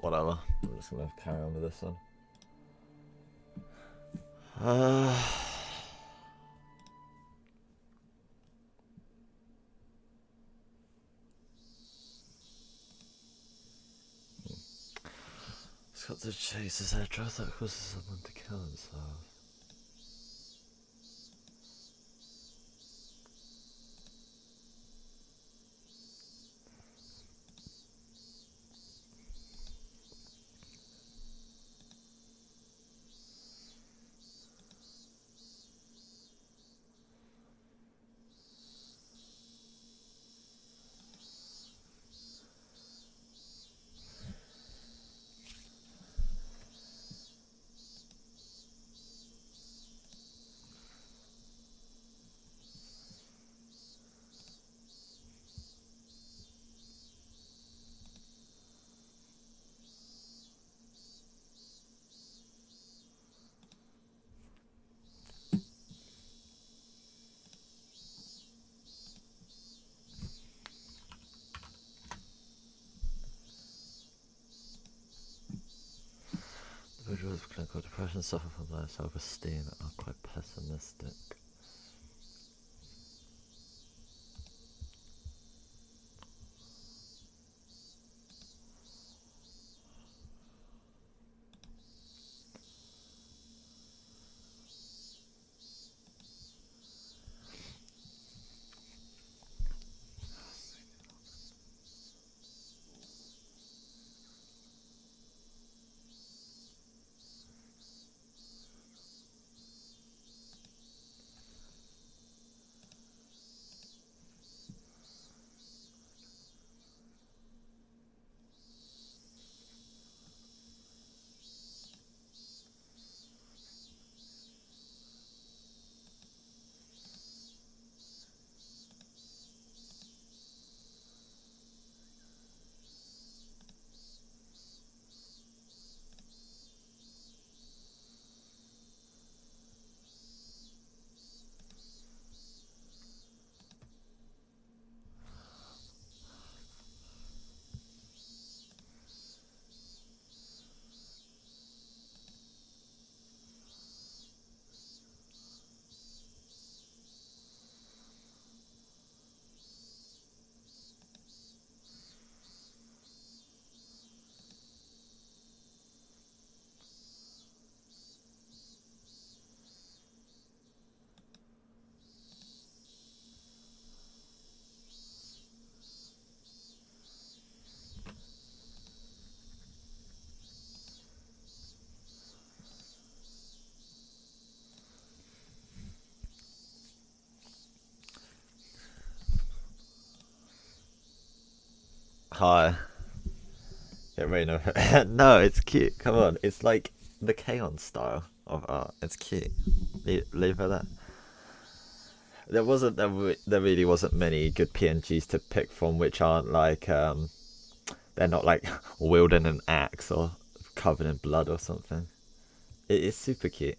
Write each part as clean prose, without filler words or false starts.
Whatever. I'm just gonna carry on with this one. It's got to chase his address that causes someone to kill himself. Individuals with clinical depression suffer from low self-esteem and are quite pessimistic. Hi. Get ready now. No, it's cute. Come on. It's like the K-On style of art. It's cute. Leave it there. There really wasn't many good PNGs to pick from which aren't like they're not like wielding an axe or covered in blood or something. It is super cute.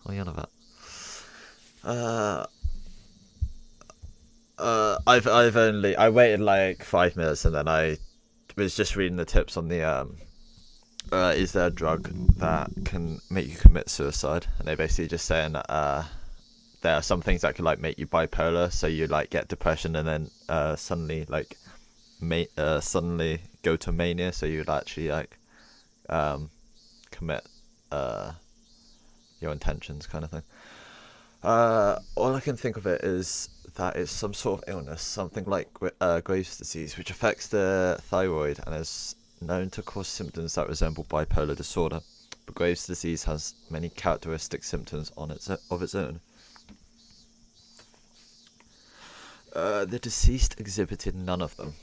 What are you on about? I waited like 5 minutes and then I was just reading the tips on the is there a drug that can make you commit suicide? And they basically just saying that there are some things that could like make you bipolar, so you like get depression and then suddenly like suddenly go to mania, so you'd actually like commit your intentions kind of thing. All I can think of it is that it's some sort of illness, something like Graves' disease, which affects the thyroid and is known to cause symptoms that resemble bipolar disorder. But Graves' disease has many characteristic symptoms of its own. The deceased exhibited none of them.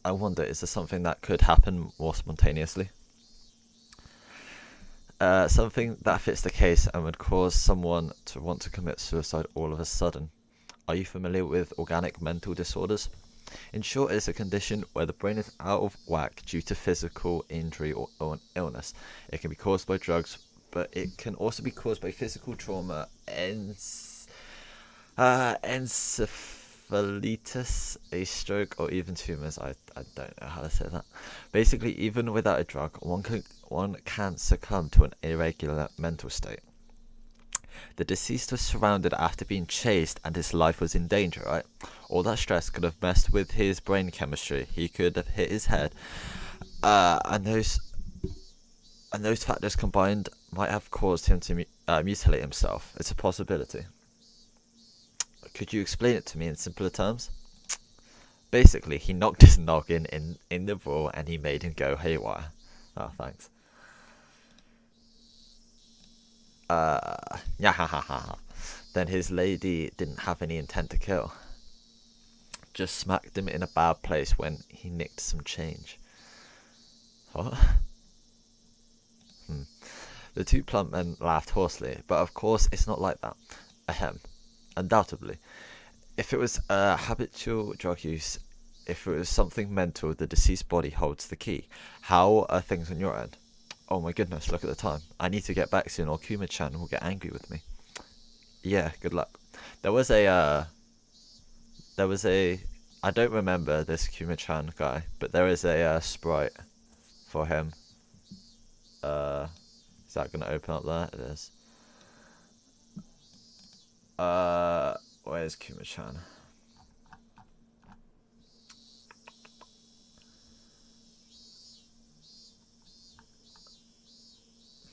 I wonder, is there something that could happen more spontaneously? Something that fits the case and would cause someone to want to commit suicide all of a sudden. Are you familiar with organic mental disorders? In short, it's a condition where the brain is out of whack due to physical injury or an illness. It can be caused by drugs, but it can also be caused by physical trauma, encephalitis, a stroke, or even tumors. I don't know how to say that. Basically, even without a drug, one can succumb to an irregular mental state. The deceased was surrounded after being chased and his life was in danger, right? All that stress could have messed with his brain chemistry. He could have hit his head. And those factors combined might have caused him to mutilate himself. It's a possibility. Could you explain it to me in simpler terms? Basically, he knocked his noggin in the brawl and he made him go haywire. Oh, thanks. Yeah, then his lady didn't have any intent to kill. Just smacked him in a bad place when he nicked some change. What? The two plump men laughed hoarsely, but of course it's not like that. Ahem. Undoubtedly. If it was habitual drug use, if it was something mental, the deceased body holds the key. How are things on your end? Oh my goodness, look at the time. I need to get back soon or Kuma-chan will get angry with me. Yeah, good luck. There was a, I don't remember this Kuma-chan guy, but there is a sprite for him. Is that going to open up there? It is. Where's Kuma-chan?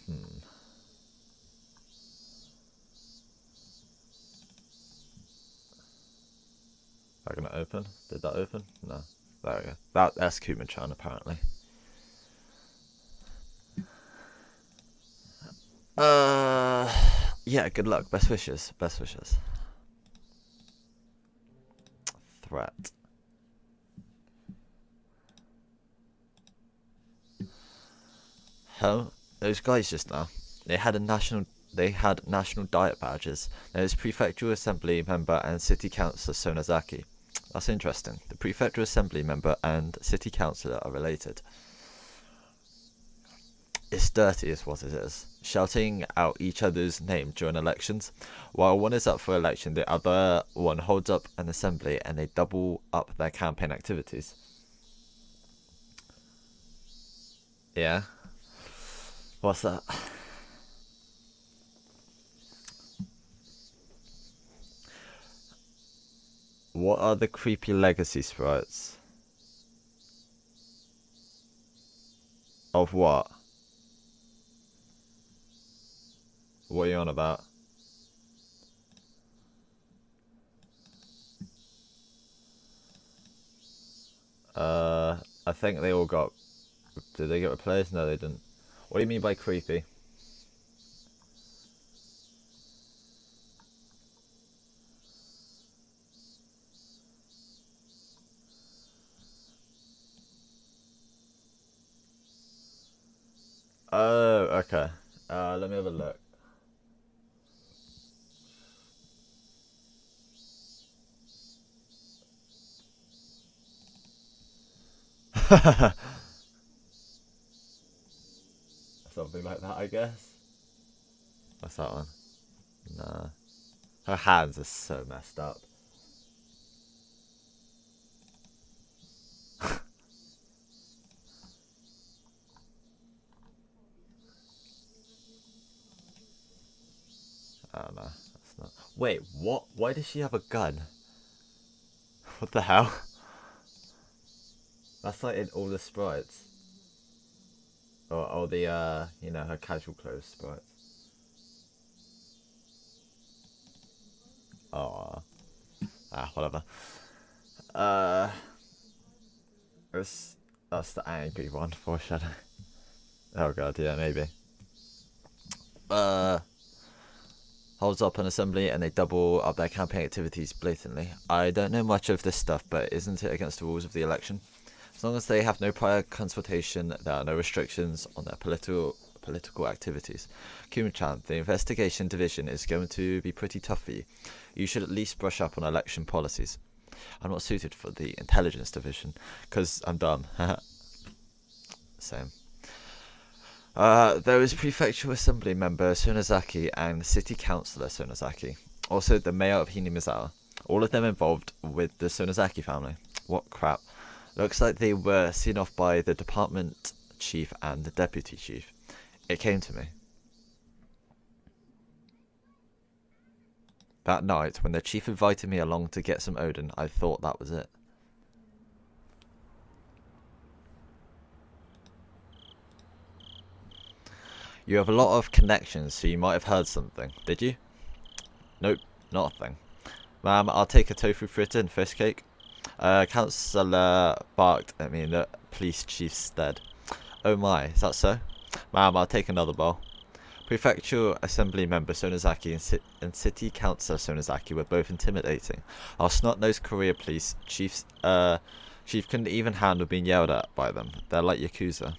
Is that going to open? Did that open? No. There we go. That's Kuma-chan apparently. Yeah, good luck. Best wishes. Best wishes. Threat. Huh? Those guys just now. They had national diet badges. There was Prefectural Assembly member and City Councillor Sonozaki. That's interesting. The Prefectural Assembly member and City Councillor are related. It's dirty is what it is. Shouting out each other's name during elections. While one is up for election, the other one holds up an assembly and they double up their campaign activities. Yeah. What's that? What are the creepy legacy sprites? Of what? What are you on about? I think they all got... Did they get replaced? No, they didn't. What do you mean by creepy? Oh, okay. Let me have a look. Something like that, I guess. What's that one? Nah. Her hands are so messed up. Oh no, that's not. Wait, what? Why does she have a gun? What the hell? That's like in all the sprites. Or the, you know, her casual clothes sprites. Oh. Whatever. That's the angry one, foreshadowing. Oh god, yeah, maybe. Holds up an assembly and they double up their campaign activities blatantly. I don't know much of this stuff, but isn't it against the rules of the election? As long as they have no prior consultation, there are no restrictions on their political activities. Kuma-chan, the investigation division is going to be pretty tough for you. You should at least brush up on election policies. I'm not suited for the intelligence division, because I'm dumb. Same. There is Prefectural Assembly member Sonozaki and City Councillor Sonozaki. Also the Mayor of Hinamizawa. All of them involved with the Sonozaki family. What crap. Looks like they were seen off by the department chief and the deputy chief. It came to me. That night, when the chief invited me along to get some Odin, I thought that was it. You have a lot of connections, so you might have heard something. Did you? Nope, not a thing. Ma'am, I'll take a tofu fritter and fish cake. Councillor barked at me in the police chief's stead. Oh my, is that so? Ma'am, I'll take another bowl. Prefectural Assembly Member Sonozaki and City Councillor Sonozaki were both intimidating. Our snot-nosed Korea police chief couldn't even handle being yelled at by them. They're like Yakuza.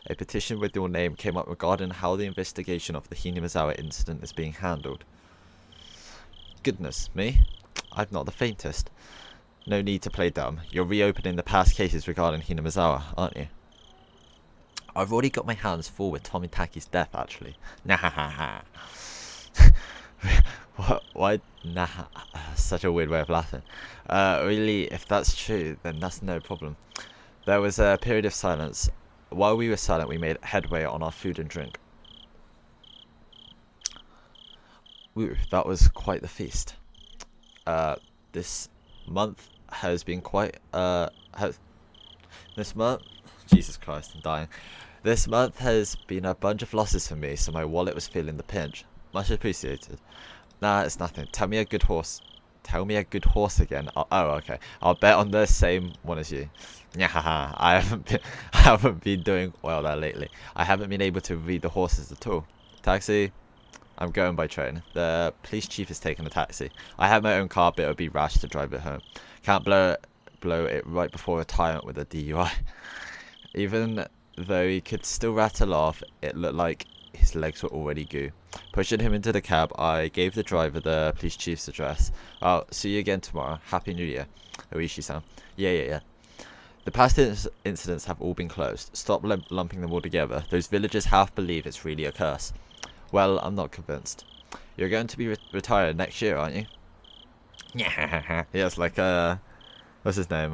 A petition with your name came up regarding how the investigation of the Hinamizawa incident is being handled. Goodness me, I've not the faintest. No need to play dumb. You're reopening the past cases regarding Hinamizawa, aren't you? I've already got my hands full with Tomitaki's death, actually. Nah. Why? Nah. Such a weird way of laughing. Really, if that's true, then that's no problem. There was a period of silence. While we were silent, we made headway on our food and drink. Woo, that was quite the feast. This month has been quite, this month, Jesus Christ, I'm dying. This month has been a bunch of losses for me, so my wallet was feeling the pinch. Much appreciated. Nah, it's nothing. Tell me a good horse again. Oh, okay. I'll bet on the same one as you. Yeah, I haven't been doing well there lately. I haven't been able to read the horses at all. Taxi. I'm going by train. The police chief is taking a taxi. I have my own car, but it would be rash to drive it home. Can't blow it right before retirement with a DUI. Even though he could still rattle off, it looked like his legs were already goo. Pushing him into the cab, I gave the driver the police chief's address. I'll see you again tomorrow. Happy New Year. Oishi-san. Yeah. The past incidents have all been closed. Stop lumping them all together. Those villagers half believe it's really a curse. Well, I'm not convinced. You're going to be retired next year, aren't you? Yeah, it's like, what's his name?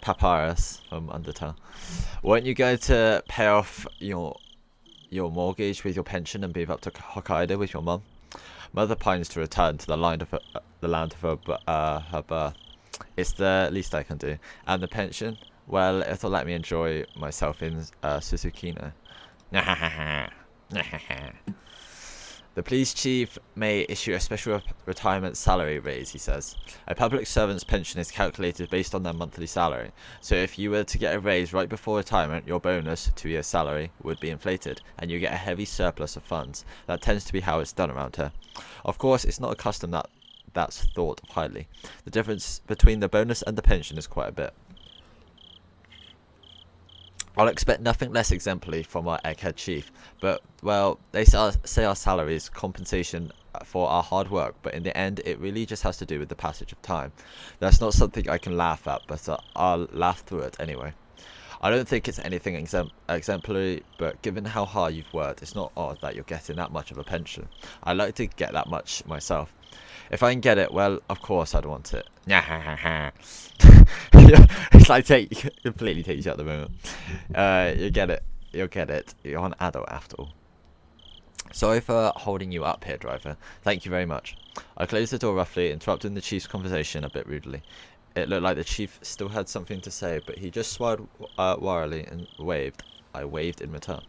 Papyrus from Undertale. Weren't you going to pay off your mortgage with your pension and move up to Hokkaido with your mum? Mother pines to return to the land of her birth. It's the least I can do. And the pension? Well, it'll let me enjoy myself in Susukino. The police chief may issue a special retirement salary raise, he says. A public servant's pension is calculated based on their monthly salary. So if you were to get a raise right before retirement, your bonus, 2 years' salary, would be inflated, and you get a heavy surplus of funds. That tends to be how it's done around here. Of course, it's not a custom that's thought of highly. The difference between the bonus and the pension is quite a bit. I'll expect nothing less exemplary from our egghead chief, but, well, they say our salary is compensation for our hard work, but in the end, it really just has to do with the passage of time. That's not something I can laugh at, but I'll laugh through it anyway. I don't think it's anything exemplary, but given how hard you've worked, it's not odd that you're getting that much of a pension. I'd like to get that much myself. If I can get it, well, of course I'd want it. It's like completely takes you out the moment. You'll get it. You're an adult after all. Sorry for holding you up here, driver. Thank you very much. I closed the door roughly, interrupting the chief's conversation a bit rudely. It looked like the chief still had something to say, but he just smiled warily and waved. I waved in return.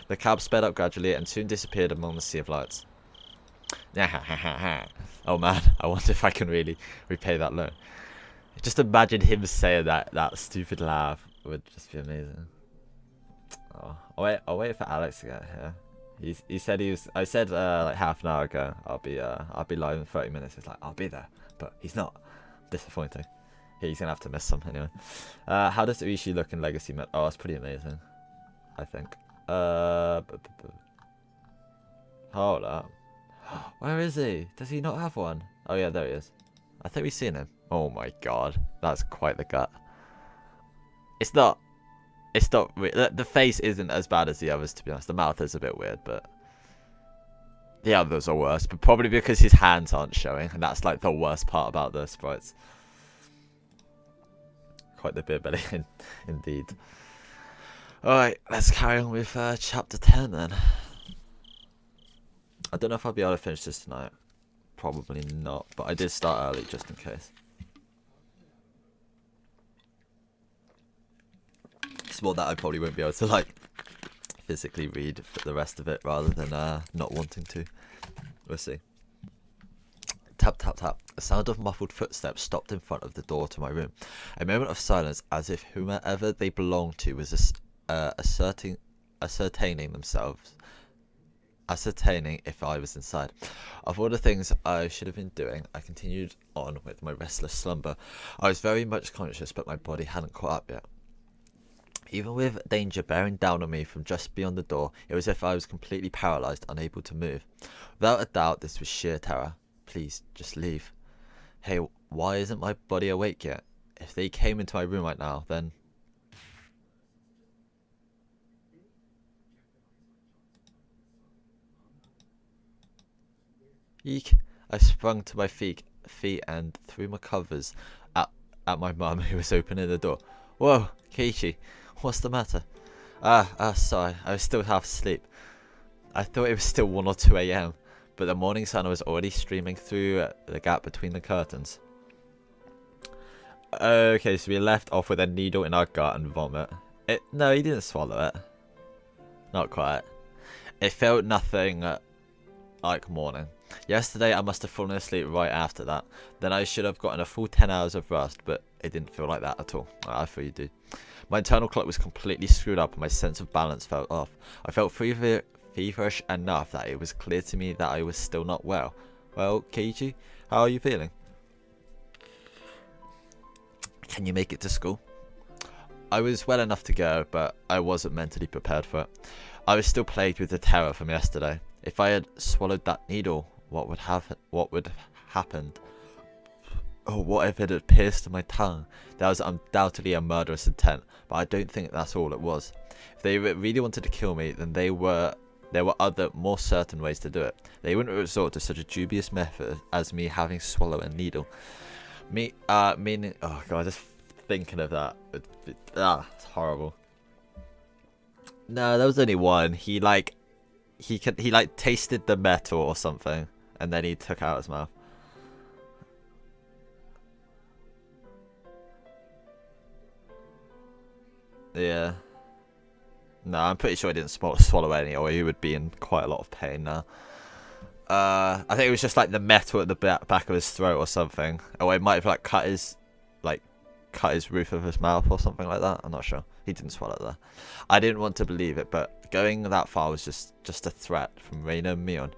The cab sped up gradually and soon disappeared among the sea of lights. Oh man, I wonder if I can really repay that loan. Just imagine him saying that stupid laugh would just be amazing. Oh, I'll wait for Alex to get here. He said he was. I said like half an hour ago I'll be live in 30 minutes. He's like I'll be there, but he's not. Disappointing. He's gonna have to miss some anyway. How does Uishi look in Legacy Mode? Oh, it's pretty amazing, I think. Hold up. Where is he? Does he not have one? Oh yeah, there he is. I think we've seen him. Oh my god, that's quite the gut. It's not. The face isn't as bad as the others, to be honest. The mouth is a bit weird, but The others are worse, but probably because his hands aren't showing, and that's like the worst part about the sprites. Quite the beer belly, indeed. Alright, let's carry on with chapter 10 then. I don't know if I'll be able to finish this tonight. Probably not, but I did start early just in case. It's more that I probably won't be able to like physically read the rest of it rather than not wanting to. We'll see. Tap, tap, tap. A sound of muffled footsteps stopped in front of the door to my room. A moment of silence, as if whomever they belonged to was ascertaining if I was inside. Of all the things I should have been doing, I continued on with my restless slumber. I was very much conscious, but my body hadn't caught up yet. Even with danger bearing down on me from just beyond the door, it was as if I was completely paralysed, unable to move. Without a doubt, this was sheer terror. Please, just leave. Hey, why isn't my body awake yet? If they came into my room right now, then... Eek! I sprung to my feet and threw my covers at my mum, who was opening the door. Whoa, Keiichi, what's the matter? Sorry, I was still half asleep. I thought it was still 1 or 2 a.m, but the morning sun was already streaming through the gap between the curtains. Okay, so we left off with a needle in our gut and vomit. No, he didn't swallow it. Not quite. It felt nothing like morning. Yesterday I must have fallen asleep right after that. Then I should have gotten a full 10 hours of rest, but it didn't feel like that at all. I thought you do. My internal clock was completely screwed up and my sense of balance felt off. I felt feverish enough that it was clear to me that I was still not well. Well, Keiichi, how are you feeling? Can you make it to school? I was well enough to go, but I wasn't mentally prepared for it. I was still plagued with the terror from yesterday. If I had swallowed that needle, what would have happened? Oh, what if it had pierced my tongue? That was undoubtedly a murderous intent, but I don't think that's all it was. If they really wanted to kill me, then there were other, more certain ways to do it. They wouldn't resort to such a dubious method as me having swallowed a needle. Meaning, oh god, just thinking of that, it's horrible. No, there was only one. He tasted the metal or something, and then he took it out his mouth. Yeah. No, I'm pretty sure he didn't swallow any, or he would be in quite a lot of pain now. I think it was just like the metal at the back of his throat or something. Or it might have like cut his roof of his mouth or something like that. I'm not sure. He didn't swallow that. I didn't want to believe it, but going that far was just a threat from Reina and Mion.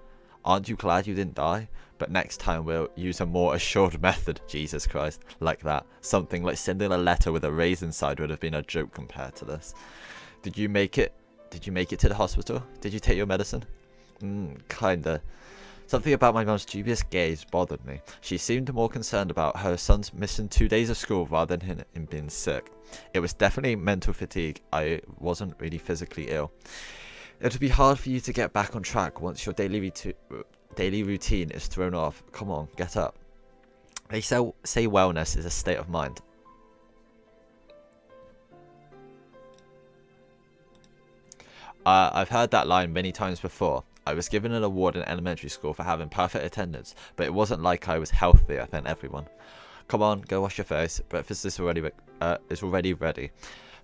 Aren't you glad you didn't die? But next time we'll use a more assured method. Jesus Christ, like that. Something like sending a letter with a raise inside would have been a joke compared to this. Did you make it? Did you make it to the hospital? Did you take your medicine? Kinda. Something about my mum's dubious gaze bothered me. She seemed more concerned about her son's missing 2 days of school rather than him being sick. It was definitely mental fatigue. I wasn't really physically ill. It would be hard for you to get back on track once your daily routine is thrown off. Come on, get up. They say wellness is a state of mind. I've heard that line many times before. I was given an award in elementary school for having perfect attendance, but it wasn't like I was healthier than everyone. Come on, go wash your face. Breakfast is already ready.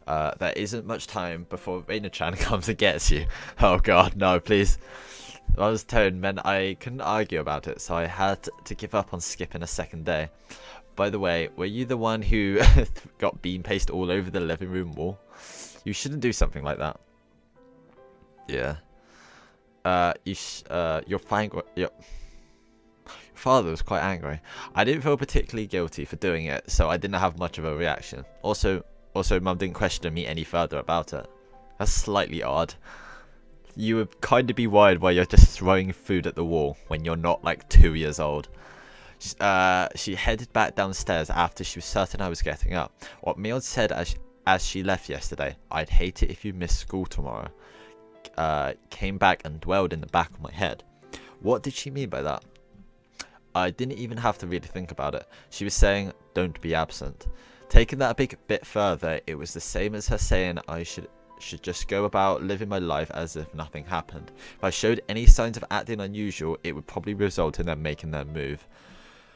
There isn't much time before Reina-chan comes and gets you. Oh god, no, please. Mother's tone meant I couldn't argue about it, so I had to give up on skipping a second day. By the way, were you the one who got bean paste all over the living room wall? You shouldn't do something like that. Yeah. Your father was quite angry. I didn't feel particularly guilty for doing it, so I didn't have much of a reaction. Also, Mum didn't question me any further about it. That's slightly odd. You would kind of be worried while you're just throwing food at the wall when you're not like 2 years old. She headed back downstairs after she was certain I was getting up. What Mion said as she left yesterday, I'd hate it if you missed school tomorrow, came back and dwelled in the back of my head. What did she mean by that? I didn't even have to really think about it. She was saying, don't be absent. Taking that a bit further, it was the same as her saying I should just go about living my life as if nothing happened. If I showed any signs of acting unusual, it would probably result in them making their move.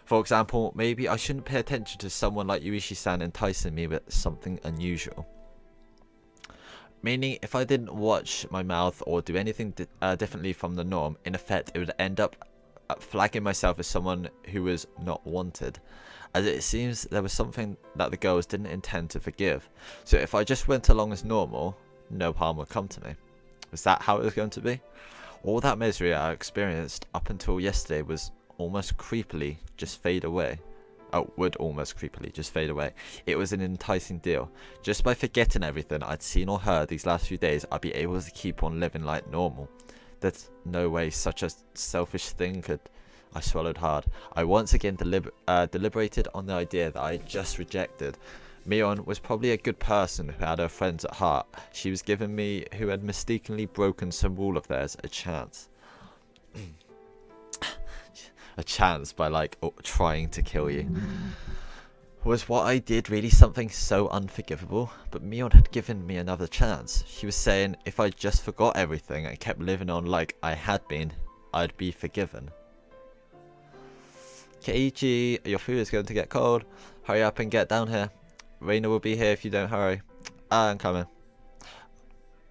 For example, maybe I shouldn't pay attention to someone like Yuichi-san enticing me with something unusual. Meaning, if I didn't watch my mouth or do anything differently from the norm, in effect, it would end up flagging myself as someone who was not wanted, as it seems there was something that the girls didn't intend to forgive. So if I just went along as normal, no harm would come to me. Was that how it was going to be? All that misery I experienced up until yesterday was almost creepily just fade away. Would almost creepily just fade away. It was an enticing deal. Just by forgetting everything I'd seen or heard these last few days, I'd be able to keep on living like normal. There's no way such a selfish thing could. I swallowed hard. I once again deliberated on the idea that I just rejected. Mion was probably a good person who had her friends at heart. She was giving me, who had mistakenly broken some rule of theirs, a chance. A chance by trying to kill you. Was what I did really something so unforgivable? But Mion had given me another chance. She was saying if I just forgot everything and kept living on like I had been, I'd be forgiven. Keiichi, your food is going to get cold. Hurry up and get down here. Reina will be here if you don't hurry. I'm coming.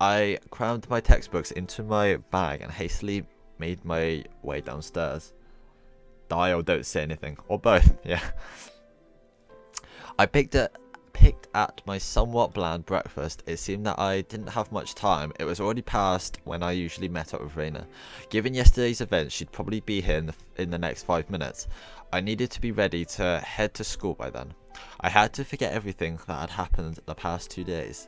I crammed my textbooks into my bag and hastily made my way downstairs. Die or don't say anything, or both, yeah. I picked at my somewhat bland breakfast. It seemed that I didn't have much time. It was already past when I usually met up with Reina. Given yesterday's events, she'd probably be here in the next 5 minutes. I needed to be ready to head to school by then. I had to forget everything that had happened the past 2 days.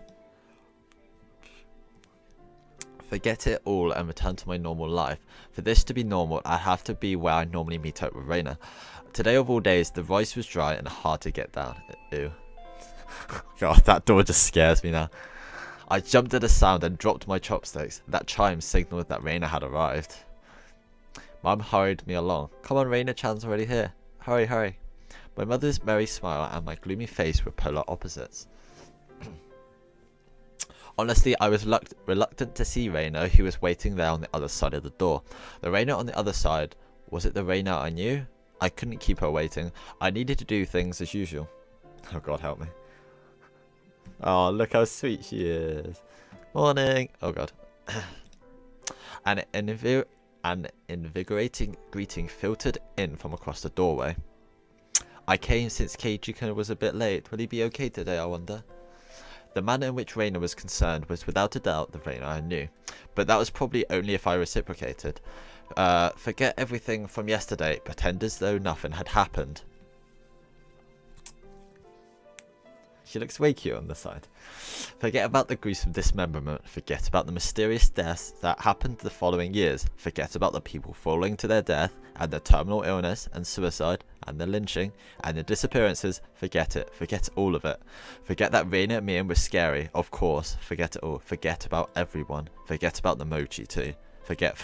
Forget it all and return to my normal life. For this to be normal, I have to be where I normally meet up with Reina. Today of all days, the rice was dry and hard to get down. Ew. God, that door just scares me now. I jumped at the sound and dropped my chopsticks. That chime signaled that Reina had arrived. Mum hurried me along. Come on, Reina-chan's already here. Hurry, hurry. My mother's merry smile and my gloomy face were polar opposites. Honestly, I was reluctant to see Reina, who was waiting there on the other side of the door. The Reina on the other side, was it the Reina I knew? I couldn't keep her waiting. I needed to do things as usual. Oh God, help me. Oh, look how sweet she is. Morning. Oh God. An invigorating greeting filtered in from across the doorway. I came since Keiichi was a bit late. Will he be okay today, I wonder? The manner in which Reina was concerned was without a doubt the Reina I knew, but that was probably only if I reciprocated. Forget everything from yesterday, pretend as though nothing had happened. She looks way cute on the side. Forget about the gruesome dismemberment, forget about the mysterious deaths that happened the following years, forget about the people falling to their death, and the terminal illness, and suicide, and the lynching, and the disappearances. Forget it, forget all of it. Forget that Reina and Mion were scary, of course, forget it all. Forget about everyone, forget about the mochi too. Forget.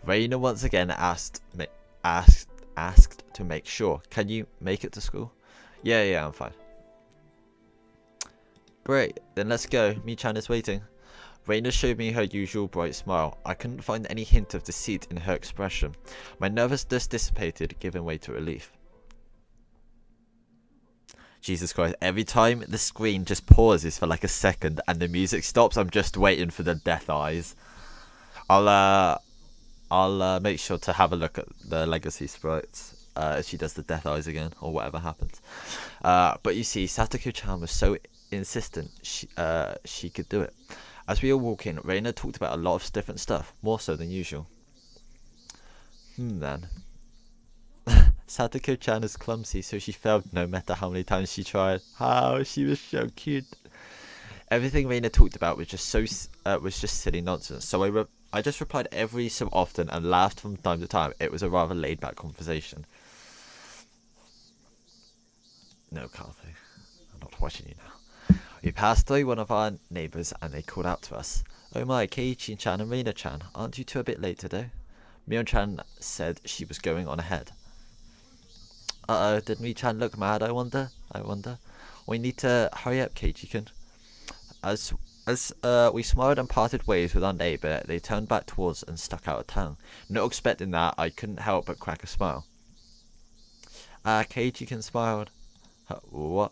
Reina once again asked to make sure. Can you make it to school? Yeah, I'm fine. Great, then let's go. Mi-chan is waiting. Reina showed me her usual bright smile. I couldn't find any hint of deceit in her expression. My nervousness dissipated, giving way to relief. Jesus Christ, every time the screen just pauses for like a second and the music stops, I'm just waiting for the death eyes. I'll make sure to have a look at the legacy sprites if she does the death eyes again or whatever happens. But you see, Satoko-chan was so insistent she could do it. As we were walking, Reina talked about a lot of different stuff, more so than usual. Then. Satoko-chan is clumsy, so she failed no matter how many times she tried. How she was so cute. Everything Reina talked about was just silly nonsense. So I just replied every so often and laughed from time to time. It was a rather laid-back conversation. No, Carthy, I'm not watching you now. We passed through one of our neighbours and they called out to us. Oh my, Keiichi-chan and Reina-chan, aren't you two a bit late today? Mion-chan said she was going on ahead. Uh-oh, did Mi-chan look mad, I wonder? We need to hurry up, Keiichi-kun. As we smiled and parted ways with our neighbour, they turned back towards us and stuck out a tongue. Not expecting that, I couldn't help but crack a smile. Keiichi-kun smiled. What?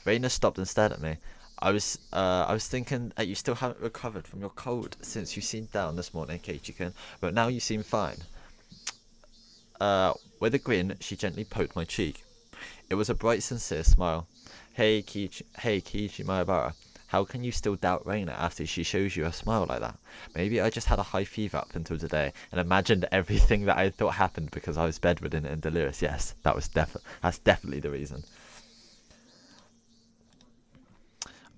Reina stopped and stared at me. I was thinking that you still haven't recovered from your cold since you seemed down this morning, Keiichi-kun, but now you seem fine. With a grin, she gently poked my cheek. It was a bright, sincere smile. Hey, Keiichi Maebara, how can you still doubt Reina after she shows you a smile like that? Maybe I just had a high fever up until today and imagined everything that I thought happened because I was bedridden and delirious. Yes, that's definitely the reason.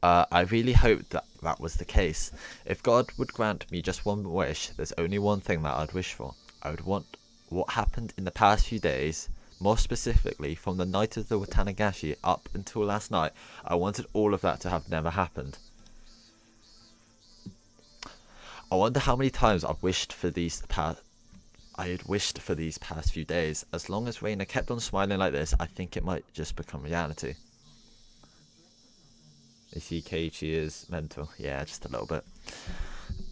I really hoped that was the case. If God would grant me just one wish, there's only one thing that I'd wish for. I would want what happened in the past few days, more specifically from the night of the Watanagashi up until last night. I wanted all of that to have never happened. I wonder how many times I've wished for these past few days. As long as Reina kept on smiling like this, I think it might just become reality. You see, Keiichi is mental. Yeah, just a little bit.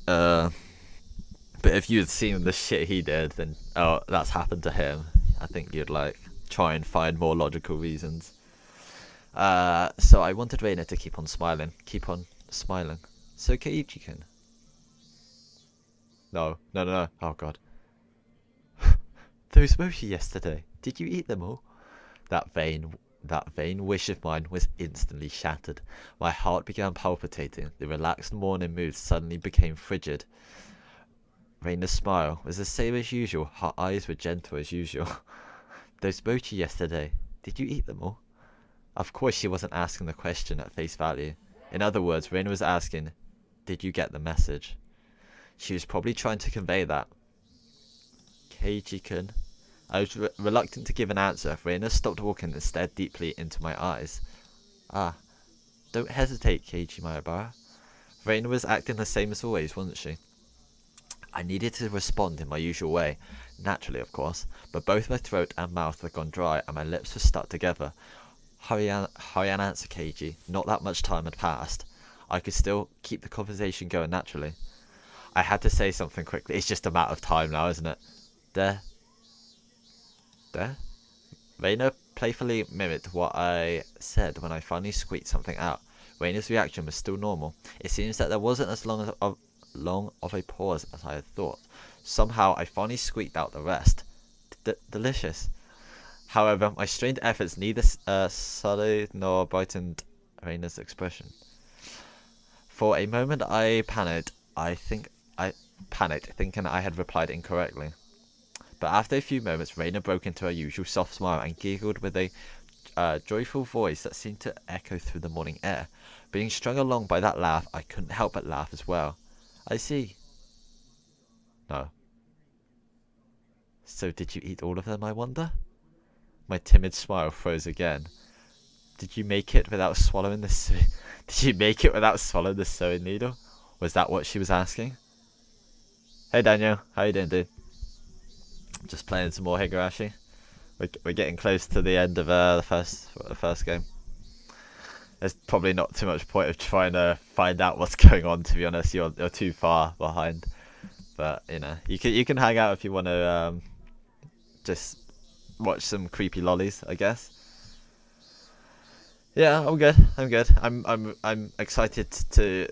But if you had seen the shit he did, then that's happened to him. I think you'd like try and find more logical reasons. So I wanted Reina to keep on smiling. So Keiichi-kun. No. Oh god. Those mochi yesterday. Did you eat them all? That vain wish of mine was instantly shattered. My heart began palpitating. The relaxed morning mood suddenly became frigid. Reina's smile was the same as usual. Her eyes were gentle as usual. Those mochi yesterday. Did you eat them all? Of course she wasn't asking the question at face value. In other words, Reina was asking, did you get the message? She was probably trying to convey that. Keiichi-kun. I was reluctant to give an answer. Reina stopped walking and stared deeply into my eyes. Don't hesitate, Keiichi Maebara. Reina was acting the same as always, wasn't she? I needed to respond in my usual way, naturally of course, but both my throat and mouth had gone dry and my lips were stuck together. Hurry and answer, Keiichi. Not that much time had passed. I could still keep the conversation going naturally. I had to say something quickly. It's just a matter of time now, isn't it? There? Reina playfully mimicked what I said when I finally squeaked something out. Reina's reaction was still normal. It seems that there wasn't as long of a pause as I had thought. Somehow I finally squeaked out the rest. Delicious. However, my strained efforts neither sullied nor brightened Reina's expression. For a moment I panicked. Thinking I had replied incorrectly. But after a few moments, Reina broke into her usual soft smile and giggled with a joyful voice that seemed to echo through the morning air. Being strung along by that laugh, I couldn't help but laugh as well. I see. No. So did you eat all of them, I wonder? My timid smile froze again. Did you make it without swallowing the sewing needle? Was that what she was asking? Hey Daniel, how you doing, dude? Just playing some more Higurashi. We're getting close to the end of the first game. There's probably not too much point of trying to find out what's going on. To be honest, you're too far behind. But you know, you can hang out if you want to just watch some creepy lollies, I guess. Yeah, I'm good. I'm excited to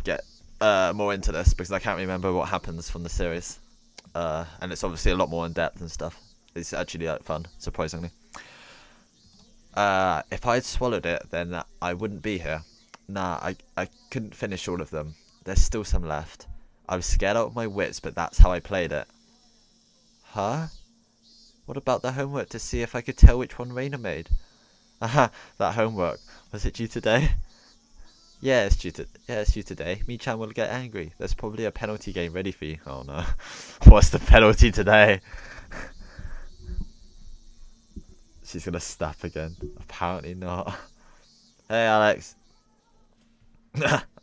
get more into this because I can't remember what happens from the series. And it's obviously a lot more in depth and stuff. It's actually like fun, surprisingly. If I had swallowed it, then I wouldn't be here. Nah, I couldn't finish all of them. There's still some left. I was scared out of my wits, but that's how I played it. Huh? What about the homework to see if I could tell which one Reina made? Aha, that homework. Was it due today? Yeah, it's due today. Mi-chan will get angry. There's probably a penalty game ready for you. Oh no. What's the penalty today? She's gonna snap again. Apparently not. Hey Alex.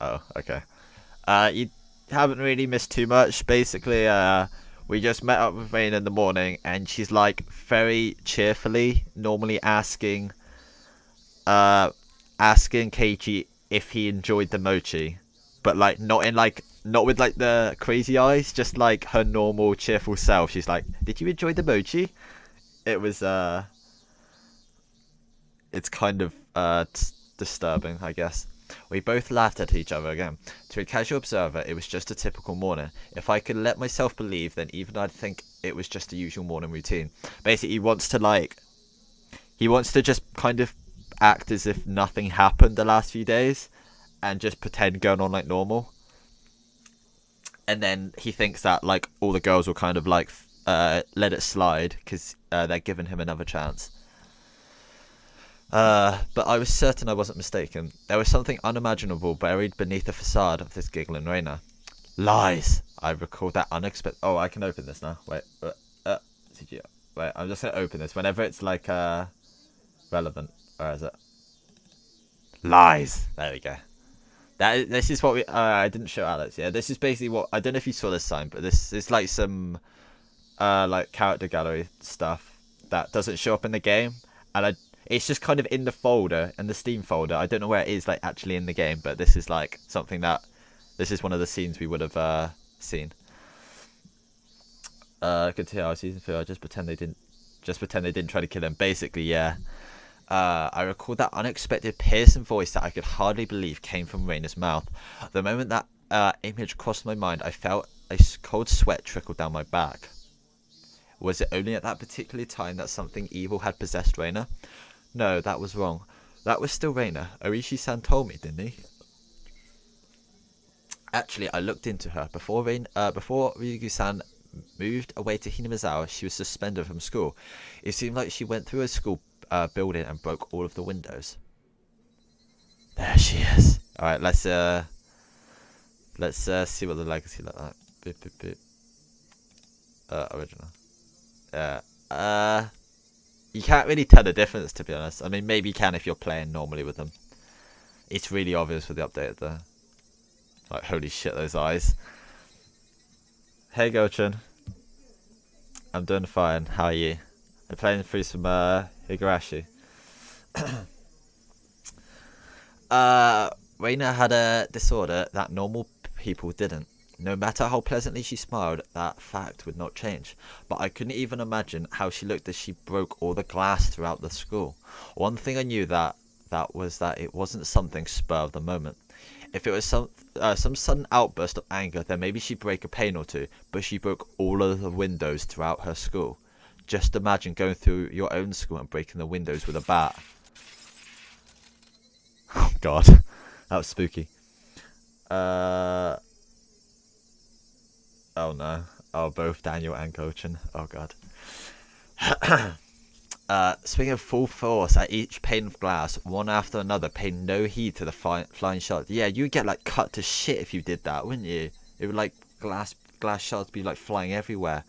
Oh, okay. You haven't really missed too much. Basically, we just met up with Rain in the morning, and she's like very cheerfully, normally uh, asking Keiichi if he enjoyed the mochi, but like not with like the crazy eyes, just like her normal cheerful self. She's like, "Did you enjoy the mochi?" It was it's kind of disturbing, I guess. We both laughed at each other again. To a casual observer, it was just a typical morning. If I could let myself believe, then even I'd think it was just a usual morning routine. Basically, he wants to just kind of act as if nothing happened the last few days and just pretend going on like normal. And then he thinks that like all the girls will kind of like let it slide because they're giving him another chance. But I was certain I wasn't mistaken. There was something unimaginable buried beneath the facade of this giggling Reina. Lies! I recalled that unexpected... Oh, I can open this now. Wait, wait, I'm just going to open this whenever it's like relevant. Where is it? Lies! There we go. This is what we... I didn't show Alex. Yeah, this is basically what... I don't know if you saw this sign, but this is like some like character gallery stuff that doesn't show up in the game. And it's just kind of in the folder, in the Steam folder. I don't know where it is like actually in the game, but this is like something that... This is one of the scenes we would have seen. Good to hear our season 4. Just pretend they didn't try to kill him. Basically, yeah. I recalled that unexpected piercing voice that I could hardly believe came from Raina's mouth. The moment that image crossed my mind, I felt a cold sweat trickle down my back. Was it only at that particular time that something evil had possessed Reina? No, that was wrong. That was still Reina. Orishi-san told me, didn't he? Actually, I looked into her. Before Ryugu-san moved away to Hinamizawa, she was suspended from school. It seemed like she went through a school building and broke all of the windows. There she is. All right, let's see what the legacy looked like. Boop, boop, boop. Original. Yeah. You can't really tell the difference, to be honest. I mean, maybe you can if you're playing normally with them. It's really obvious with the update there. Like, holy shit, those eyes. Hey, Gochin. I'm doing fine. How are you? I'm playing through some Higurashi. Reina had a disorder that normal people didn't. No matter how pleasantly she smiled, that fact would not change. But I couldn't even imagine how she looked as she broke all the glass throughout the school. One thing I knew that was that it wasn't something spur of the moment. If it was some sudden outburst of anger, then maybe she'd break a pane or two, but she broke all of the windows throughout her school. Just imagine going through your own school and breaking the windows with a bat. Oh god, that was spooky. Oh no. Oh, both Daniel and Gochin. Oh god. Swinging full force at each pane of glass, one after another, paying no heed to the flying shards. Yeah, you'd get like cut to shit if you did that, wouldn't you? It would like glass shards be like flying everywhere.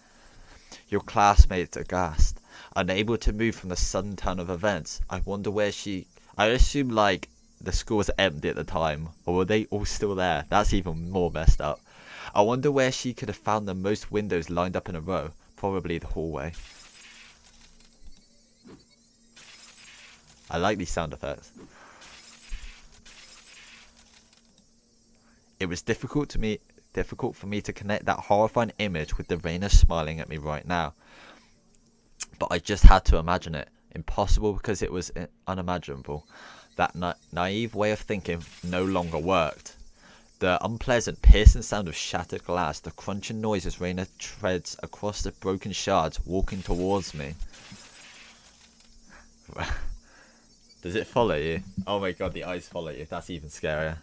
Your classmates aghast, unable to move from the sudden turn of events. I wonder where I assume like the school was empty at the time, or were they all still there? That's even more messed up. I wonder where she could have found the most windows lined up in a row. Probably the hallway. I like these sound effects. It was difficult for me to connect that horrifying image with the Reina smiling at me right now. But I just had to imagine it. Impossible because it was unimaginable. That naive way of thinking no longer worked. The unpleasant, piercing sound of shattered glass, the crunching noise as Reina treads across the broken shards, walking towards me. Does it follow you? Oh my god, the eyes follow you. That's even scarier.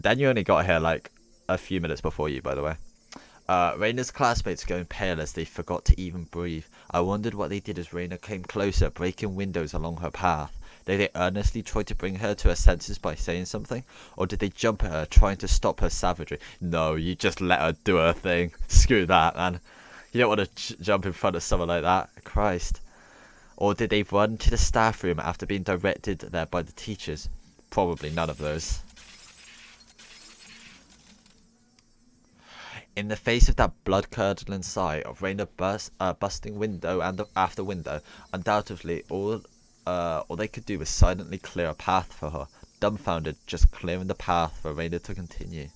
Daniel only got here like a few minutes before you, by the way. Reina's classmates going pale as they forgot to even breathe. I wondered what they did as Reina came closer, breaking windows along her path. Did they earnestly try to bring her to her senses by saying something? Or did they jump at her, trying to stop her savagery? No, you just let her do her thing. Screw that, man. You don't want to jump in front of someone like that. Christ. Or did they run to the staff room after being directed there by the teachers? Probably none of those. In the face of that blood-curdling sight of Raina busting window after window, undoubtedly all they could do was silently clear a path for her, dumbfounded, just clearing the path for Raina to continue.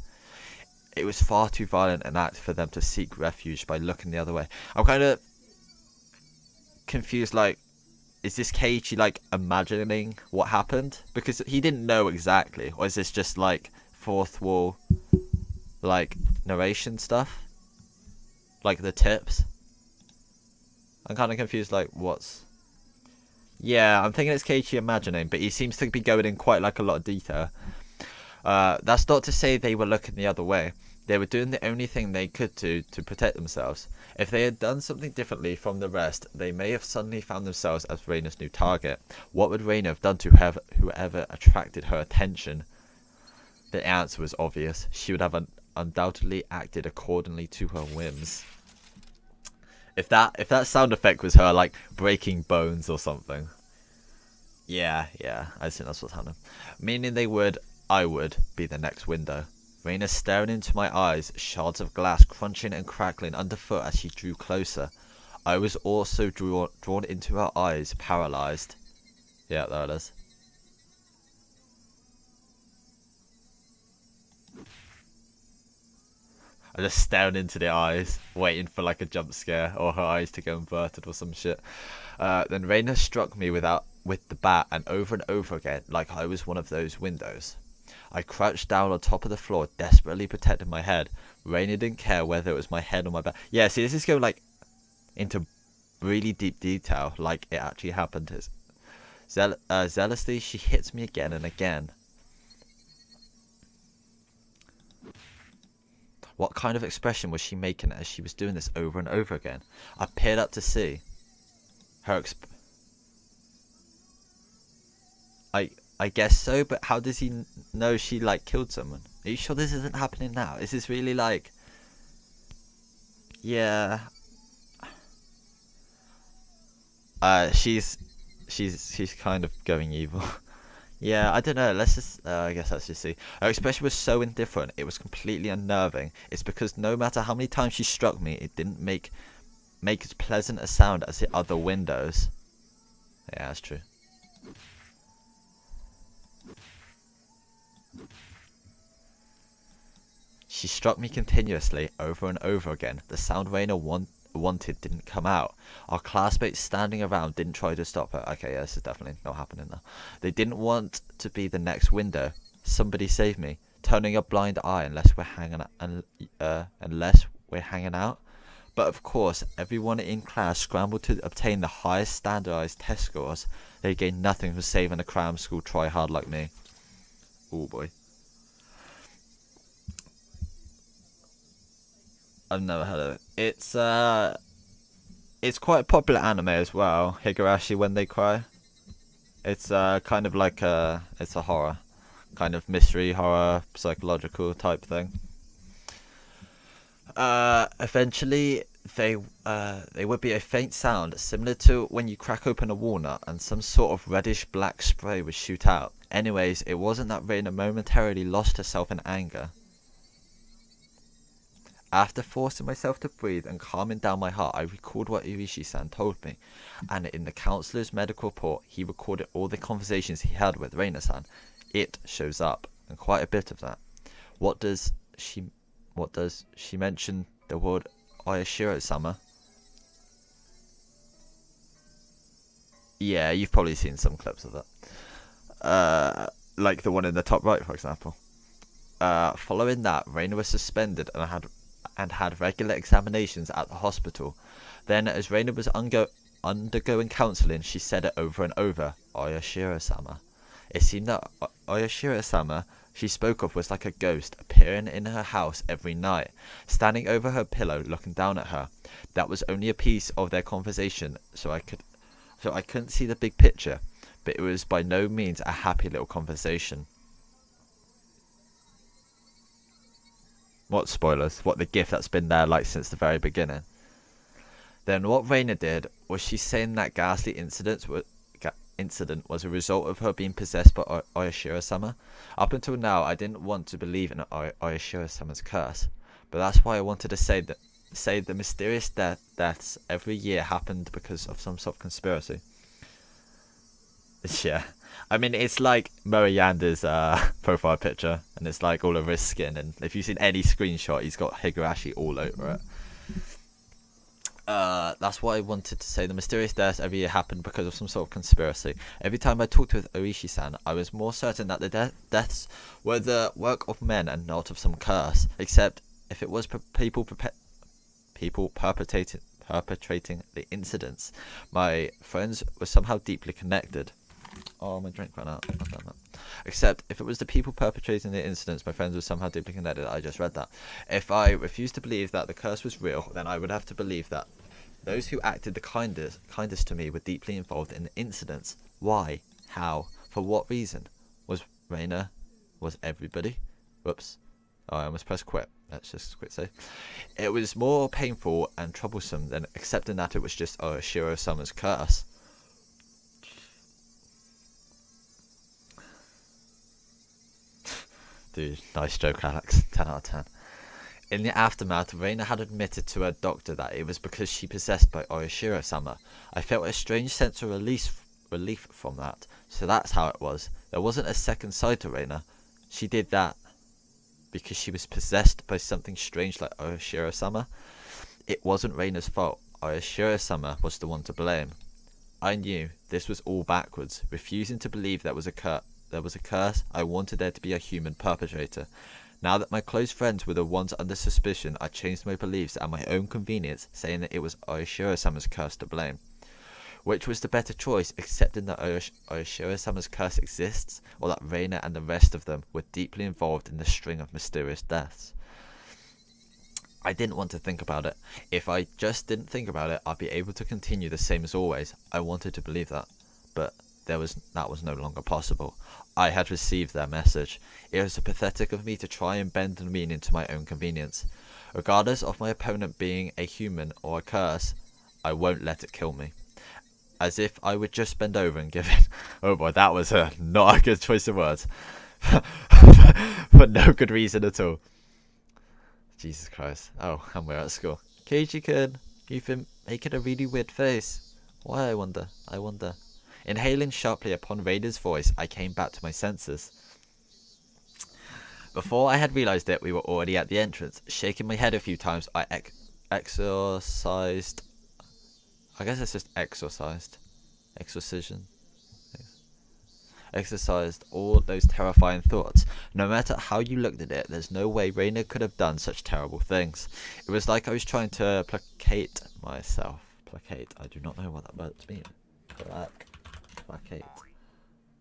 It was far too violent an act for them to seek refuge by looking the other way. I'm kind of confused, like, is this Keiichi, like, imagining what happened? Because he didn't know exactly, or is this just, like, fourth wall, like, narration stuff? Like, the tips? I'm kind of confused, like, what's... Yeah, I'm thinking it's Keiichi imagining, but he seems to be going in quite, like, a lot of detail. That's not to say they were looking the other way. They were doing the only thing they could do to protect themselves. If they had done something differently from the rest, they may have suddenly found themselves as Reina's new target. What would Reina have done to whoever attracted her attention? The answer was obvious. She would have undoubtedly acted accordingly to her whims. If that sound effect was her, like, breaking bones or something. Yeah, I think that's what's happening. Meaning I would be the next window. Reina staring into my eyes, shards of glass crunching and crackling underfoot as she drew closer. I was also drawn into her eyes, paralysed. Yeah, there it is. I just staring into the eyes, waiting for like a jump scare or her eyes to go inverted or some shit. Then Reina struck me with the bat and over again, like I was one of those windows. I crouched down on top of the floor, desperately protecting my head. Reina didn't care whether it was my head or my back. Yeah, see, this is going like into really deep detail, like it actually happened. Zealously, she hits me again and again. What kind of expression was she making as she was doing this over and over again? I peered up to see. I guess so, but how does he know she, like, killed someone? Are you sure this isn't happening now? Is this really, like... Yeah. She's kind of going evil. Yeah, I don't know. Let's just... I guess let's just see. Her expression was so indifferent. It was completely unnerving. It's because no matter how many times she struck me, it didn't make as pleasant a sound as the other windows. Yeah, that's true. She struck me continuously, over and over again. The sound Reina wanted didn't come out. Our classmates standing around didn't try to stop her. Okay, yeah, this is definitely not happening now. They didn't want to be the next window. Somebody save me. Turning a blind eye unless we're hanging out. But of course, everyone in class scrambled to obtain the highest standardized test scores. They gained nothing from saving a cram school try-hard like me. Oh boy. I've never heard of it. It's quite a popular anime as well. Higurashi When They Cry. It's kind of like it's a horror, kind of mystery horror, psychological type thing. Eventually, they would be a faint sound similar to when you crack open a walnut and some sort of reddish black spray would shoot out. Anyways, it wasn't that Reina momentarily lost herself in anger. After forcing myself to breathe and calming down my heart, I recalled what Irishi-san told me, and in the counselor's medical report, he recorded all the conversations he had with Reina-san. It shows up, and quite a bit of that. What does she mention the word Oyashiro-sama? Yeah, you've probably seen some clips of that. Like the one in the top right, for example. Following that, Reina was suspended and had regular examinations at the hospital. Then, as Reina was undergoing counselling, she said it over and over, Oyashiro-sama. It seemed that Oyashiro-sama she spoke of was like a ghost appearing in her house every night, standing over her pillow, looking down at her. That was only a piece of their conversation, so I couldn't see the big picture, but it was by no means a happy little conversation. What spoilers? What, the gift that's been there like since the very beginning? Then what Reina did was she saying that ghastly incidents were incident was a result of her being possessed by Oyashiro-sama. Up until now, I didn't want to believe in Oyashiro-sama's curse, but that's why I wanted to say the mysterious deaths every year happened because of some sort of conspiracy. Yeah, I mean, it's like Moriyanda's profile picture, and it's like all over his skin, and if you've seen any screenshot, he's got Higurashi all over it. That's why I wanted to say the mysterious deaths every year happened because of some sort of conspiracy. Every time I talked with Orishi-san, I was more certain that the deaths were the work of men and not of some curse, except if it was people perpetrating the incidents. My friends were somehow deeply connected. Oh, my drink ran out. Except if it was the people perpetrating the incidents, my friends were somehow deeply connected. I just read that. If I refused to believe that the curse was real, then I would have to believe that those who acted the kindest to me were deeply involved in the incidents. Why? How? For what reason? Was Reina? Was everybody? Whoops. Oh, I almost pressed quit. Let's just quit save. It was more painful and troublesome than accepting that it was just Shiro-sama's curse. Dude, nice joke, Alex. 10 out of 10. In the aftermath, Reina had admitted to her doctor that it was because she possessed by Oyashiro-sama. I felt a strange sense of relief from that. So that's how it was. There wasn't a second side to Reina. She did that because she was possessed by something strange like Oyashiro-sama. It wasn't Reina's fault. Oyashiro-sama was the one to blame. I knew this was all backwards. Refusing to believe there was a curse, I wanted there to be a human perpetrator. Now that my close friends were the ones under suspicion, I changed my beliefs at my own convenience, saying that it was Oyashiro-sama's curse to blame. Which was the better choice, accepting that Oyashiro-sama's curse exists, or that Reina and the rest of them were deeply involved in the string of mysterious deaths? I didn't want to think about it. If I just didn't think about it, I'd be able to continue the same as always. I wanted to believe that, but that was no longer possible. I had received their message. It was pathetic of me to try and bend the meaning to my own convenience. Regardless of my opponent being a human or a curse, I won't let it kill me. As if I would just bend over and give in. Oh boy, that was not a good choice of words. For no good reason at all. Jesus Christ. Oh, and we're at school. Keiichi-kun, you've been making a really weird face. Why, I wonder? Inhaling sharply upon Raider's voice, I came back to my senses. Before I had realised it, we were already at the entrance. Shaking my head a few times, I exorcised. I guess it's just exorcised. Exorcised all those terrifying thoughts. No matter how you looked at it, there's no way Reina could have done such terrible things. It was like I was trying to placate myself. Placate. I do not know what that word means. Placate.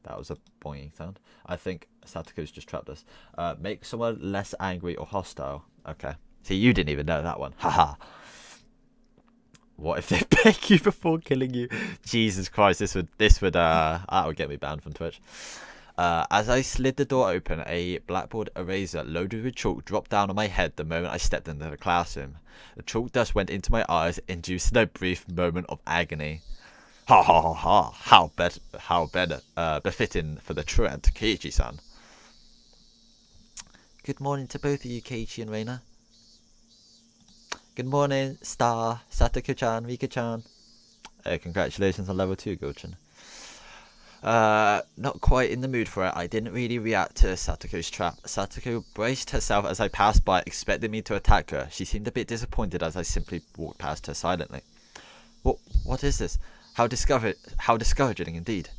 That was a boing sound. I think Satoku's just trapped us. Make someone less angry or hostile. Okay. See, you didn't even know that one. Haha. What if they beg you before killing you? Jesus Christ, that would get me banned from Twitch. As I slid the door open, a blackboard eraser loaded with chalk dropped down on my head the moment I stepped into the classroom. The chalk dust went into my eyes, inducing a brief moment of agony. Ha ha ha ha! How better, befitting for the truant, Keiichi-san. Good morning to both of you, Keiichi and Reina. Good morning, Star, Satoku-chan, Rika-chan. Congratulations on level 2, Gulchin. Not quite in the mood for it. I didn't really react to Satoku's trap. Satoku braced herself as I passed by, expecting me to attack her. She seemed a bit disappointed as I simply walked past her silently. What is this? How discouraging indeed.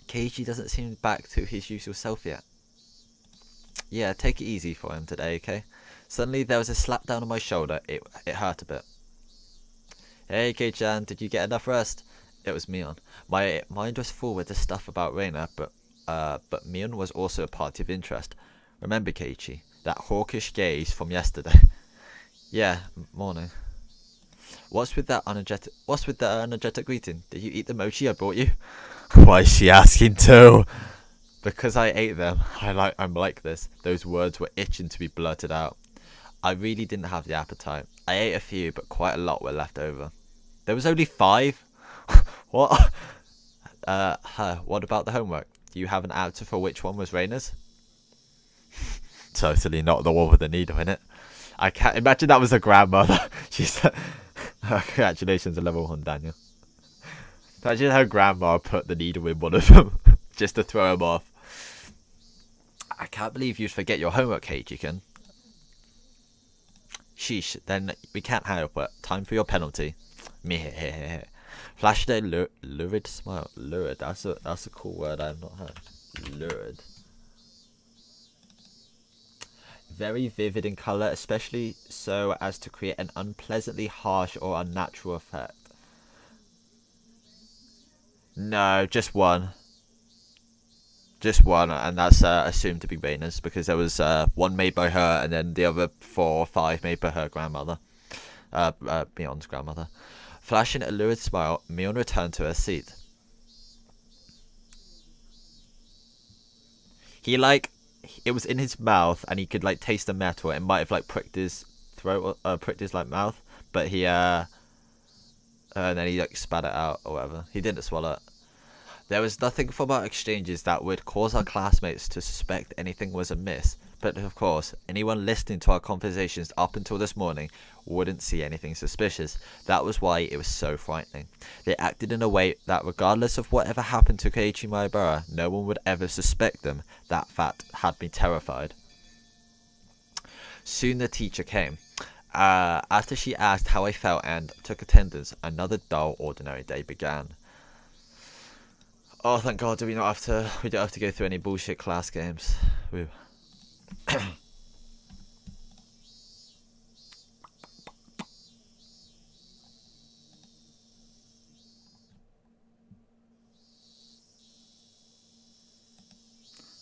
Keiichi doesn't seem back to his usual self yet. Yeah, take it easy for him today, okay? Suddenly there was a slap down on my shoulder. It hurt a bit. Hey Kei-chan, did you get enough rest? It was Mion. My mind was full with the stuff about Reina, but Mion was also a party of interest. Remember, Keiichi, that hawkish gaze from yesterday? Yeah, morning. What's with the energetic greeting? Did you eat the mochi I brought you? Why is she asking too? Because I ate them. I'm like this. Those words were itching to be blurted out. I really didn't have the appetite. I ate a few, but quite a lot were left over. There was only 5? What? What about the homework? Do you have an answer for which one was Raina's? Totally not the one with the needle in it. I can't imagine that was a grandmother. She said, congratulations on level 1, Daniel. Imagine her grandma put the needle in one of them just to throw him off. I can't believe you'd forget your homework, Heijikin. Sheesh, then we can't help it. Time for your penalty. Meh. Flash a lurid smile. Lurid, that's a cool word I've not heard. Lurid. Very vivid in colour, especially so as to create an unpleasantly harsh or unnatural effect. No, just one. Just one, and that's assumed to be Raina's, because there was one made by her, and then the other 4 or 5 made by her grandmother. Mion's grandmother. Flashing a lurid smile, Mion returned to her seat. It was in his mouth, and he could taste the metal. It might have pricked his throat, pricked his mouth, but he and then he spat it out or whatever. He didn't swallow it. There was nothing from our exchanges that would cause our classmates to suspect anything was amiss, but of course, anyone listening to our conversations up until this morning wouldn't see anything suspicious. That was why it was so frightening. They acted in a way that regardless of whatever happened to Keiichi Maebara, no one would ever suspect them. That fact had me terrified. Soon the teacher came. After she asked how I felt and took attendance, another dull, ordinary day began. Oh, thank God, we don't have to go through any bullshit class games. Woo.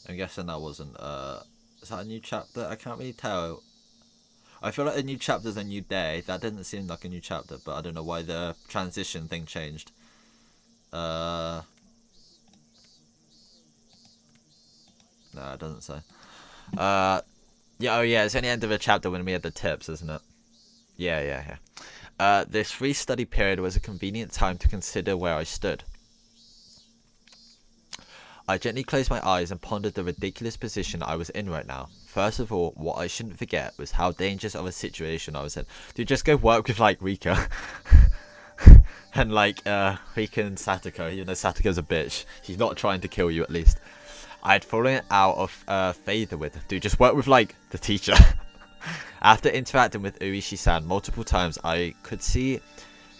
I'm guessing that wasn't, is that a new chapter? I can't really tell. I feel like a new chapter's a new day. That didn't seem like a new chapter, but I don't know why the transition thing changed. No, it doesn't say. Yeah, oh yeah, it's only the end of a chapter when we had the tips, isn't it? Yeah. This free study period was a convenient time to consider where I stood. I gently closed my eyes and pondered the ridiculous position I was in right now. First of all, what I shouldn't forget was how dangerous of a situation I was in. Dude, just go work with, Rika. And, Rika and Satoko. You know, Satoko's a bitch. She's not trying to kill you, at least. I had fallen out of favour with. Dude, just work with, the teacher. After interacting with Uishi-san multiple times, I could see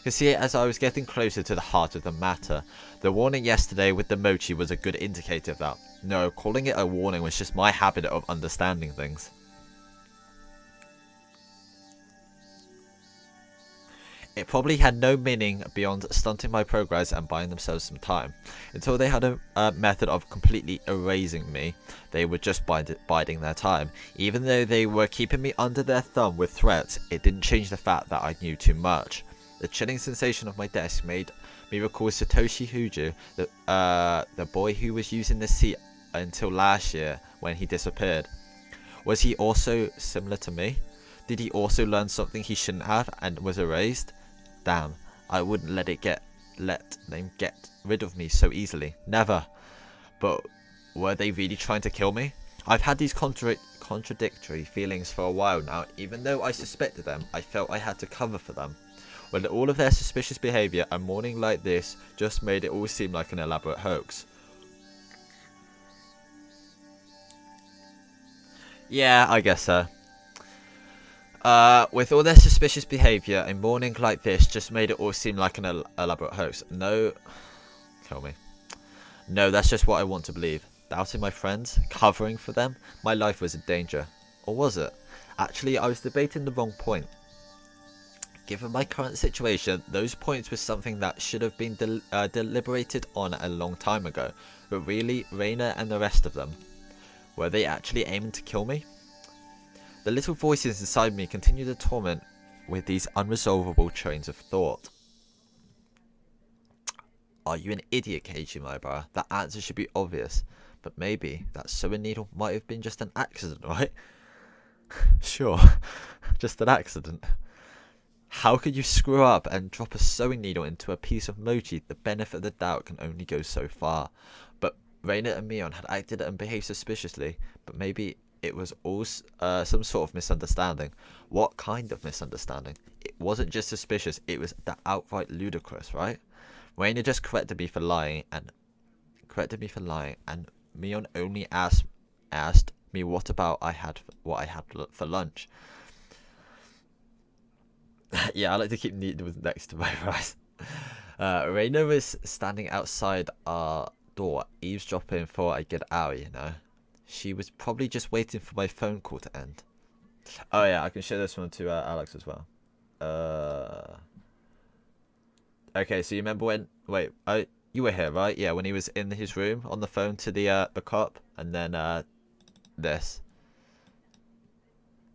it as I was getting closer to the heart of the matter. The warning yesterday with the mochi was a good indicator of that. No, calling it a warning was just my habit of understanding things. It probably had no meaning beyond stunting my progress and buying themselves some time. Until they had a method of completely erasing me, they were just biding their time. Even though they were keeping me under their thumb with threats, it didn't change the fact that I knew too much. The chilling sensation of my desk made me recall Satoshi Huju, the boy who was using the seat until last year when he disappeared. Was he also similar to me? Did he also learn something he shouldn't have and was erased? Damn, I wouldn't let them get rid of me so easily. Never. But were they really trying to kill me? I've had these contradictory feelings for a while now. Even though I suspected them, I felt I had to cover for them. When all of their suspicious behaviour and mourning like this just made it all seem like an elaborate hoax. Yeah, I guess so. With all their suspicious behaviour and mourning like this just made it all seem like an elaborate hoax. No. Kill me. No, that's just what I want to believe. Doubting my friends? Covering for them? My life was in danger. Or was it? Actually, I was debating the wrong point. Given my current situation, those points were something that should have been deliberated on a long time ago. But really, Reina and the rest of them, were they actually aiming to kill me? The little voices inside me continued to torment with these unresolvable trains of thought. Are you an idiot, Keiichi Maebara? That answer should be obvious. But maybe that sewing needle might have been just an accident, right? Sure, just an accident. How could you screw up and drop a sewing needle into a piece of mochi? The benefit of the doubt can only go so far. But Reina and Mion had acted and behaved suspiciously, but maybe it was all some sort of misunderstanding. What kind of misunderstanding? It wasn't just suspicious, it was outright ludicrous, right? Reina just corrected me for lying, and Mion only asked me what I had for lunch. Yeah, I like to keep needles next to my fries. Reina was standing outside our door, eavesdropping before I get out, you know. She was probably just waiting for my phone call to end. Oh yeah, I can show this one to Alex as well. Okay, so you remember when... Wait, you were here, right? Yeah, when he was in his room on the phone to the cop, and then this.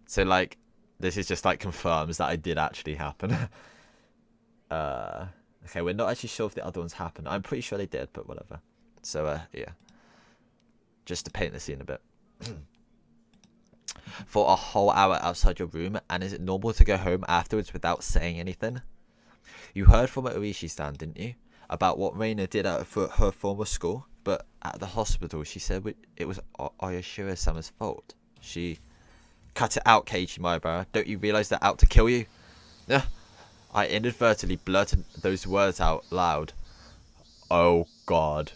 So like, this is just like confirms that it did actually happen. Okay, we're not actually sure if the other ones happened. I'm pretty sure they did, but whatever. So yeah, just to paint the scene a bit. For a whole hour outside your room, and is it normal to go home afterwards without saying anything? You heard from Oishi-san, didn't you? About what Reina did at her former school, but at the hospital she said it was Oyashiro-sama's fault. She... Cut it out, Keiichi Maebara. Don't you realise they're out to kill you? I inadvertently blurted those words out loud. Oh god.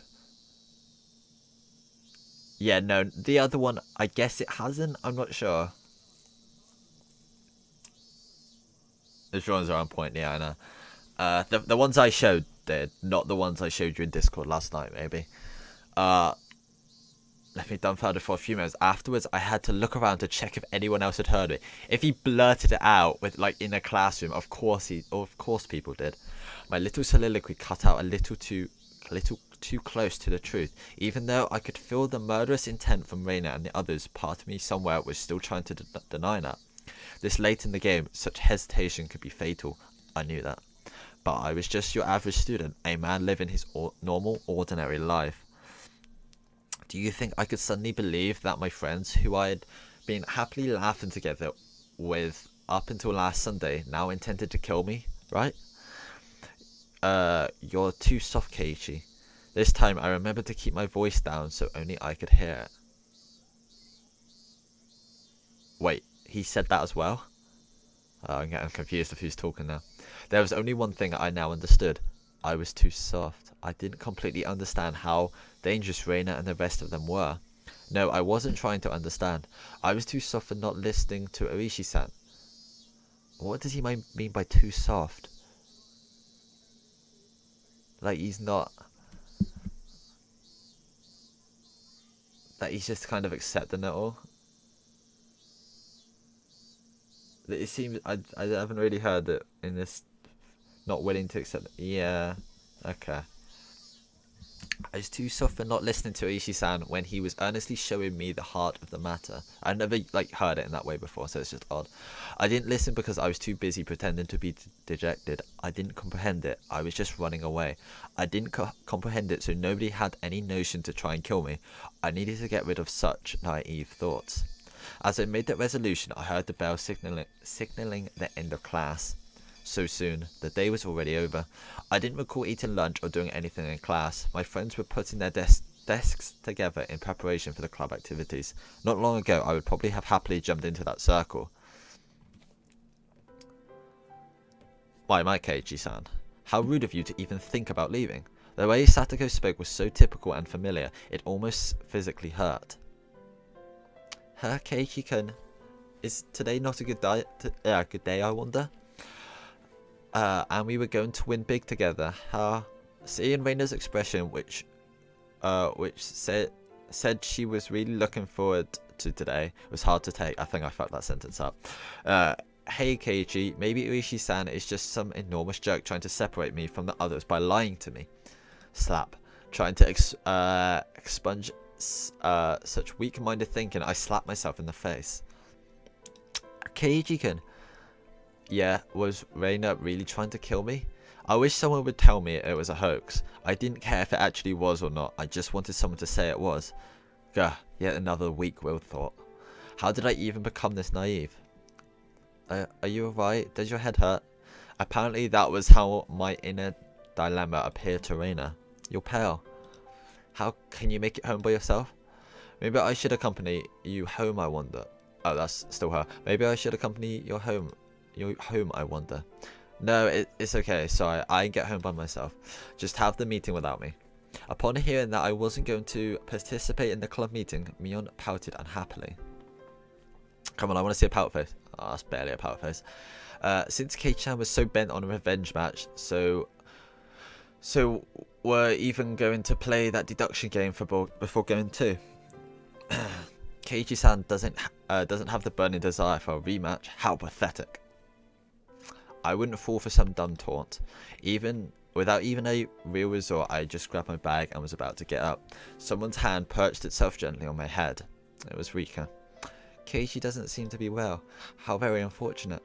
Yeah, no, the other one, I guess it hasn't. I'm not sure. The drawings are on point, yeah, I know. The ones I showed did, not the ones I showed you in Discord last night, maybe. Left me dumbfounded for a few minutes. Afterwards, I had to look around to check if anyone else had heard it. If he blurted it out with like in a classroom, of course people did. My little soliloquy cut out a little too close to the truth. Even though I could feel the murderous intent from Reina and the others, part of me somewhere was still trying to deny that. This late in the game, such hesitation could be fatal. I knew that. But I was just your average student, a man living his normal, ordinary life. Do you think I could suddenly believe that my friends, who I had been happily laughing together with up until last Sunday, now intended to kill me, right? You're too soft, Keiichi. This time I remembered to keep my voice down so only I could hear it. Wait, he said that as well? I'm getting confused of who's talking now. There was only one thing I now understood. I was too soft. I didn't completely understand how dangerous Reina and the rest of them were. No, I wasn't trying to understand. I was too soft for not listening to Oishi-san. What does he mean by too soft? Like he's not... That he's just kind of accepting it all? It seems... I haven't really heard it in this... Not willing to accept it. Yeah. Okay. I was too soft for not listening to Oishi-san when he was earnestly showing me the heart of the matter. I never heard it in that way before, so it's just odd. I didn't listen because I was too busy pretending to be dejected. I didn't comprehend it. I was just running away. I didn't comprehend it, so nobody had any notion to try and kill me. I needed to get rid of such naive thoughts. As I made that resolution, I heard the bell signaling the end of class. So soon, the day was already over. I didn't recall eating lunch or doing anything in class. My friends were putting their desks together in preparation for the club activities. Not long ago, I would probably have happily jumped into that circle. Why, my Keiichi-san, how rude of you to even think about leaving. The way Satoko spoke was so typical and familiar, it almost physically hurt. Her Keiichi-kun, is today not a good day, I wonder? And we were going to win big together. Seeing Reina's expression, which said she was really looking forward to today, was hard to take. I think I fucked that sentence up. Hey Keiichi, maybe Oishi-san is just some enormous jerk trying to separate me from the others by lying to me. Slap. Trying to expunge such weak-minded thinking, I slapped myself in the face. Keiichi-kun. Yeah, was Reina really trying to kill me? I wish someone would tell me it was a hoax. I didn't care if it actually was or not. I just wanted someone to say it was. Gah, yet another weak-willed thought. How did I even become this naive? Are you alright? Does your head hurt? Apparently that was how my inner dilemma appeared to Reina. You're pale. How can you make it home by yourself? Maybe I should accompany you home, I wonder. Oh, that's still her. Maybe I should accompany your home, I wonder. No, it's okay. Sorry, I get home by myself. Just have the meeting without me. Upon hearing that I wasn't going to participate in the club meeting, Mion pouted unhappily. Come on, I want to see a pout face. Oh, that's barely a pout face. Since Kei-chan was so bent on a revenge match, so we're even going to play that deduction game before going too. Keiichi-san doesn't have the burning desire for a rematch. How pathetic. I wouldn't fall for some dumb taunt. Without even a real resort, I just grabbed my bag and was about to get up. Someone's hand perched itself gently on my head. It was Rika. Keiichi doesn't seem to be well. How very unfortunate.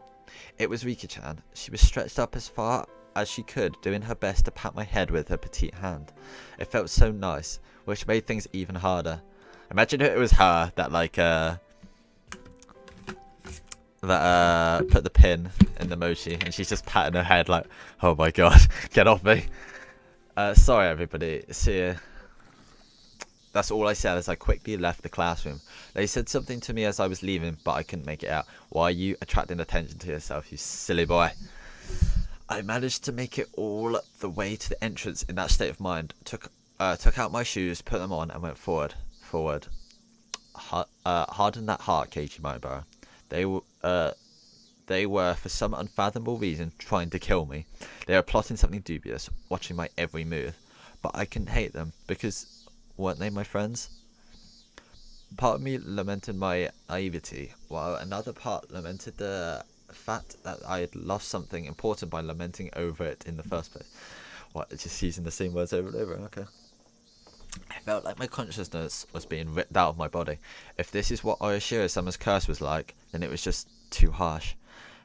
It was Rika-chan. She was stretched up as far as she could, doing her best to pat my head with her petite hand. It felt so nice, which made things even harder. Imagine if it was her that put the pin in the mochi and she's just patting her head like, oh my god, get off me. Sorry everybody, see ya. That's all I said as I quickly left the classroom. They said something to me as I was leaving, but I couldn't make it out. Why are you attracting attention to yourself, you silly boy? I managed to make it all the way to the entrance in that state of mind. Took out my shoes, put them on, and went forward. Harden that heart, Keiichi Maibara. They were, for some unfathomable reason, trying to kill me. They were plotting something dubious, watching my every move. But I couldn't hate them, because weren't they my friends? Part of me lamented my naivety, while another part lamented the fact that I had lost something important by lamenting over it in the first place. What, just using the same words over and over? Okay. I felt like my consciousness was being ripped out of my body. If this is what Oyashiro-sama's curse was like, then it was just too harsh.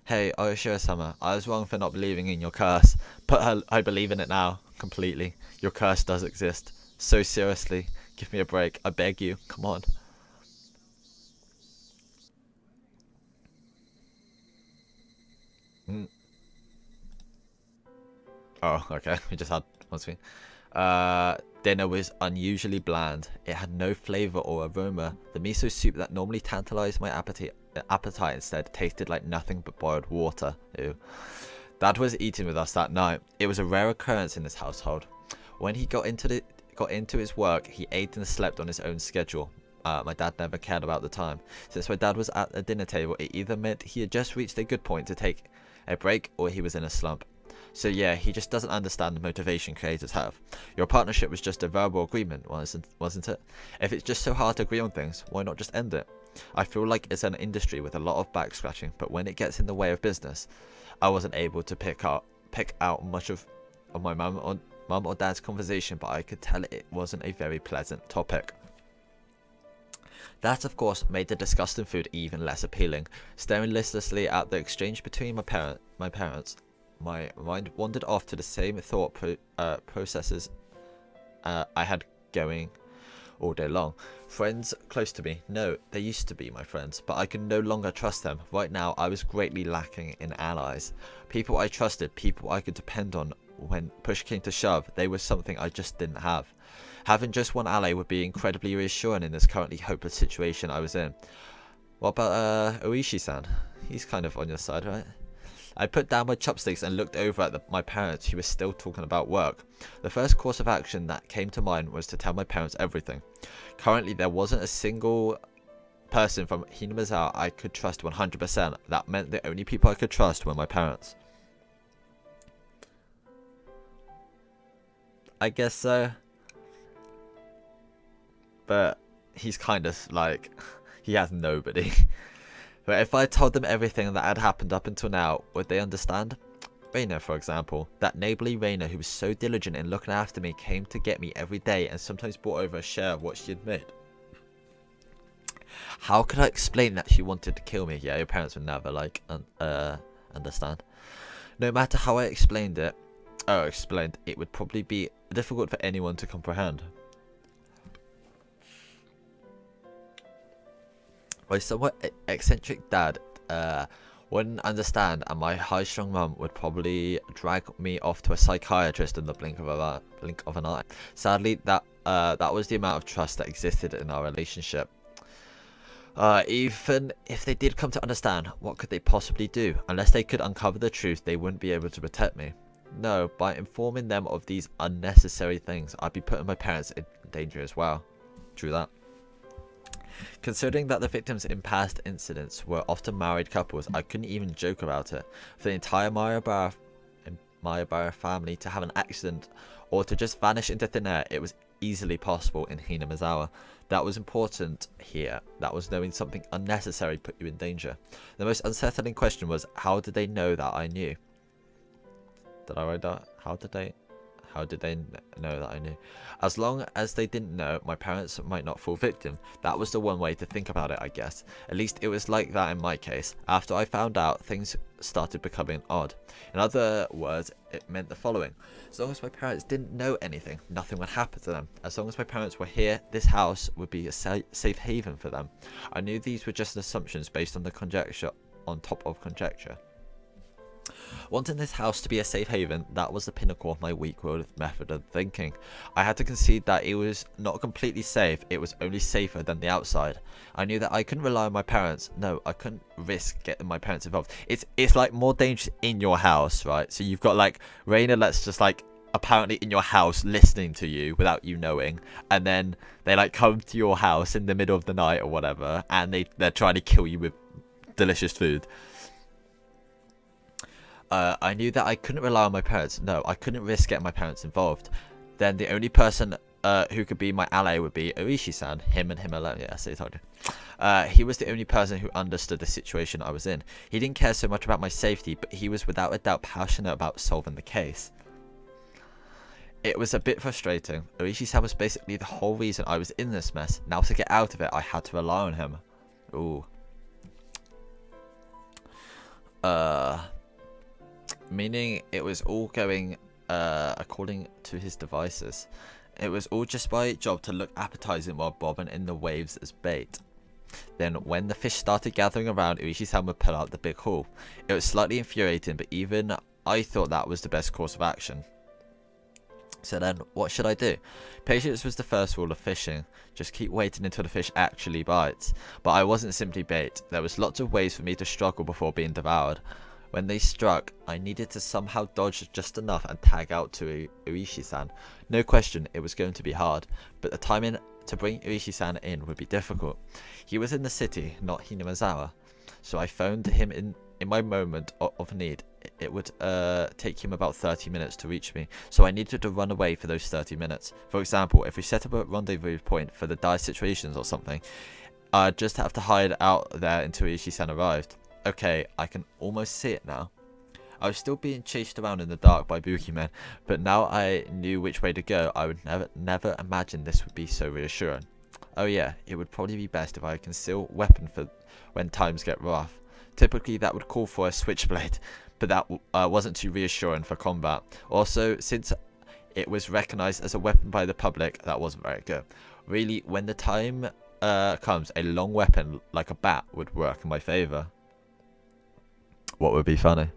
Hey, Oyashiro-sama, I was wrong for not believing in your curse, but I believe in it now, completely. Your curse does exist. So seriously, give me a break. I beg you, come on. Oh, okay, we just had one screen. Dinner was unusually bland. It had no flavour or aroma. The miso soup that normally tantalised my appetite instead tasted like nothing but boiled water. Ew. Dad was eating with us that night. It was a rare occurrence in this household. When he got into his work, he ate and slept on his own schedule. My dad never cared about the time. Since my dad was at the dinner table, it either meant he had just reached a good point to take a break or he was in a slump. So yeah, he just doesn't understand the motivation creators have. Your partnership was just a verbal agreement, wasn't it? If it's just so hard to agree on things, why not just end it? I feel like it's an industry with a lot of back scratching, but when it gets in the way of business, I wasn't able to pick out much of my mum or dad's conversation, but I could tell it wasn't a very pleasant topic. That, of course, made the disgusting food even less appealing. Staring listlessly at the exchange between my parents, my mind wandered off to the same thought processes I had going all day long. Friends close to me? No, they used to be my friends, but I could no longer trust them. Right now, I was greatly lacking in allies. People I trusted, people I could depend on when push came to shove. They were something I just didn't have. Having just one ally would be incredibly reassuring in this currently hopeless situation I was in. What about Oishi-san? He's kind of on your side, right? I put down my chopsticks and looked over at my parents, who were still talking about work. The first course of action that came to mind was to tell my parents everything. Currently, there wasn't a single person from Hinamazawa I could trust 100%. That meant the only people I could trust were my parents. I guess so. But he's kind of like, he has nobody. But if I told them everything that had happened up until now, would they understand? Reina, for example. That neighbourly Reina who was so diligent in looking after me came to get me every day and sometimes brought over a share of what she had made. How could I explain that she wanted to kill me? Yeah, your parents would never, like, understand. No matter how I explained it, it would probably be difficult for anyone to comprehend. My somewhat eccentric dad Wouldn't understand, and my high-strung mum would probably drag me off to a psychiatrist in the blink of an eye. Sadly, that was the amount of trust that existed in our relationship. Even if they did come to understand, what could they possibly do? Unless they could uncover the truth, they wouldn't be able to protect me. No, by informing them of these unnecessary things, I'd be putting my parents in danger as well. True that. Considering that the victims in past incidents were often married couples, I couldn't even joke about it. For the entire Mayabara family to have an accident or to just vanish into thin air, it was easily possible in Hinamizawa. That was important here. That was knowing something unnecessary put you in danger. The most unsettling question was, how did they know that I knew? Did I write that? How did they know that I knew? As long as they didn't know, my parents might not fall victim. That was the one way to think about it, I guess. At least it was like that in my case. After I found out, things started becoming odd. In other words, it meant the following. As long as my parents didn't know anything, nothing would happen to them. As long as my parents were here, this house would be a safe haven for them. I knew these were just assumptions based on the conjecture on top of conjecture. Wanting this house to be a safe haven, that was the pinnacle of my weak-willed method of thinking. I had to concede that it was not completely safe, it was only safer than the outside. I knew that I couldn't rely on my parents. No, I couldn't risk getting my parents involved. It's like more dangerous in your house, right? So you've got like Reina that's just like apparently in your house listening to you without you knowing, and then they like come to your house in the middle of the night or whatever, and they're trying to kill you with delicious food. I knew that I couldn't rely on my parents. No, I couldn't risk getting my parents involved. Then the only person who could be my ally would be Oishi-san. Him and him alone. Yeah, so I told you. He was the only person who understood the situation I was in. He didn't care so much about my safety, but he was without a doubt passionate about solving the case. It was a bit frustrating. Oishi-san was basically the whole reason I was in this mess. Now to get out of it, I had to rely on him. Ooh. Meaning it was all going according to his devices. It was all just my job to look appetizing while bobbing in the waves as bait. Then when the fish started gathering around, Uishi-san would pull out the big haul. It was slightly infuriating, but even I thought that was the best course of action. So then, what should I do? Patience was the first rule of fishing. Just keep waiting until the fish actually bites. But I wasn't simply bait. There was lots of ways for me to struggle before being devoured. When they struck, I needed to somehow dodge just enough and tag out to Uishi-san. No question, it was going to be hard, but the timing to bring Uishi-san in would be difficult. He was in the city, not Hinamizawa, so I phoned him in my moment of need. It would take him about 30 minutes to reach me, so I needed to run away for those 30 minutes. For example, if we set up a rendezvous point for the dire situations or something, I'd just have to hide out there until Uishi-san arrived. Okay, I can almost see it now. I was still being chased around in the dark by boogeymen, but now I knew which way to go. I would never imagine this would be so reassuring. Oh yeah, it would probably be best if I conceal weapon for when times get rough. Typically that would call for a switchblade, but that wasn't too reassuring for combat. Also, since it was recognized as a weapon by the public, that wasn't very good. Really, when the time comes, a long weapon like a bat would work in my favor. What would be funny?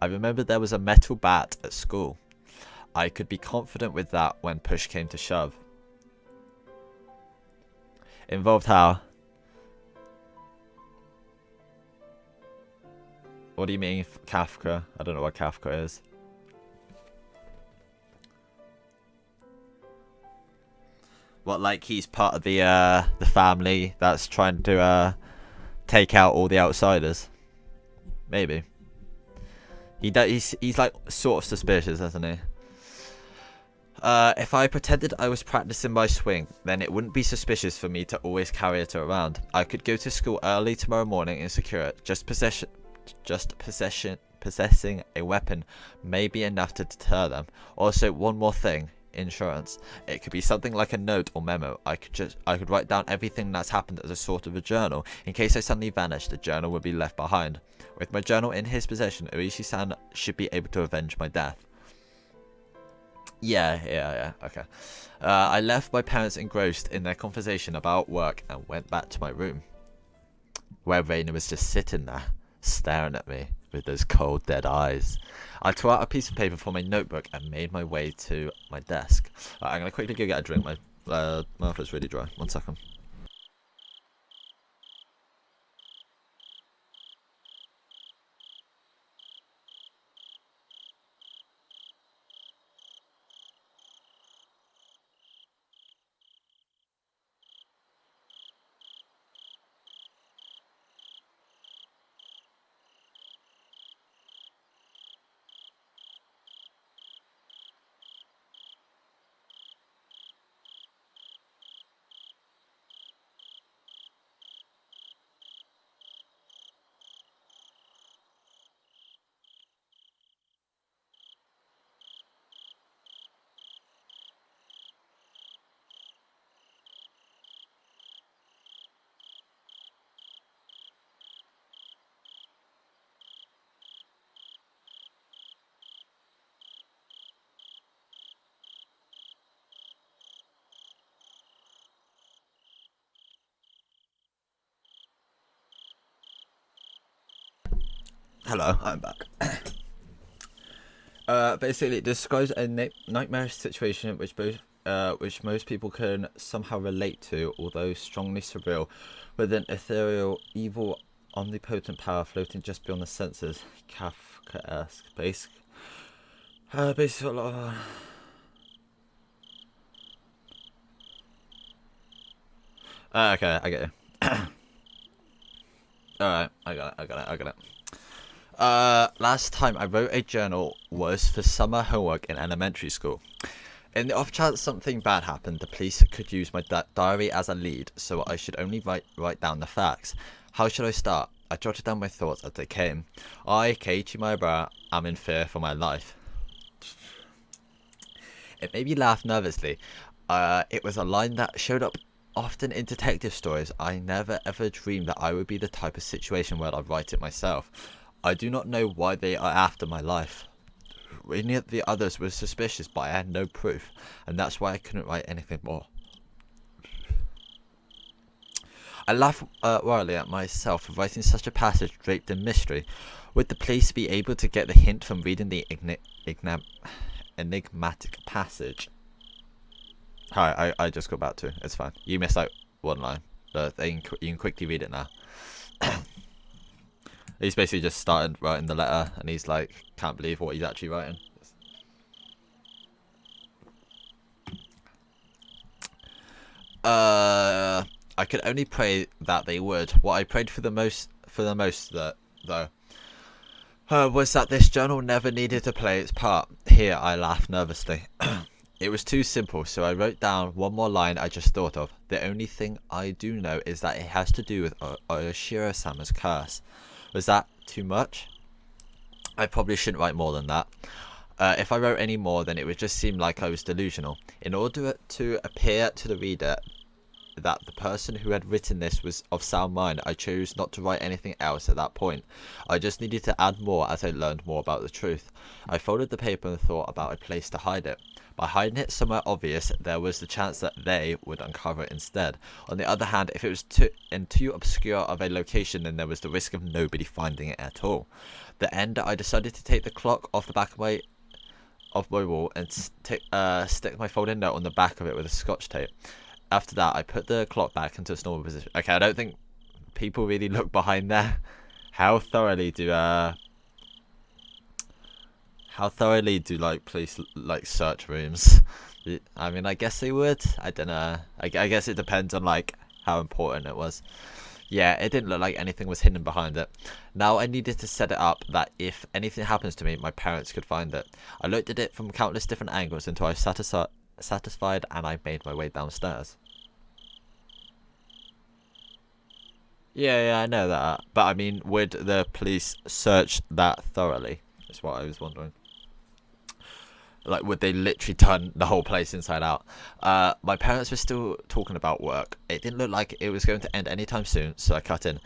I remember there was a metal bat at school. I could be confident with that when push came to shove. Involved how? What do you mean, Kafka? I don't know what Kafka is. What, like he's part of the family that's trying to take out all the outsiders? Maybe. He's like sort of suspicious, isn't he? If I pretended I was practicing my swing, then it wouldn't be suspicious for me to always carry it around. I could go to school early tomorrow morning and secure it. Just possessing a weapon may be enough to deter them. Also, one more thing. Insurance. It could be something like a note or memo. I could write down everything that's happened as a sort of a journal. In case I suddenly vanish, the journal would be left behind. With my journal in his possession, Oishi-san should be able to avenge my death. Yeah, okay. I left my parents engrossed in their conversation about work and went back to my room. where Raina was just sitting there, staring at me with those cold, dead eyes. I tore out a piece of paper from my notebook and made my way to my desk. I'm going to quickly go get a drink. My mouth is really dry. 1 second. Hello, I'm back. Basically, it describes a nightmarish situation which most people can somehow relate to, although strongly surreal, with an ethereal, evil, omnipotent power floating just beyond the senses. Kafkaesque. Basically, a lot of... okay, I get it. Alright, I got it. Last time I wrote a journal was for summer homework in elementary school. In the off chance something bad happened, the police could use my diary as a lead, so I should only write down the facts. How should I start? I jotted down my thoughts as they came. I, Keiichi Maebara, am in fear for my life. It made me laugh nervously. It was a line that showed up often in detective stories. I never ever dreamed that I would be the type of situation where I'd write it myself. I do not know why they are after my life. Any of the others were suspicious, but I had no proof, and that's why I couldn't write anything more. I laugh wildly at myself for writing such a passage draped in mystery. Would the police be able to get the hint from reading the enigmatic passage? Hi, I just got back to it. It's fine. You missed out one line, but you can quickly read it now. He's basically just started writing the letter, and he's like, can't believe what he's actually writing. I could only pray that they would. What I prayed for the most, though, was that this journal never needed to play its part. Here, I laughed nervously. It was too simple, so I wrote down one more line I just thought of. The only thing I do know is that it has to do with Oyoshiro-sama's curse. Was that too much? I probably shouldn't write more than that. If I wrote any more, then it would just seem like I was delusional. In order to appear to the reader that the person who had written this was of sound mind, I chose not to write anything else at that point. I just needed to add more as I learned more about the truth. I folded the paper and thought about a place to hide it. By hiding it somewhere obvious, there was the chance that they would uncover it instead. On the other hand, if it was too obscure of a location, then there was the risk of nobody finding it at all. The end, I decided to take the clock off the back of my wall and stick my folding note on the back of it with a scotch tape. After that, I put the clock back into its normal position. Okay, I don't think people really look behind there. How thoroughly do like police like search rooms? I mean, I guess they would. I don't know. I guess it depends on like how important it was. Yeah, it didn't look like anything was hidden behind it. Now I needed to set it up that if anything happens to me, my parents could find it. I looked at it from countless different angles until I was satisfied, and I made my way downstairs. Yeah, I know that. But I mean, would the police search that thoroughly? That's what I was wondering. Like, would they literally turn the whole place inside out? My parents were still talking about work. It didn't look like it was going to end anytime soon, so I cut in.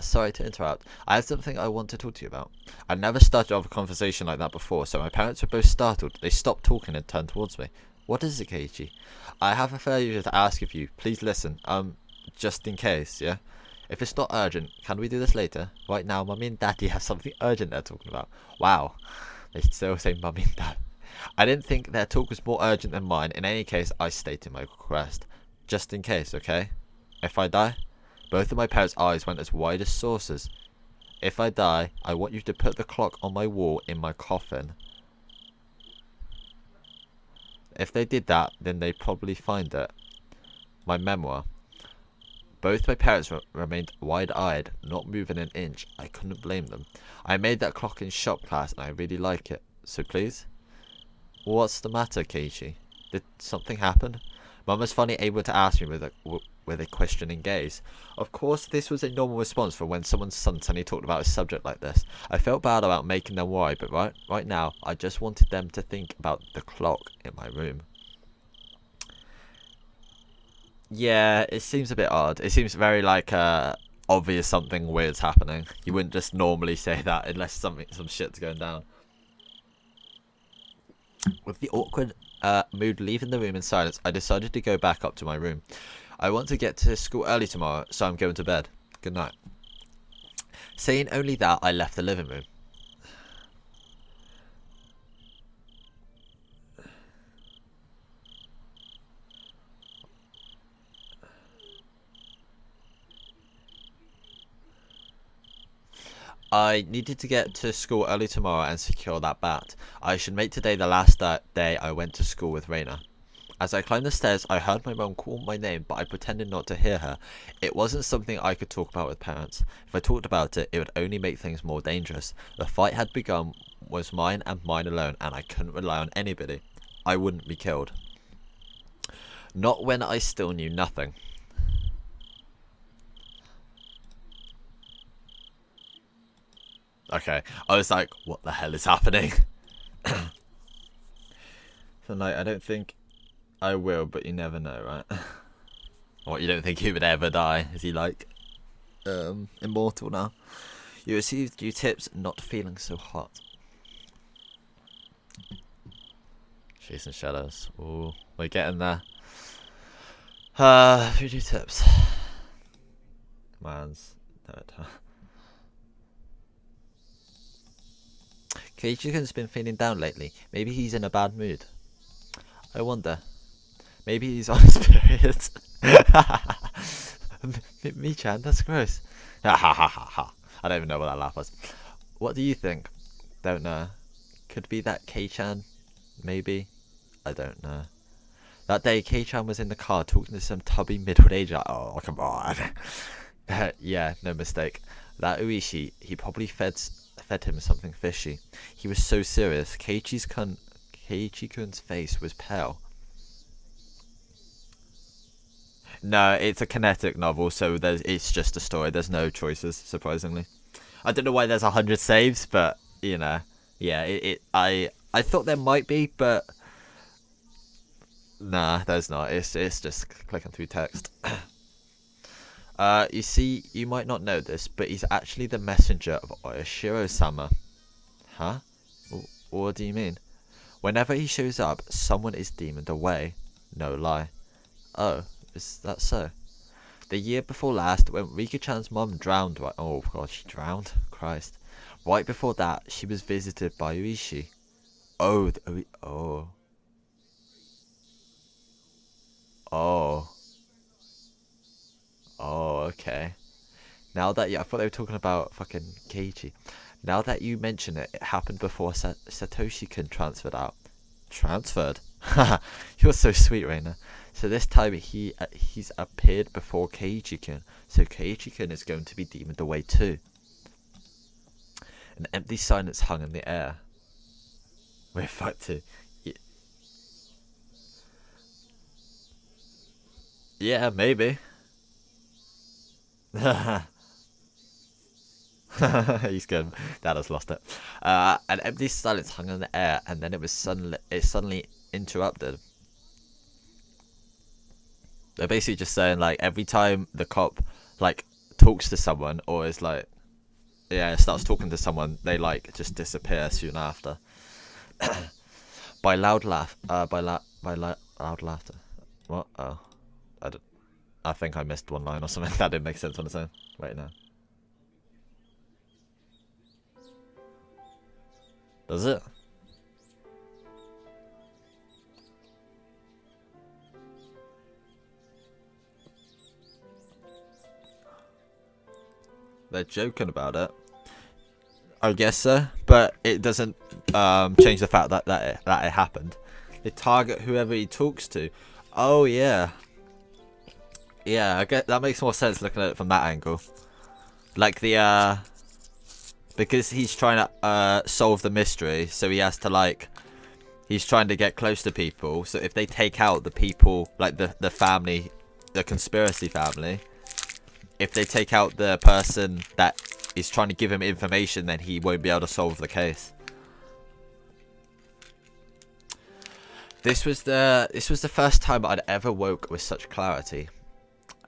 Sorry to interrupt. I have something I want to talk to you about. I've never started off a conversation like that before, so my parents were both startled. They stopped talking and turned towards me. What is it, Keiichi? I have a favour to ask of you. Please listen. Just in case, yeah? If it's not urgent, can we do this later? Right now, Mummy and Daddy have something urgent they're talking about. Wow. They still say Mummy and Dad. I didn't think their talk was more urgent than mine. In any case, I stated my request. Just in case, okay? If I die, both of my parents' eyes went as wide as saucers. If I die, I want you to put the clock on my wall in my coffin. If they did that, then they'd probably find it. My memoir. Both my parents remained wide-eyed, not moving an inch. I couldn't blame them. I made that clock in shop class and I really like it. So please? What's the matter, Keiichi? Did something happen? Mum was finally able to ask me with a questioning gaze. Of course, this was a normal response for when someone's son suddenly talked about a subject like this. I felt bad about making them worry, but right now, I just wanted them to think about the clock in my room. Yeah, it seems a bit odd. It seems very like obvious something weird's happening. You wouldn't just normally say that unless some shit's going down. With the awkward mood leaving the room in silence, I decided to go back up to my room. I want to get to school early tomorrow, so I'm going to bed. Good night. Saying only that, I left the living room. I needed to get to school early tomorrow and secure that bat. I should make today the last day I went to school with Reina. As I climbed the stairs, I heard my mum call my name, but I pretended not to hear her. It wasn't something I could talk about with parents. If I talked about it, it would only make things more dangerous. The fight had begun, was mine and mine alone, and I couldn't rely on anybody. I wouldn't be killed. Not when I still knew nothing. Okay, I was like, what the hell is happening? So, like, I don't think I will, but you never know, right? What, you don't think he would ever die? Is he, like, immortal now? You received new tips, not feeling so hot. Chasing shadows. Ooh, we're getting there. Who do tips? Man's dead. Keiichi-kun's been feeling down lately. Maybe he's in a bad mood. I wonder. Maybe he's on his period. Me-chan, that's gross. Ha ha ha ha ha. I don't even know what that laugh was. What do you think? Don't know. Could be that Kei-chan. Maybe. I don't know. That day, Kei-chan was in the car talking to some tubby middle-aged. Oh, come on. Yeah, no mistake. That Uishi, he probably fed him something fishy. He was so serious. Keiichi-kun's face was pale. No, it's a kinetic novel, so it's just a story. There's no choices, surprisingly. I don't know why there's 100 saves, but you know, yeah. I thought there might be, but nah, there's not. It's just clicking through text. You see, you might not know this, but he's actually the messenger of Oyashiro-sama. Huh? What do you mean? Whenever he shows up, someone is demoned away. No lie. Oh, is that so? The year before last, when Rika-chan's mom drowned, right? Oh god, she drowned? Christ. Right before that, she was visited by Uishi. Oh, oh. Oh. Oh, okay. Now that I thought they were talking about fucking Keiichi. Now that you mention it, it happened before Satoshi-kun transferred out. Transferred? Haha, you're so sweet, Reina. So this time he's appeared before Keiichi-kun. So Keiichi-kun is going to be demoned away too. An empty silence hung in the air. We're fucked too. Yeah, maybe. He's good. Dad has lost it. An empty silence hung in the air, and then it suddenly interrupted. They're basically just saying, like, every time the cop like talks to someone or is like, yeah, starts talking to someone, they like just disappear soon after. By loud laughter. What? Oh, I don't. I think I missed one line or something. That didn't make sense on its own. Wait, no. Does it? They're joking about it. I guess so, but it doesn't change the fact that it happened. They target whoever he talks to. Oh yeah, yeah. I get that makes more sense looking at it from that angle. Like the because he's trying to solve the mystery, so he has to like he's trying to get close to people. So if they take out the people, like the family, the conspiracy family, if they take out the person that is trying to give him information, then he won't be able to solve the case. This was the first time I'd ever woke with such clarity.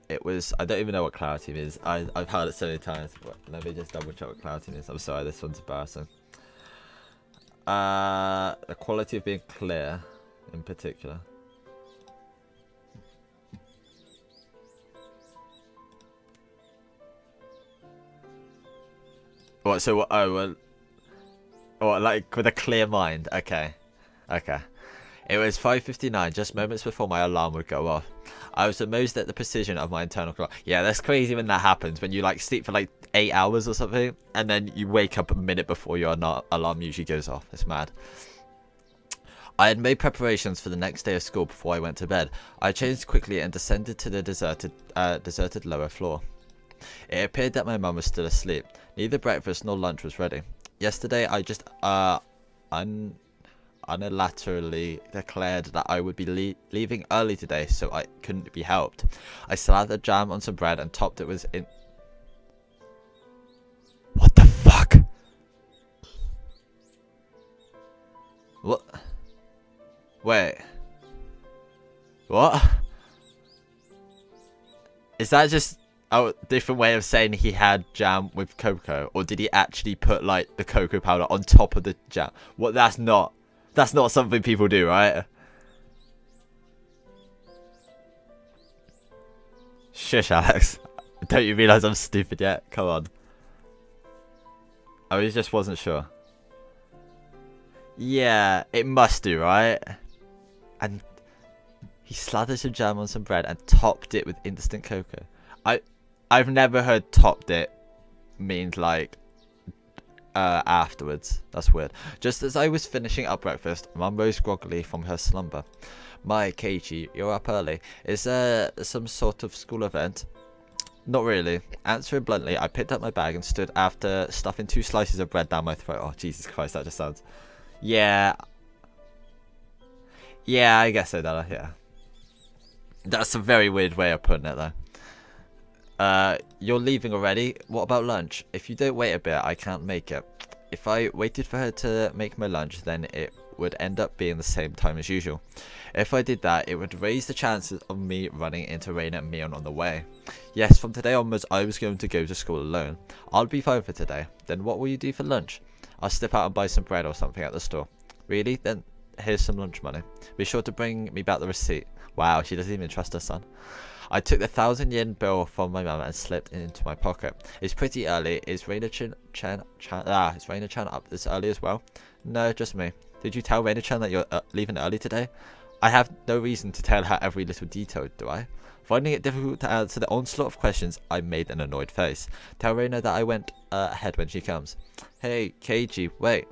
It was, I don't even know what clarity means. I've heard it so many times. But let me just double check what clarity means. I'm sorry, this one's embarrassing. The quality of being clear, in particular. What? So what? Oh, well, like with a clear mind. Okay, okay. It was 5:59, just moments before my alarm would go off. I was amazed at the precision of my internal clock. Yeah, that's crazy when that happens, when you like sleep for like 8 hours or something, and then you wake up a minute before your alarm usually goes off. It's mad. I had made preparations for the next day of school before I went to bed. I changed quickly and descended to the deserted lower floor. It appeared that my mum was still asleep. Neither breakfast nor lunch was ready. Yesterday, I just unilaterally declared that I would be leaving early today, so I couldn't be helped. I slathered jam on some bread and topped it with What the fuck? What? Wait. What? Is that just a different way of saying he had jam with cocoa, or did he actually put like the cocoa powder on top of the jam? What? That's not something people do, right? Shush, Alex. Don't you realise I'm stupid yet? Come on. I just wasn't sure. Yeah, it must do, right? And he slathered some jam on some bread and topped it with instant cocoa. I've never heard topped it means like afterwards. That's weird. Just as I was finishing up breakfast, Mum rose groggily from her slumber. My Keiichi, you're up early. Is there some sort of school event? Not really. Answering bluntly, I picked up my bag and stood after stuffing 2 slices of bread down my throat. Oh, Jesus Christ, that just sounds... Yeah. Yeah, I guess so, Della, yeah. That's a very weird way of putting it, though. You're leaving already? What about lunch? If you don't wait a bit, I can't make it. If I waited for her to make my lunch, then it would end up being the same time as usual. If I did that, it would raise the chances of me running into Raina and Mion on the way. Yes, from today onwards, I was going to go to school alone. I'll be fine for today. Then what will you do for lunch? I'll step out and buy some bread or something at the store. Really? Then here's some lunch money. Be sure to bring me back the receipt. Wow, she doesn't even trust her son. I took the 1,000-yen bill from my mum and slipped it into my pocket. It's pretty early. Is Raina-chan up this early as well? No, just me. Did you tell Raina-chan that you're leaving early today? I have no reason to tell her every little detail, do I? Finding it difficult to answer the onslaught of questions, I made an annoyed face. Tell Raina that I went ahead when she comes. Hey, Keiichi, wait.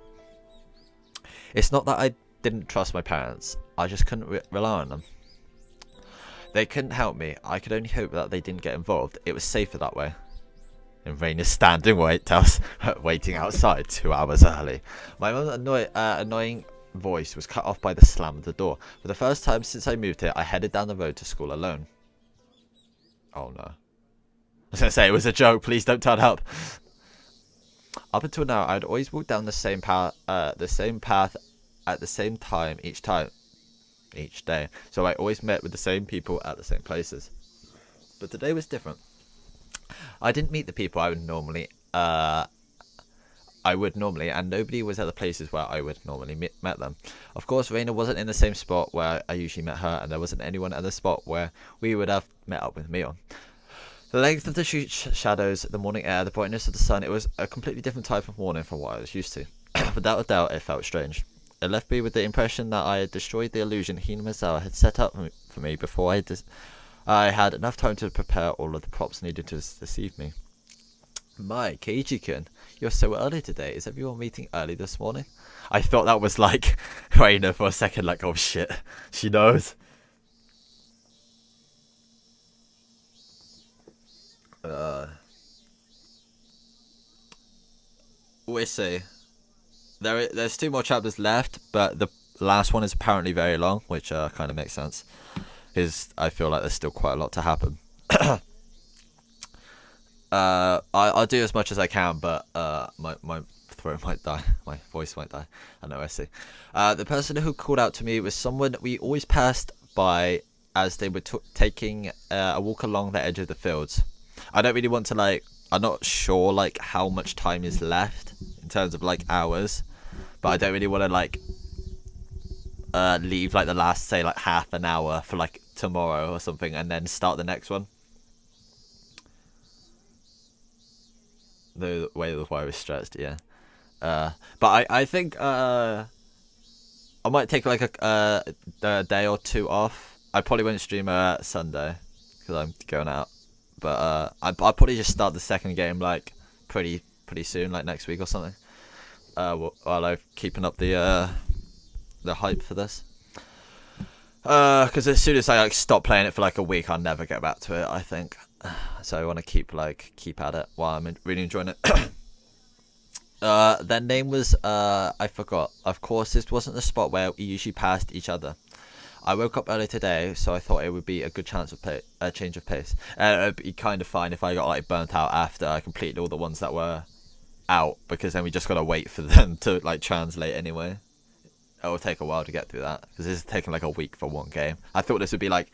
It's not that I didn't trust my parents. I just couldn't rely on them. They couldn't help me. I could only hope that they didn't get involved. It was safer that way. And Raina's standing waiting outside 2 hours early. My mum's annoying voice was cut off by the slam of the door. For the first time since I moved here, I headed down the road to school alone. Oh no. I was going to say, it was a joke. Please don't turn up. Up until now, I'd always walked down the same path at the same time each day. So I always met with the same people at the same places. But today was different. I didn't meet the people I would normally I would normally, and nobody was at the places where I would normally met them. Of course, Raina wasn't in the same spot where I usually met her, and there wasn't anyone at the spot where we would have met up with me on. The length of the shadows, the morning air, the brightness of the sun, it was a completely different type of morning from what I was used to. Without a doubt, it felt strange. It left me with the impression that I had destroyed the illusion Hinamizawa had set up for me before I had enough time to prepare all of the props needed to deceive me. My, Keiichi-kun, you're so early today. Is everyone meeting early this morning? I thought that was like Raina for a second, like, oh shit, she knows. We'll see. There's 2 more chapters left, but the last one is apparently very long, which kind of makes sense. Because I feel like there's still quite a lot to happen. I'll do as much as I can, but my throat might die, my voice might die. I know, I see. The person who called out to me was someone we always passed by as they were taking a walk along the edge of the fields. I don't really want to, like, I'm not sure like how much time is left in terms of like hours, but I don't really want to like leave like the last, say, like half an hour for like tomorrow or something and then start the next one. The way the wire is stretched, yeah. But I think I might take like a day or 2 off. I probably won't stream Sunday because I'm going out. But I'll probably just start the second game like pretty soon, like next week or something. While I'm keeping up the hype for this. Because as soon as I like stop playing it for like a week, I'll never get back to it, I think. So I want to keep at it while I'm really enjoying it. Their name was I forgot. Of course, this wasn't the spot where we usually passed each other. I woke up early today, so I thought it would be a good chance of a change of pace. It'd be kind of fine if I got like burnt out after I completed all the ones that were out, because then we just gotta wait for them to like translate anyway. It will take a while to get through that because this is taking like a week for one game. I thought this would be like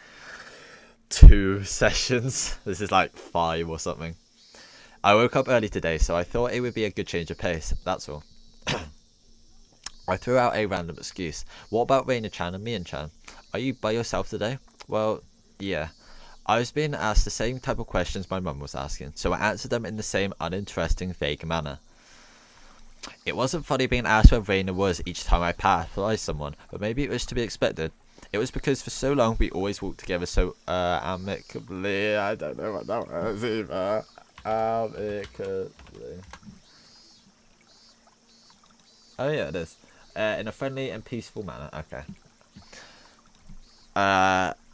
2 sessions. This is like 5 or something. I woke up early today, so I thought it would be a good change of pace. That's all. I threw out a random excuse. What about Reina-chan and Mian-chan? Are you by yourself today? Well, yeah. I was being asked the same type of questions my mum was asking, so I answered them in the same uninteresting, vague manner. It wasn't funny being asked where Reina was each time I passed by someone, but maybe it was to be expected. It was because for so long we always walked together so amicably. I don't know what that was either. Amicably. Oh yeah, it is. In a friendly and peaceful manner. Okay.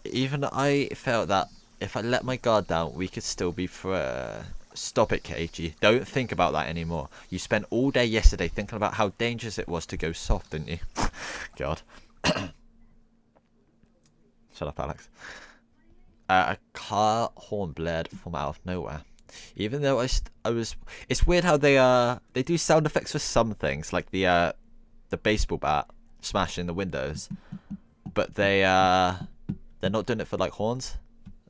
Even I felt that if I let my guard down, we could still be friends. Stop it, Keiichi. Don't think about that anymore. You spent all day yesterday thinking about how dangerous it was to go soft, didn't you? God. Shut up, Alex. A car horn blared from out of nowhere. Even though I was, it's weird how they do sound effects for some things, like the baseball bat smashing the windows, but they're not doing it for like horns.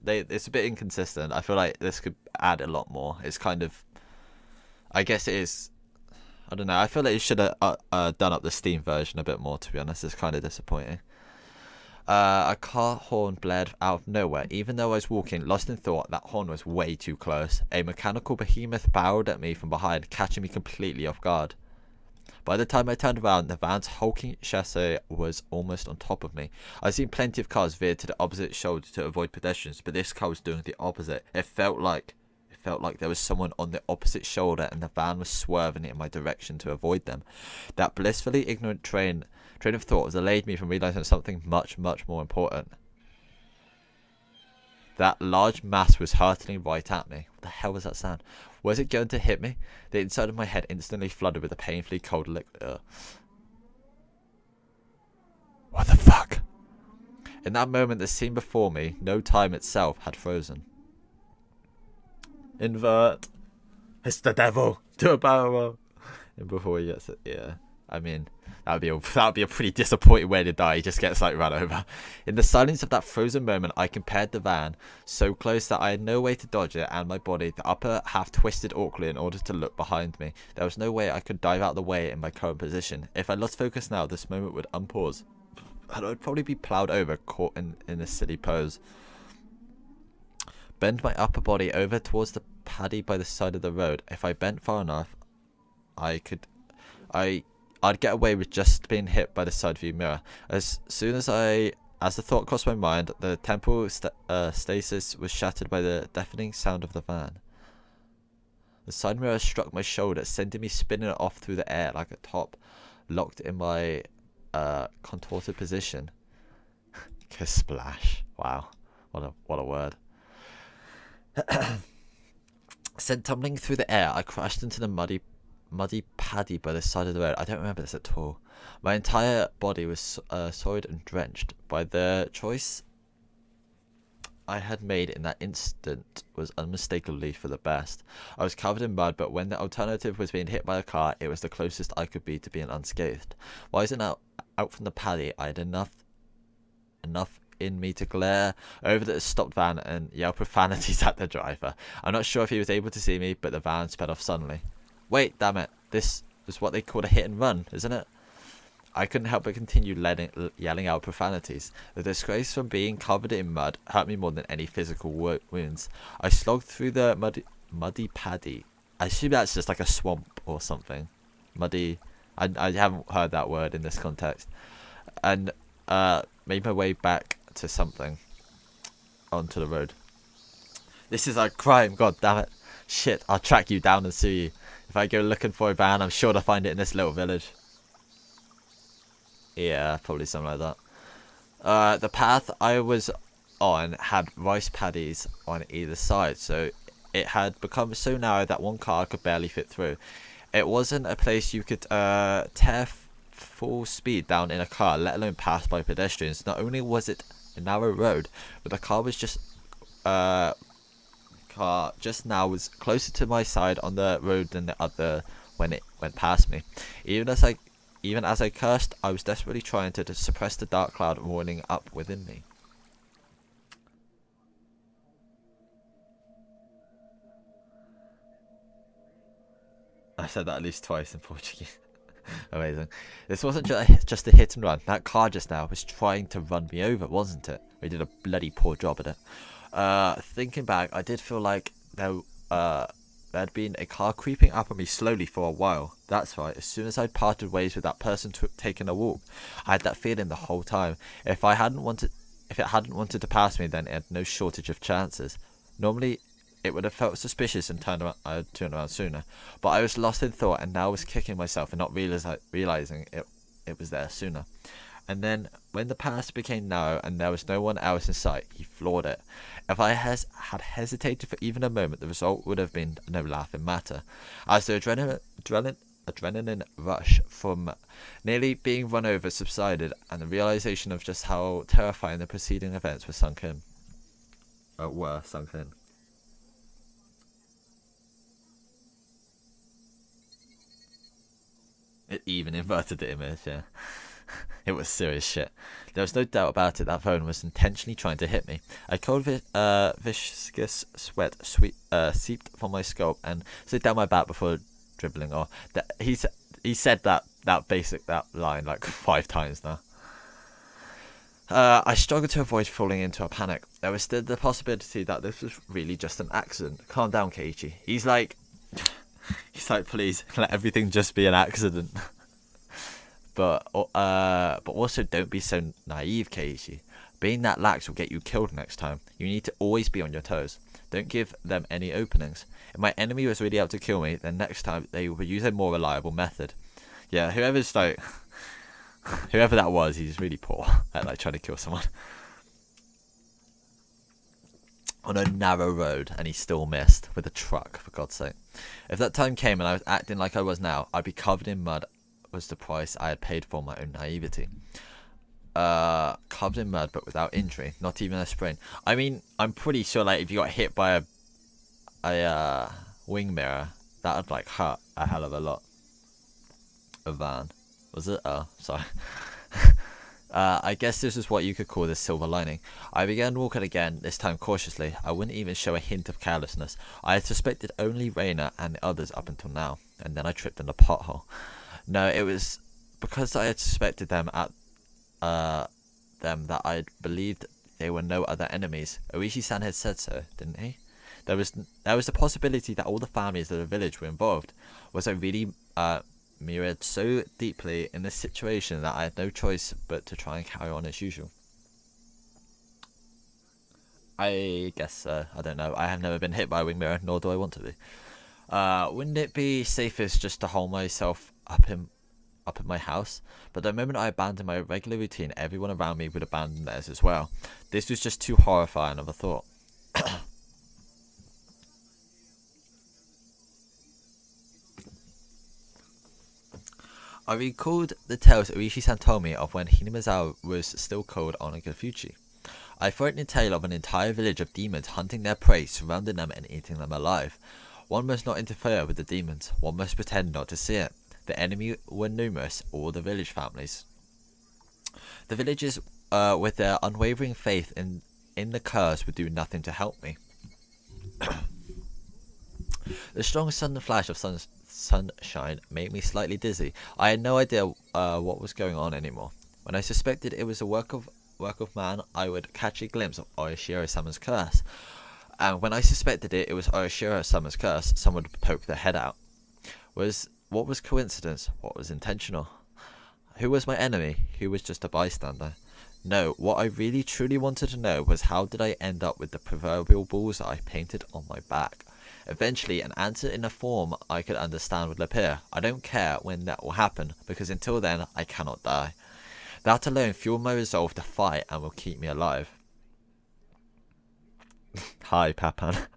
It's a bit inconsistent. I feel like this could add a lot more. It's kind of, I guess it is. I don't know. I feel like you should have done up the Steam version a bit more. To be honest, it's kind of disappointing. A car horn blared out of nowhere. Even though I was walking, lost in thought, that horn was way too close. A mechanical behemoth barreled at me from behind, catching me completely off guard. By the time I turned around, the van's hulking chassis was almost on top of me. I've seen plenty of cars veered to the opposite shoulder to avoid pedestrians, but this car was doing the opposite. It felt like there was someone on the opposite shoulder, and the van was swerving in my direction to avoid them. That blissfully ignorant train of thought delayed me from realizing something much, much more important. That large mass was hurtling right at me. What the hell was that sound? Was it going to hit me? The inside of my head instantly flooded with a painfully cold liquid. What the fuck? In that moment, the scene before me, no time itself, had frozen. Invert. It's the devil. Do a barrel roll. And before he gets it, yeah. I mean, that would be a pretty disappointing way to die. He just gets like run over. In the silence of that frozen moment, I compared the van so close that I had no way to dodge it, and my body, the upper half twisted awkwardly in order to look behind me. There was no way I could dive out of the way in my current position. If I lost focus now, this moment would unpause, and I would probably be plowed over, caught in a silly pose. Bend my upper body over towards the paddy by the side of the road. If I bent far enough, I'd get away with just being hit by the side view mirror. As the thought crossed my mind, the temporal stasis was shattered by the deafening sound of the van. The side mirror struck my shoulder, sending me spinning off through the air like a top locked in my contorted position. Splash! Wow, what a word. Sent tumbling through the air, I crashed into the muddy paddy by the side of the road. I don't remember this at all. My entire body was soiled and drenched by the choice I had made in that instant was unmistakably for the best. I was covered in mud, but when the alternative was being hit by a car, it was the closest I could be to being unscathed. Rising out from the paddy, I had enough in me to glare over the stopped van and yell profanities at the driver. I'm not sure if he was able to see me, but the van sped off suddenly. Wait, damn it. This is what they call a hit and run, isn't it? I couldn't help but continue yelling out profanities. The disgrace from being covered in mud hurt me more than any physical wounds. I slogged through the muddy paddy. I assume that's just like a swamp or something. Muddy. I haven't heard that word in this context. And made my way back to something onto the road. This is a crime, god damn it. Shit, I'll track you down and sue you. If I go looking for a van, I'm sure to find it in this little village. Yeah, probably something like that. The path I was on had rice paddies on either side, so it had become so narrow that one car could barely fit through. It wasn't a place you could tear full speed down in a car, let alone pass by pedestrians. Not only was it a narrow road, but the car just now was closer to my side on the road than the other when it went past me. Even as I cursed, I was desperately trying to suppress the dark cloud rolling up within me. I said that at least twice in Portuguese. Amazing. This wasn't just a hit and run. That car just now was trying to run me over, wasn't it? We did a bloody poor job at it. Thinking back, I did feel like there'd been a car creeping up on me slowly for a while. That's right, as soon as I'd parted ways with that person taking a walk, I had that feeling the whole time. If it hadn't wanted to pass me, then it had no shortage of chances. Normally, it would have felt suspicious and I'd turn around sooner. But I was lost in thought and now was kicking myself and not realizing it was there sooner. And then, when the path became narrow and there was no one else in sight, he floored it. If I had hesitated for even a moment, the result would have been no laughing matter. As the adrenaline rush from nearly being run over subsided, and the realization of just how terrifying the preceding events were sunk in. It even inverted the image, yeah. It was serious shit. There was no doubt about it, that phone was intentionally trying to hit me. A cold viscous sweat seeped from my scalp and slid down my back before dribbling off. He said that line like 5 times now. I struggled to avoid falling into a panic. There was still the possibility that this was really just an accident. Calm down, Keiichi. He's like, please, let everything just be an accident. But also don't be so naive, Keiichi. Being that lax will get you killed next time. You need to always be on your toes. Don't give them any openings. If my enemy was really out to kill me, then next time they will use a more reliable method. Yeah, whoever that was, he's really poor at like trying to kill someone on a narrow road, and he still missed with a truck, for God's sake. If that time came and I was acting like I was now, I'd be covered in mud. Was the price I had paid for my own naivety. Covered in mud but without injury, not even a sprain. I mean, I'm pretty sure like if you got hit by a wing mirror, that would like hurt a hell of a lot. A van. Was it? Oh, sorry. I guess this is what you could call the silver lining. I began walking again, this time cautiously. I wouldn't even show a hint of carelessness. I had suspected only Reina and the others up until now, and then I tripped in a pothole. No, it was because I had suspected them that I believed they were no other enemies. Oishi-san had said so, didn't he? There was the possibility that all the families of the village were involved. Was I really mirrored so deeply in this situation that I had no choice but to try and carry on as usual? I guess so. I don't know. I have never been hit by a wing mirror, nor do I want to be. Wouldn't it be safest just to hold myself up in my house? But the moment I abandoned my regular routine, everyone around me would abandon theirs as well. This was just too horrifying of a thought. I recalled the tales Oishi-san told me of when Hinamizawa was still called Onikakushi. A frightening tale of an entire village of demons hunting their prey, surrounding them and eating them alive. One must not interfere with the demons. One must pretend not to see it. The enemy were numerous, all the village families. The villagers, with their unwavering faith in the curse, would do nothing to help me. The strong sudden flash of sunshine made me slightly dizzy. I had no idea what was going on anymore. When I suspected it was a work of man, I would catch a glimpse of Oyashiro-sama's curse. And when I suspected it was Oyashiro-sama's curse, someone would poke their head out. What was coincidence? What was intentional? Who was my enemy? Who was just a bystander? No, what I really truly wanted to know was how did I end up with the proverbial bullseye painted on my back? Eventually, an answer in a form I could understand would appear. I don't care when that will happen, because until then, I cannot die. That alone fueled my resolve to fight and will keep me alive. Hi, Papan.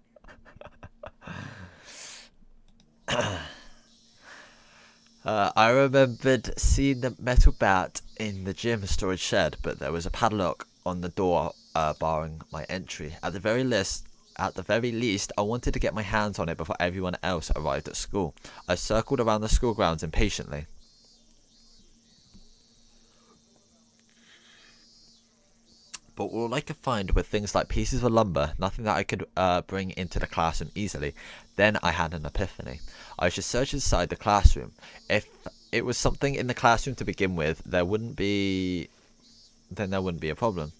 I remembered seeing the metal bat in the gym storage shed, but there was a padlock on the door barring my entry. At the very least, I wanted to get my hands on it before everyone else arrived at school. I circled around the school grounds impatiently. But all I could find were things like pieces of lumber, nothing that I could bring into the classroom easily. Then I had an epiphany. I should search inside the classroom. If it was something in the classroom to begin with, then there wouldn't be a problem.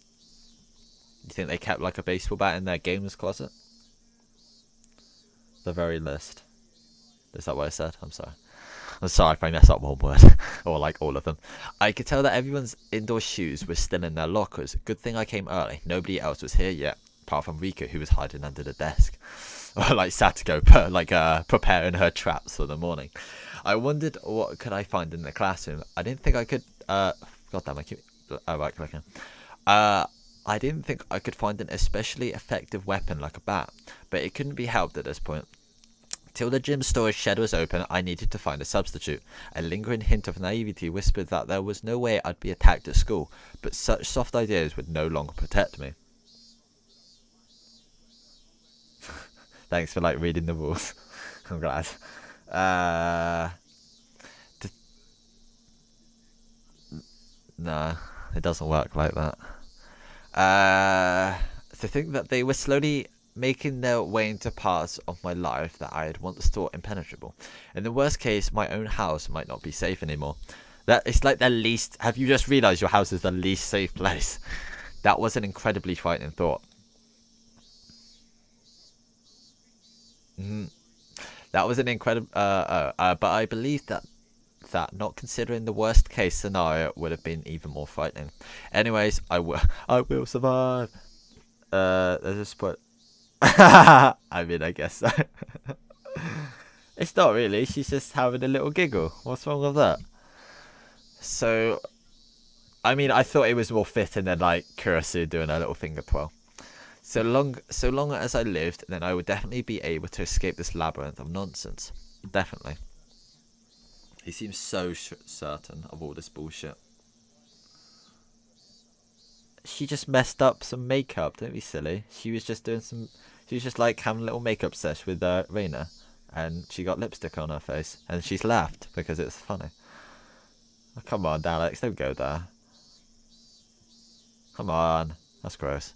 You think they kept like a baseball bat in their games closet? The very least. Is that what I said? I'm sorry. I'm sorry if I mess up one word. Or like all of them. I could tell that everyone's indoor shoes were still in their lockers. Good thing I came early. Nobody else was here yet. Apart from Rika, who was hiding under the desk. Or like Satoko, preparing her traps for the morning. I wondered what could I find in the classroom. I didn't think I could... God damn, I keep right-clicking. I didn't think I could find an especially effective weapon like a bat. But it couldn't be helped at this point. Till the gym storage shed was open, I needed to find a substitute. A lingering hint of naivety whispered that there was no way I'd be attacked at school, but such soft ideas would no longer protect me. Thanks for like reading the rules. I'm glad. No, it doesn't work like that. To think that they were slowly making their way into parts of my life that I had once thought impenetrable. In the worst case, my own house might not be safe anymore. That it's like the least... Have you just realised your house is the least safe place? That was an incredibly frightening thought. That was an incredible... but I believed that not considering the worst case scenario would have been even more frightening. Anyways, I will survive. There's a spot. I mean, I guess so. It's not really. She's just having a little giggle. What's wrong with that? So, I mean, I thought it was more fitting than like Kurasu doing a little finger twirl. So long as I lived, then I would definitely be able to escape this labyrinth of nonsense. Definitely. He seems so certain of all this bullshit. She just messed up some makeup. Don't be silly. She was just like having a little makeup sesh with Reina, and she got lipstick on her face, and she's laughed because it's funny. Oh, come on, Alex, don't go there. Come on, that's gross.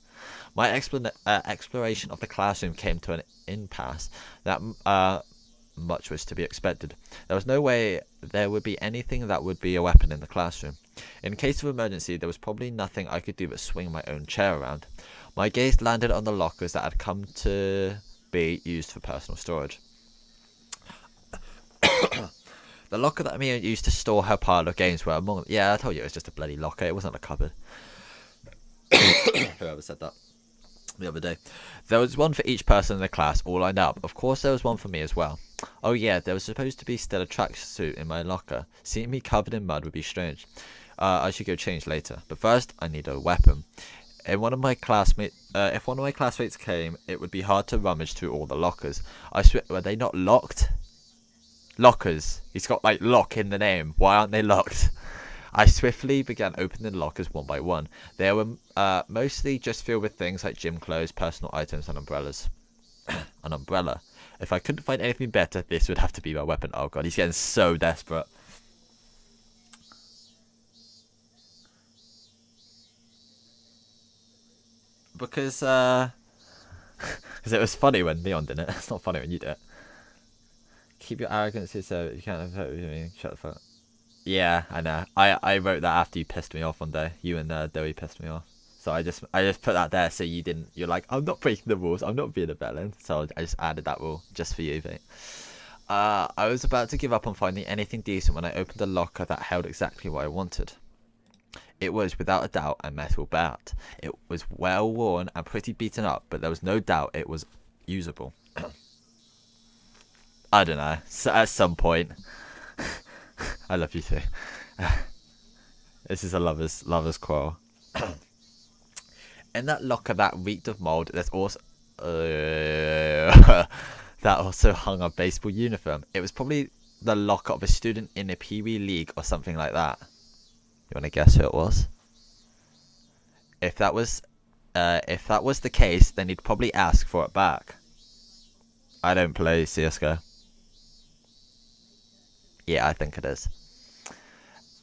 My exploration of the classroom came to an impasse. That much was to be expected. There was no way there would be anything that would be a weapon in the classroom. In case of emergency, there was probably nothing I could do but swing my own chair around. My gaze landed on the lockers that had come to be used for personal storage. The locker that Mia used to store her pile of games were among them. Yeah, I told you it was just a bloody locker. It wasn't a cupboard. Whoever said that the other day. There was one for each person in the class, all lined up. Of course, there was one for me as well. Oh yeah, there was supposed to be still a tracksuit in my locker. Seeing me covered in mud would be strange. I should go change later. But first, I need a weapon. If one of my classmates came, it would be hard to rummage through all the lockers. I swear, were they not locked? Lockers. He's got like lock in the name. Why aren't they locked? I swiftly began opening the lockers one by one. They were mostly just filled with things like gym clothes, personal items, and umbrellas. An umbrella. If I couldn't find anything better, this would have to be my weapon. Oh god, he's getting so desperate. Because it was funny when Leon did it. It's not funny when you do it. Keep your arrogance to yourself. You can't vote with me. Shut the fuck up. Yeah, I know. I wrote that after you pissed me off one day. You and Doey pissed me off. So I just put that there so you didn't. You're like, I'm not breaking the rules. I'm not being a villain. So I just added that rule just for you, mate. I was about to give up on finding anything decent when I opened a locker that held exactly what I wanted. It was, without a doubt, a metal bat. It was well worn and pretty beaten up, but there was no doubt it was usable. I don't know. So at some point, I love you too. This is a lovers quarrel. In that locker that reeked of mold, there's also that also hung a baseball uniform. It was probably the locker of a student in a Pee-wee league or something like that. You want to guess who it was? If that was the case, then he'd probably ask for it back. I don't play CS:GO. Yeah, I think it is.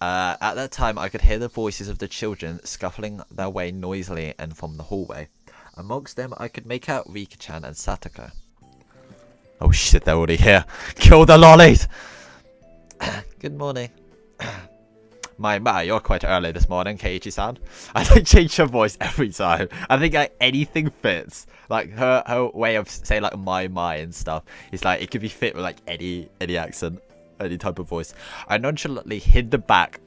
At that time, I could hear the voices of the children scuffling their way noisily and from the hallway. Amongst them, I could make out Rika-chan and Satoko. Oh shit, they're already here. Kill the lollies! Good morning. My, you're quite early this morning, Keiichi-san. I like change her voice every time. I think like anything fits. Like her way of saying like my and stuff. It's like it could be fit with like any accent, any type of voice. I nonchalantly hid the bat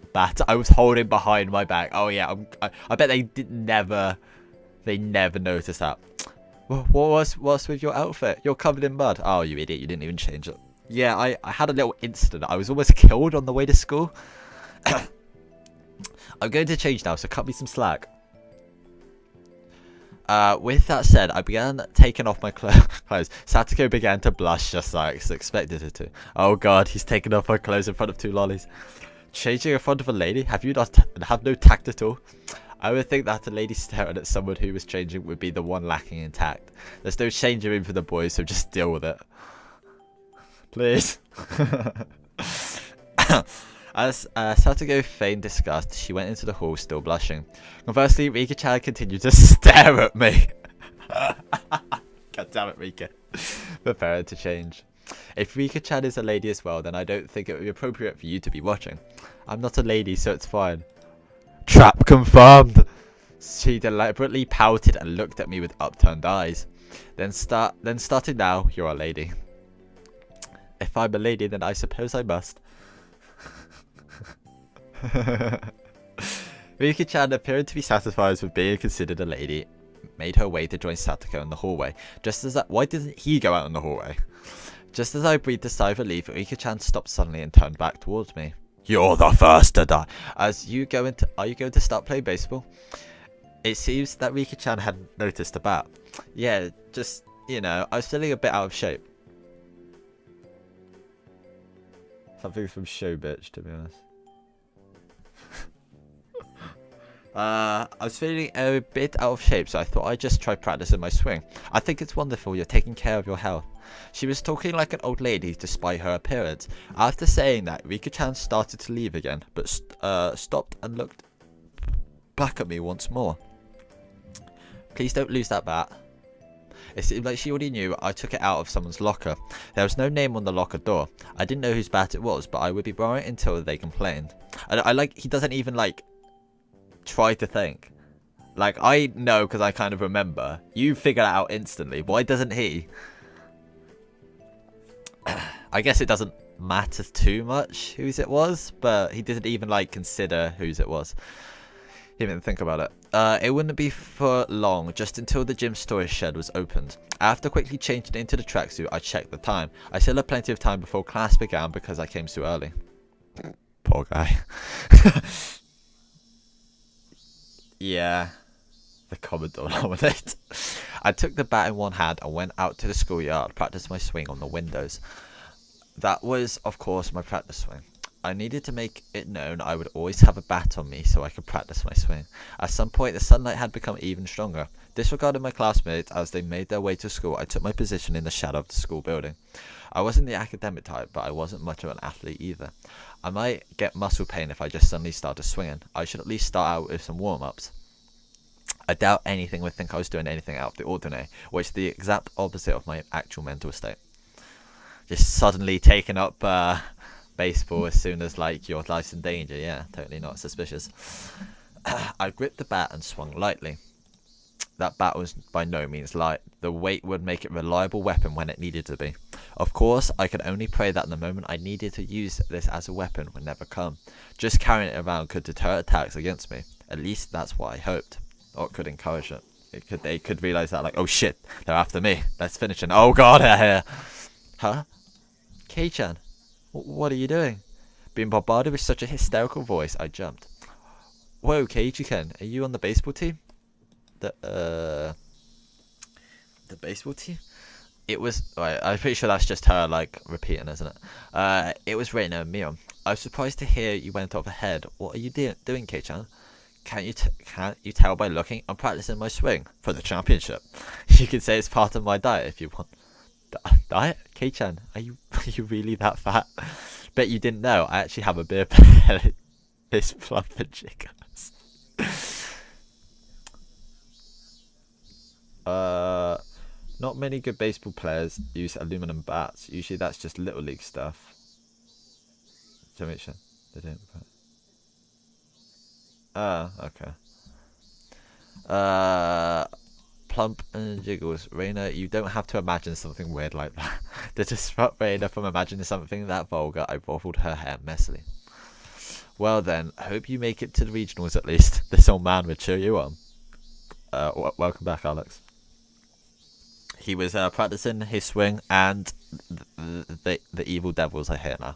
I was holding behind my back. Oh yeah, I bet they never noticed that. What's with your outfit? You're covered in mud. Oh, you idiot! You didn't even change it. Yeah, I had a little incident. I was almost killed on the way to school. I'm going to change now, so cut me some slack. With that said, I began taking off my clothes. Satoko began to blush just like I expected her to. Oh god, he's taking off her clothes in front of two lollies. Changing in front of a lady? Have you not have no tact at all? I would think that a lady staring at someone who was changing would be the one lacking in tact. There's no changing room for the boys, so just deal with it. Please. As Satoko feigned disgust, she went into the hall still blushing. Conversely, Rika-chan continued to stare at me. God damn it, Rika. Prepare to change. If Rika-chan is a lady as well, then I don't think it would be appropriate for you to be watching. I'm not a lady, so it's fine. Trap confirmed! She deliberately pouted and looked at me with upturned eyes. Then starting now, you're a lady. If I'm a lady, then I suppose I must. Rika-chan, appearing to be satisfied with being considered a lady, made her way to join Satoko in the hallway. Why didn't he go out in the hallway? Just as I breathed a sigh of relief, Rika-chan stopped suddenly and turned back towards me. You're the first to die. Are you going to start playing baseball? It seems that Rika-chan hadn't noticed the bat. Yeah, just, you know, I was feeling a bit out of shape. Something from Show Bitch, to be honest. I was feeling a bit out of shape, so I thought I'd just try practicing my swing. I think it's wonderful you're taking care of your health. She was talking like an old lady despite her appearance. After saying that, Rika-chan started to leave again, but stopped and looked back at me once more. Please don't lose that bat. It seemed like she already knew I took it out of someone's locker. There was no name on the locker door. I didn't know whose bat it was, but I would be borrowing it until they complained. I like, he doesn't even like try to think. Like, I know because I kind of remember. You figure it out instantly. Why doesn't he? I guess it doesn't matter too much whose it was, but he didn't even like consider whose it was. He didn't think about it. It wouldn't be for long, just until the gym storage shed was opened. After quickly changing into the tracksuit, I checked the time. I still had plenty of time before class began because I came too early. Poor guy. Yeah. The Commodore nominate. I took the bat in one hand and went out to the schoolyard, practice my swing on the windows. That was, of course, my practice swing. I needed to make it known I would always have a bat on me so I could practice my swing. At some point, the sunlight had become even stronger. Disregarding my classmates as they made their way to school, I took my position in the shadow of the school building. I wasn't the academic type, but I wasn't much of an athlete either. I might get muscle pain if I just suddenly started swinging. I should at least start out with some warm-ups. I doubt anything would think I was doing anything out of the ordinary, which is the exact opposite of my actual mental state. Just suddenly taking up baseball as soon as like your life's in danger. Yeah, totally not suspicious. I gripped the bat and swung lightly. That bat was by no means light. The weight would make it a reliable weapon when it needed to be. Of course, I could only pray that the moment I needed to use this as a weapon would never come. Just carrying it around could deter attacks against me. At least that's what I hoped. Or it could encourage it. They could realize that, like, oh shit, they're after me. Let's finish it. Oh god, here. Huh? Kei-chan, what are you doing? Being bombarded with such a hysterical voice, I jumped. Whoa, Keiichi-ken, are you on the baseball team? The baseball team? It was, right, I'm pretty sure that's just her, like, repeating, isn't it? It was Reina and Mion. I was surprised to hear you went off ahead. What are you doing, Kei-chan? Can't you tell by looking? I'm practicing my swing for the championship. You can say it's part of my diet if you want. Diet? Kei-chan, are you really that fat? Bet you didn't know. I actually have a beer belly. This plump and jiggles. Not many good baseball players use aluminum bats. Usually that's just little league stuff. To make sure they don't. Okay. Plump and jiggles. Reina, you don't have to imagine something weird like that. To disrupt Reina from imagining something that vulgar, I ruffled her hair messily. Well then, I hope you make it to the regionals at least. This old man would cheer you on. Welcome back, Alex. He was practicing his swing and the evil devils are here now.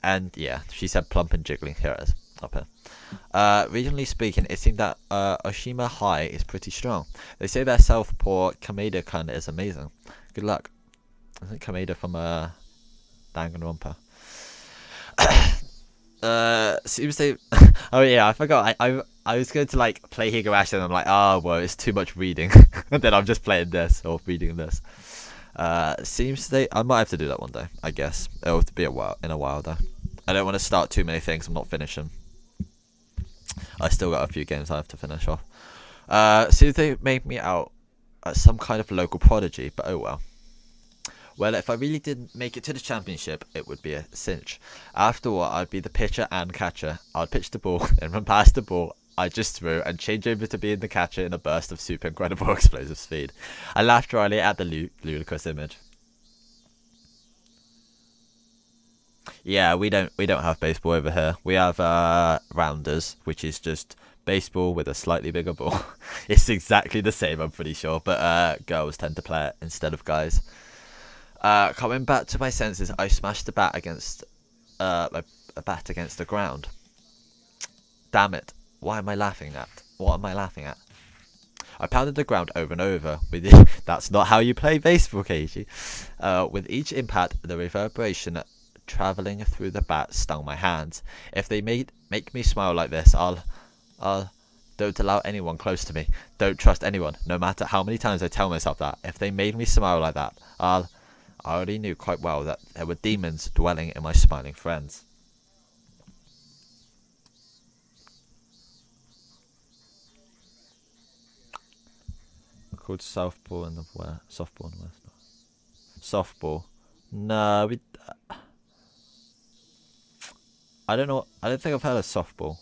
And yeah, she said plump and jiggling. Here it is. Up here. Regionally speaking, it seemed that Oshima High is pretty strong. They say their southpaw Kameda kinda is amazing. Good luck. Isn't Kameda from Danganronpa? Seems they. Oh yeah, I forgot. I was going to like play Higurashi and I'm like, oh well, it's too much reading. And then I'm just playing this or reading this. Seems they. I might have to do that one day. I guess it'll have to be in a while though. I don't want to start too many things I'm not finishing. I still got a few games I have to finish off. Seems they made me out as some kind of local prodigy, but oh well. Well, if I really didn't make it to the championship, it would be a cinch. After all, I'd be the pitcher and catcher. I'd pitch the ball, then run past the ball I just threw, and change over to being the catcher in a burst of super incredible explosive speed. I laughed dryly at the ludicrous image. Yeah, we don't have baseball over here. We have rounders, which is just baseball with a slightly bigger ball. It's exactly the same, I'm pretty sure, but girls tend to play it instead of guys. Coming back to my senses, I smashed the bat against the ground. Damn it! Why am I laughing at? What am I laughing at? I pounded the ground over and over. That's not how you play baseball, Keiji. With each impact, the reverberation traveling through the bat stung my hands. If they make me smile like this, I'll Don't allow anyone close to me. Don't trust anyone, no matter how many times I tell myself that. If they made me smile like that, I already knew quite well that there were demons dwelling in my smiling friends. Called softball in the west. Softball in the west. Softball. No, I don't know. I don't think I've heard of softball.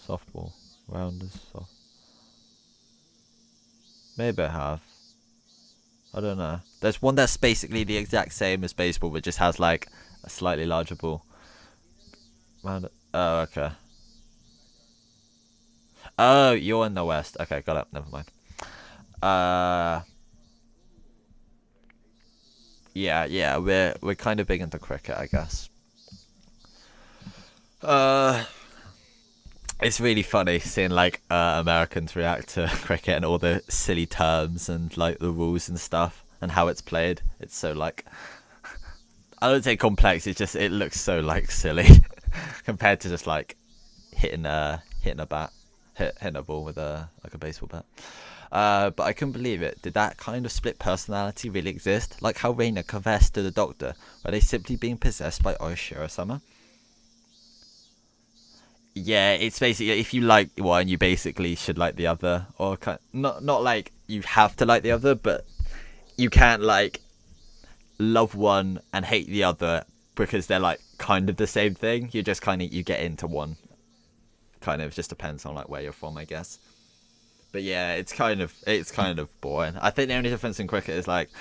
Softball. Rounders. Soft. Maybe I have. I don't know. There's one that's basically the exact same as baseball, but just has like a slightly larger ball. Round. Oh, okay. Oh, you're in the west. Okay, got it. Never mind. Yeah, we're kind of big into cricket, I guess. It's really funny seeing like Americans react to cricket and all the silly terms and like the rules and stuff and how it's played. It's so like, I don't say complex. It's just, it looks so like silly compared to just like hitting a ball with a baseball bat. But I couldn't believe it. Did that kind of split personality really exist? Like how Reina confessed to the doctor, were they simply being possessed by Oishiro-sama? Yeah, it's basically if you like one, you basically should like the other, or not like you have to like the other, but you can't like love one and hate the other because they're like kind of the same thing. You just kind of you get into one. Kind of just depends on like where you're from, I guess. But yeah, it's kind of boring. I think the only difference in cricket is like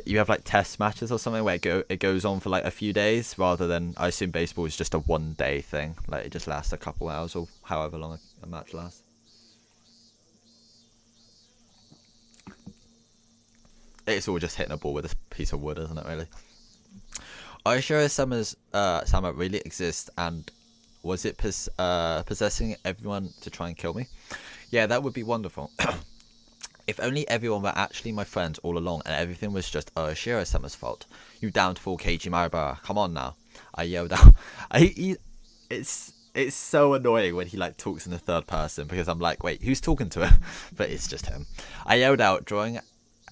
you have like test matches or something where it goes on for like a few days, rather than I assume baseball is just a 1 day thing. Like it just lasts a couple hours or however long a match lasts. It's all just hitting a ball with a piece of wood, isn't it? Really. Oishiro-sama's Sama really exists, and was it possessing everyone to try and kill me? Yeah, that would be wonderful. If only everyone were actually my friends all along and everything was just Oishiro-sama's fault. You damned fool, Keiji Maribara. Come on now. I yelled out. It's so annoying when he like talks in the third person because I'm like, wait, who's talking to him? But it's just him. I yelled out, drawing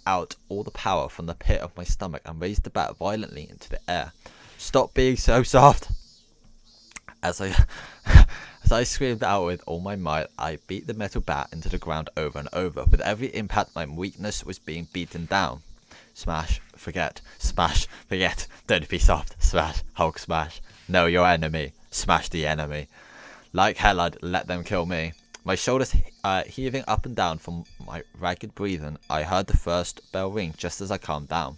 out all the power from the pit of my stomach and raised the bat violently into the air. Stop being so soft. As I screamed out with all my might, I beat the metal bat into the ground over and over. With every impact, my weakness was being beaten down. Smash, forget, smash, forget, don't be soft, smash, Hulk smash. Know your enemy, smash the enemy. Like hell, I'd let them kill me. My shoulders heaving up and down from my ragged breathing, I heard the first bell ring just as I calmed down.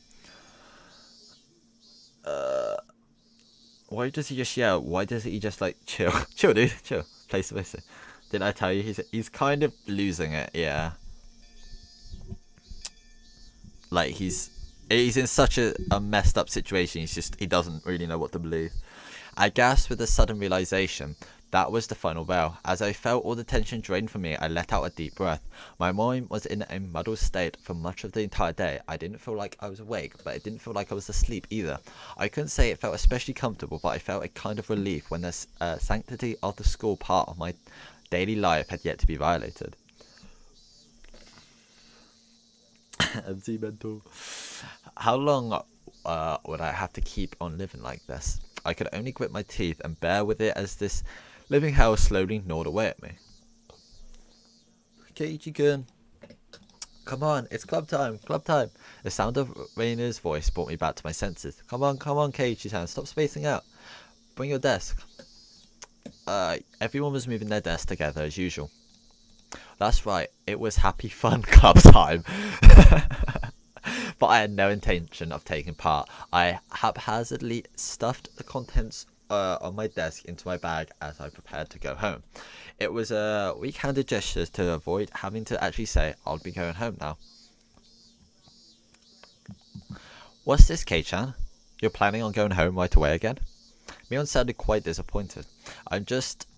Why does he just yell? Why doesn't he just like chill? Chill, dude, chill. Place to place. Didn't I tell you he's kind of losing it? Yeah. Like he's in such a messed up situation. He doesn't really know what to believe. I gasped with a sudden realization. That was the final bell. As I felt all the tension drained from me, I let out a deep breath. My mind was in a muddled state for much of the entire day. I didn't feel like I was awake, but it didn't feel like I was asleep either. I couldn't say it felt especially comfortable, but I felt a kind of relief when the sanctity of the school part of my daily life had yet to be violated. MC mental. How long would I have to keep on living like this? I could only grit my teeth and bear with it as this living hell slowly gnawed away at me. Keiji-kun, come on, it's club time, club time. The sound of Reina's voice brought me back to my senses. Come on, Keiji-san, stop spacing out. Bring your desk. Everyone was moving their desk together as usual. That's right, it was happy fun club time. But I had no intention of taking part. I haphazardly stuffed the contents on my desk into my bag as I prepared to go home. It was a weak-handed gesture to avoid having to actually say, I'll be going home now. What's this, Kei-chan? You're planning on going home right away again? Mion sounded quite disappointed. I'm just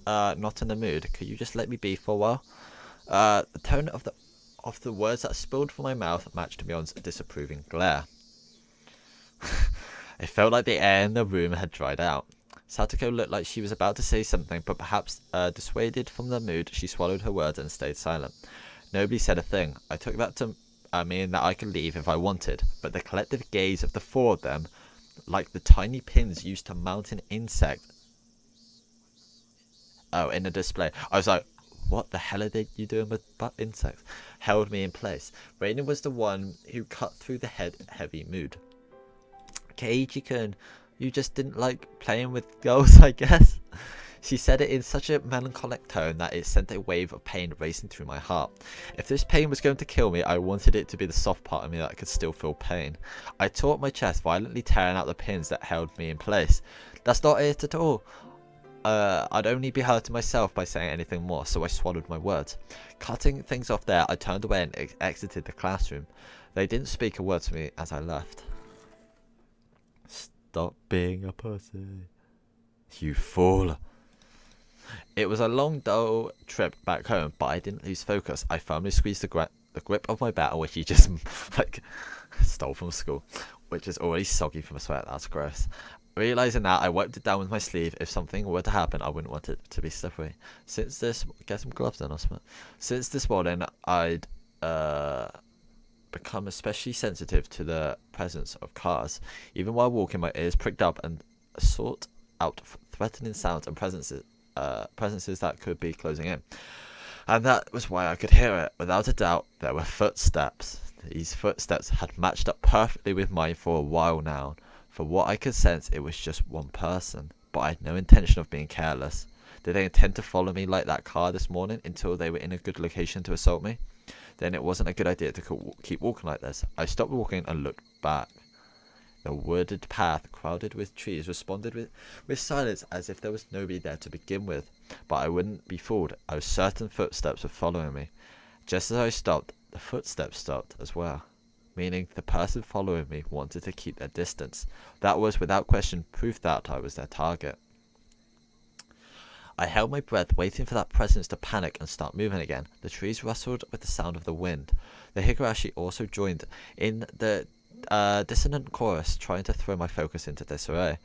not in the mood. Could you just let me be for a while? The tone of the words that spilled from my mouth matched Mion's disapproving glare. It felt like the air in the room had dried out. Satoko looked like she was about to say something, but perhaps dissuaded from the mood, she swallowed her words and stayed silent. Nobody said a thing. I took that to mean that I could leave if I wanted, but the collective gaze of the four of them, like the tiny pins used to mount an insect. Oh, in a display. I was like, what the hell are you doing with insects? Held me in place. Reina was the one who cut through the heavy mood. Keiichi-kun, you just didn't like playing with girls, I guess. She said it in such a melancholic tone that it sent a wave of pain racing through my heart. If this pain was going to kill me, I wanted it to be the soft part of me that could still feel pain. I tore up my chest, violently tearing out the pins that held me in place. That's not it at all. I'd only be hurting myself by saying anything more, so I swallowed my words. Cutting things off there, I turned away and exited the classroom. They didn't speak a word to me as I left. Stop being a pussy, you fool. It was a long, dull trip back home, but I didn't lose focus. I firmly squeezed the grip of my battle, which he just like stole from school, which is already soggy from a sweat. That's gross. Realizing that, I wiped it down with my sleeve. If something were to happen, I wouldn't want it to be slippery. Since this, get some gloves then, Osman. Since this morning, I'd become especially sensitive to the presence of cars. Even while walking, my ears pricked up and sought out threatening sounds and presences that could be closing in. And that was why I could hear it. Without a doubt, there were footsteps. These footsteps had matched up perfectly with mine for a while now. For what I could sense, it was just one person, but I had no intention of being careless. Did they intend to follow me like that car this morning until they were in a good location to assault me? Then it wasn't a good idea to keep walking like this. I stopped walking and looked back. The wooded path, crowded with trees, responded with silence as if there was nobody there to begin with. But I wouldn't be fooled. I was certain footsteps were following me. Just as I stopped, the footsteps stopped as well, meaning the person following me wanted to keep their distance. That was, without question, proof that I was their target. I held my breath, waiting for that presence to panic and start moving again. The trees rustled with the sound of the wind. The Higurashi also joined in the dissonant chorus, trying to throw my focus into disarray.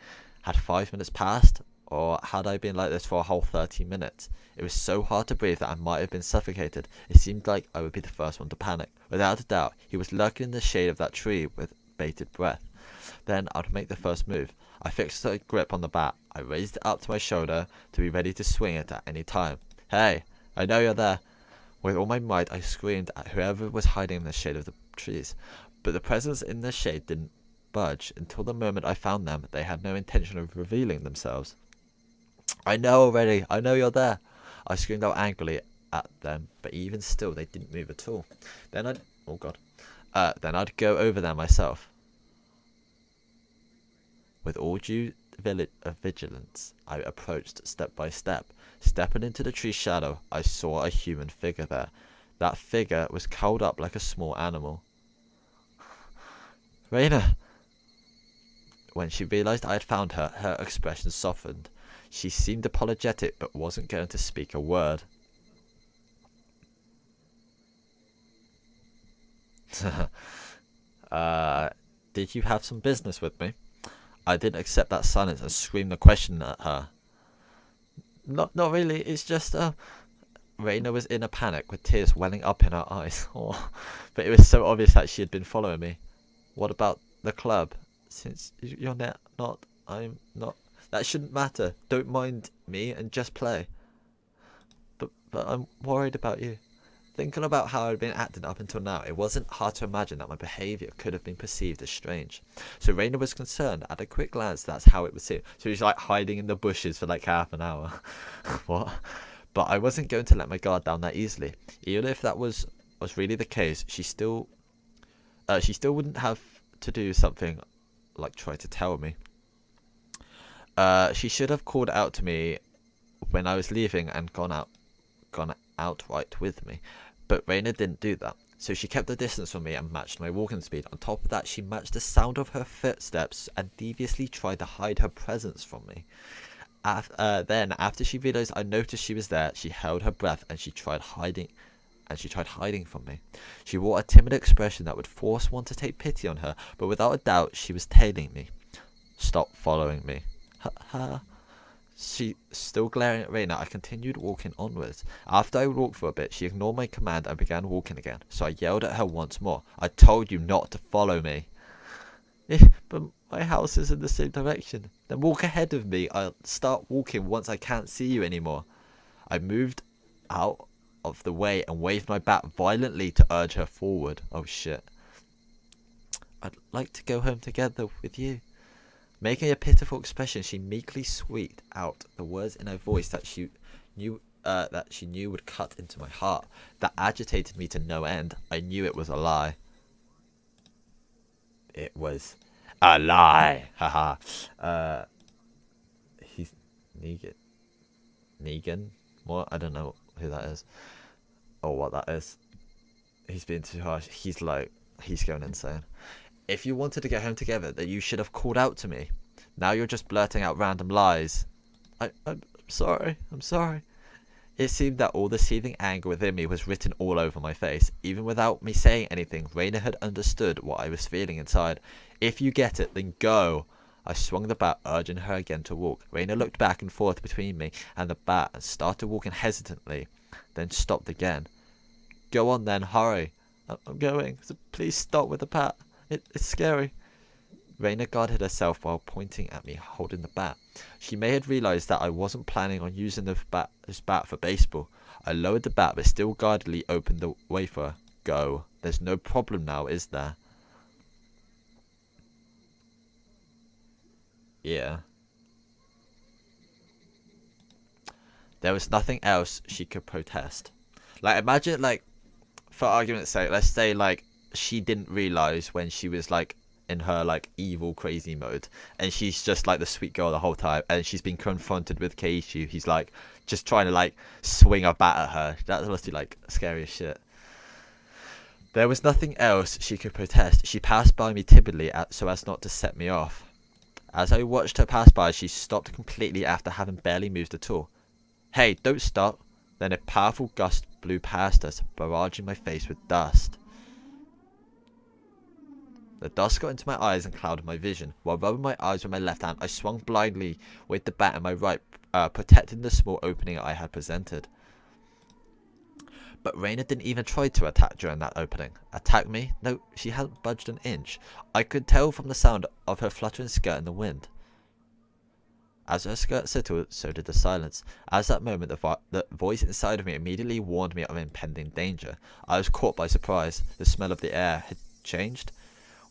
Had 5 minutes passed, or had I been like this for a whole 30 minutes? It was so hard to breathe that I might have been suffocated. It seemed like I would be the first one to panic. Without a doubt, he was lurking in the shade of that tree with bated breath. Then I'd make the first move. I fixed a grip on the bat. I raised it up to my shoulder to be ready to swing it at any time. Hey, I know you're there. With all my might, I screamed at whoever was hiding in the shade of the trees. But the presence in the shade didn't budge. Until the moment I found them, they had no intention of revealing themselves. I know already. I know you're there. I screamed out angrily at them, but even still, they didn't move at all. Then I'd... oh god. Then I'd go over there myself. With all due vigilance, I approached step by step. Stepping into the tree's shadow, I saw a human figure there. That figure was curled up like a small animal. Reina! When she realized I had found her, her expression softened. She seemed apologetic, but wasn't going to speak a word. Did you have some business with me? I didn't accept that silence and screamed a question at her. Not really, it's just, Reina was in a panic with tears welling up in her eyes. Oh, but it was so obvious that she had been following me. What about the club? Since you're not, I'm not. That shouldn't matter. Don't mind me and just play. But I'm worried about you. Thinking about how I'd been acting up until now, it wasn't hard to imagine that my behaviour could have been perceived as strange. So Reina was concerned. At a quick glance, that's how it would seem. So she's like hiding in the bushes for like half an hour. What? But I wasn't going to let my guard down that easily. Even if that was really the case, she still wouldn't have to do something like try to tell me. She should have called out to me when I was leaving and gone outright with me. But Reina didn't do that. So she kept the distance from me and matched my walking speed. On top of that, she matched the sound of her footsteps and deviously tried to hide her presence from me. Then, after she realized I noticed she was there, she held her breath and she tried hiding from me. She wore a timid expression that would force one to take pity on her, but without a doubt, she was tailing me. Stop following me. Ha ha. She still glaring at Reina, I continued walking onwards. After I walked for a bit, she ignored my command and began walking again. So I yelled at her once more. I told you not to follow me. But my house is in the same direction. Then walk ahead of me. I'll start walking once I can't see you anymore. I moved out of the way and waved my bat violently to urge her forward. Oh shit. I'd like to go home together with you. Making a pitiful expression, she meekly squeaked out the words in a voice that she knew would cut into my heart. That agitated me to no end. I knew it was a lie. It was a lie. Haha. He's Negan? What? I don't know who that is. Or what that is. He's being too harsh. He's going insane. If you wanted to get home together, then you should have called out to me. Now you're just blurting out random lies. I'm sorry. I'm sorry. It seemed that all the seething anger within me was written all over my face. Even without me saying anything, Reina had understood what I was feeling inside. If you get it, then go. I swung the bat, urging her again to walk. Reina looked back and forth between me and the bat and started walking hesitantly, then stopped again. Go on then, hurry. I'm going. So please stop with the bat. It's scary. Reina guarded herself while pointing at me, holding the bat. She may have realised that I wasn't planning on using this bat for baseball. I lowered the bat but still guardedly opened the way for her. Go. There's no problem now, is there? Yeah. There was nothing else she could protest. Like, imagine, like, for argument's sake, let's say, like, she didn't realise when she was, like, in her, like, evil, crazy mode, and she's just, like, the sweet girl the whole time, and she's been confronted with Keiichi. He's, like, just trying to, like, swing a bat at her. That must be, like, scary as shit. There was nothing else she could protest. She passed by me timidly so as not to set me off. As I watched her pass by, she stopped completely after having barely moved at all. Hey, don't stop. Then a powerful gust blew past us, barraging my face with dust. The dust got into my eyes and clouded my vision. While rubbing my eyes with my left hand, I swung blindly with the bat in my right, protecting the small opening I had presented. But Reina didn't even try to attack during that opening. Attack me? No, she hadn't budged an inch. I could tell from the sound of her fluttering skirt in the wind. As her skirt settled, so did the silence. At that moment, the voice inside of me immediately warned me of impending danger. I was caught by surprise. The smell of the air had changed.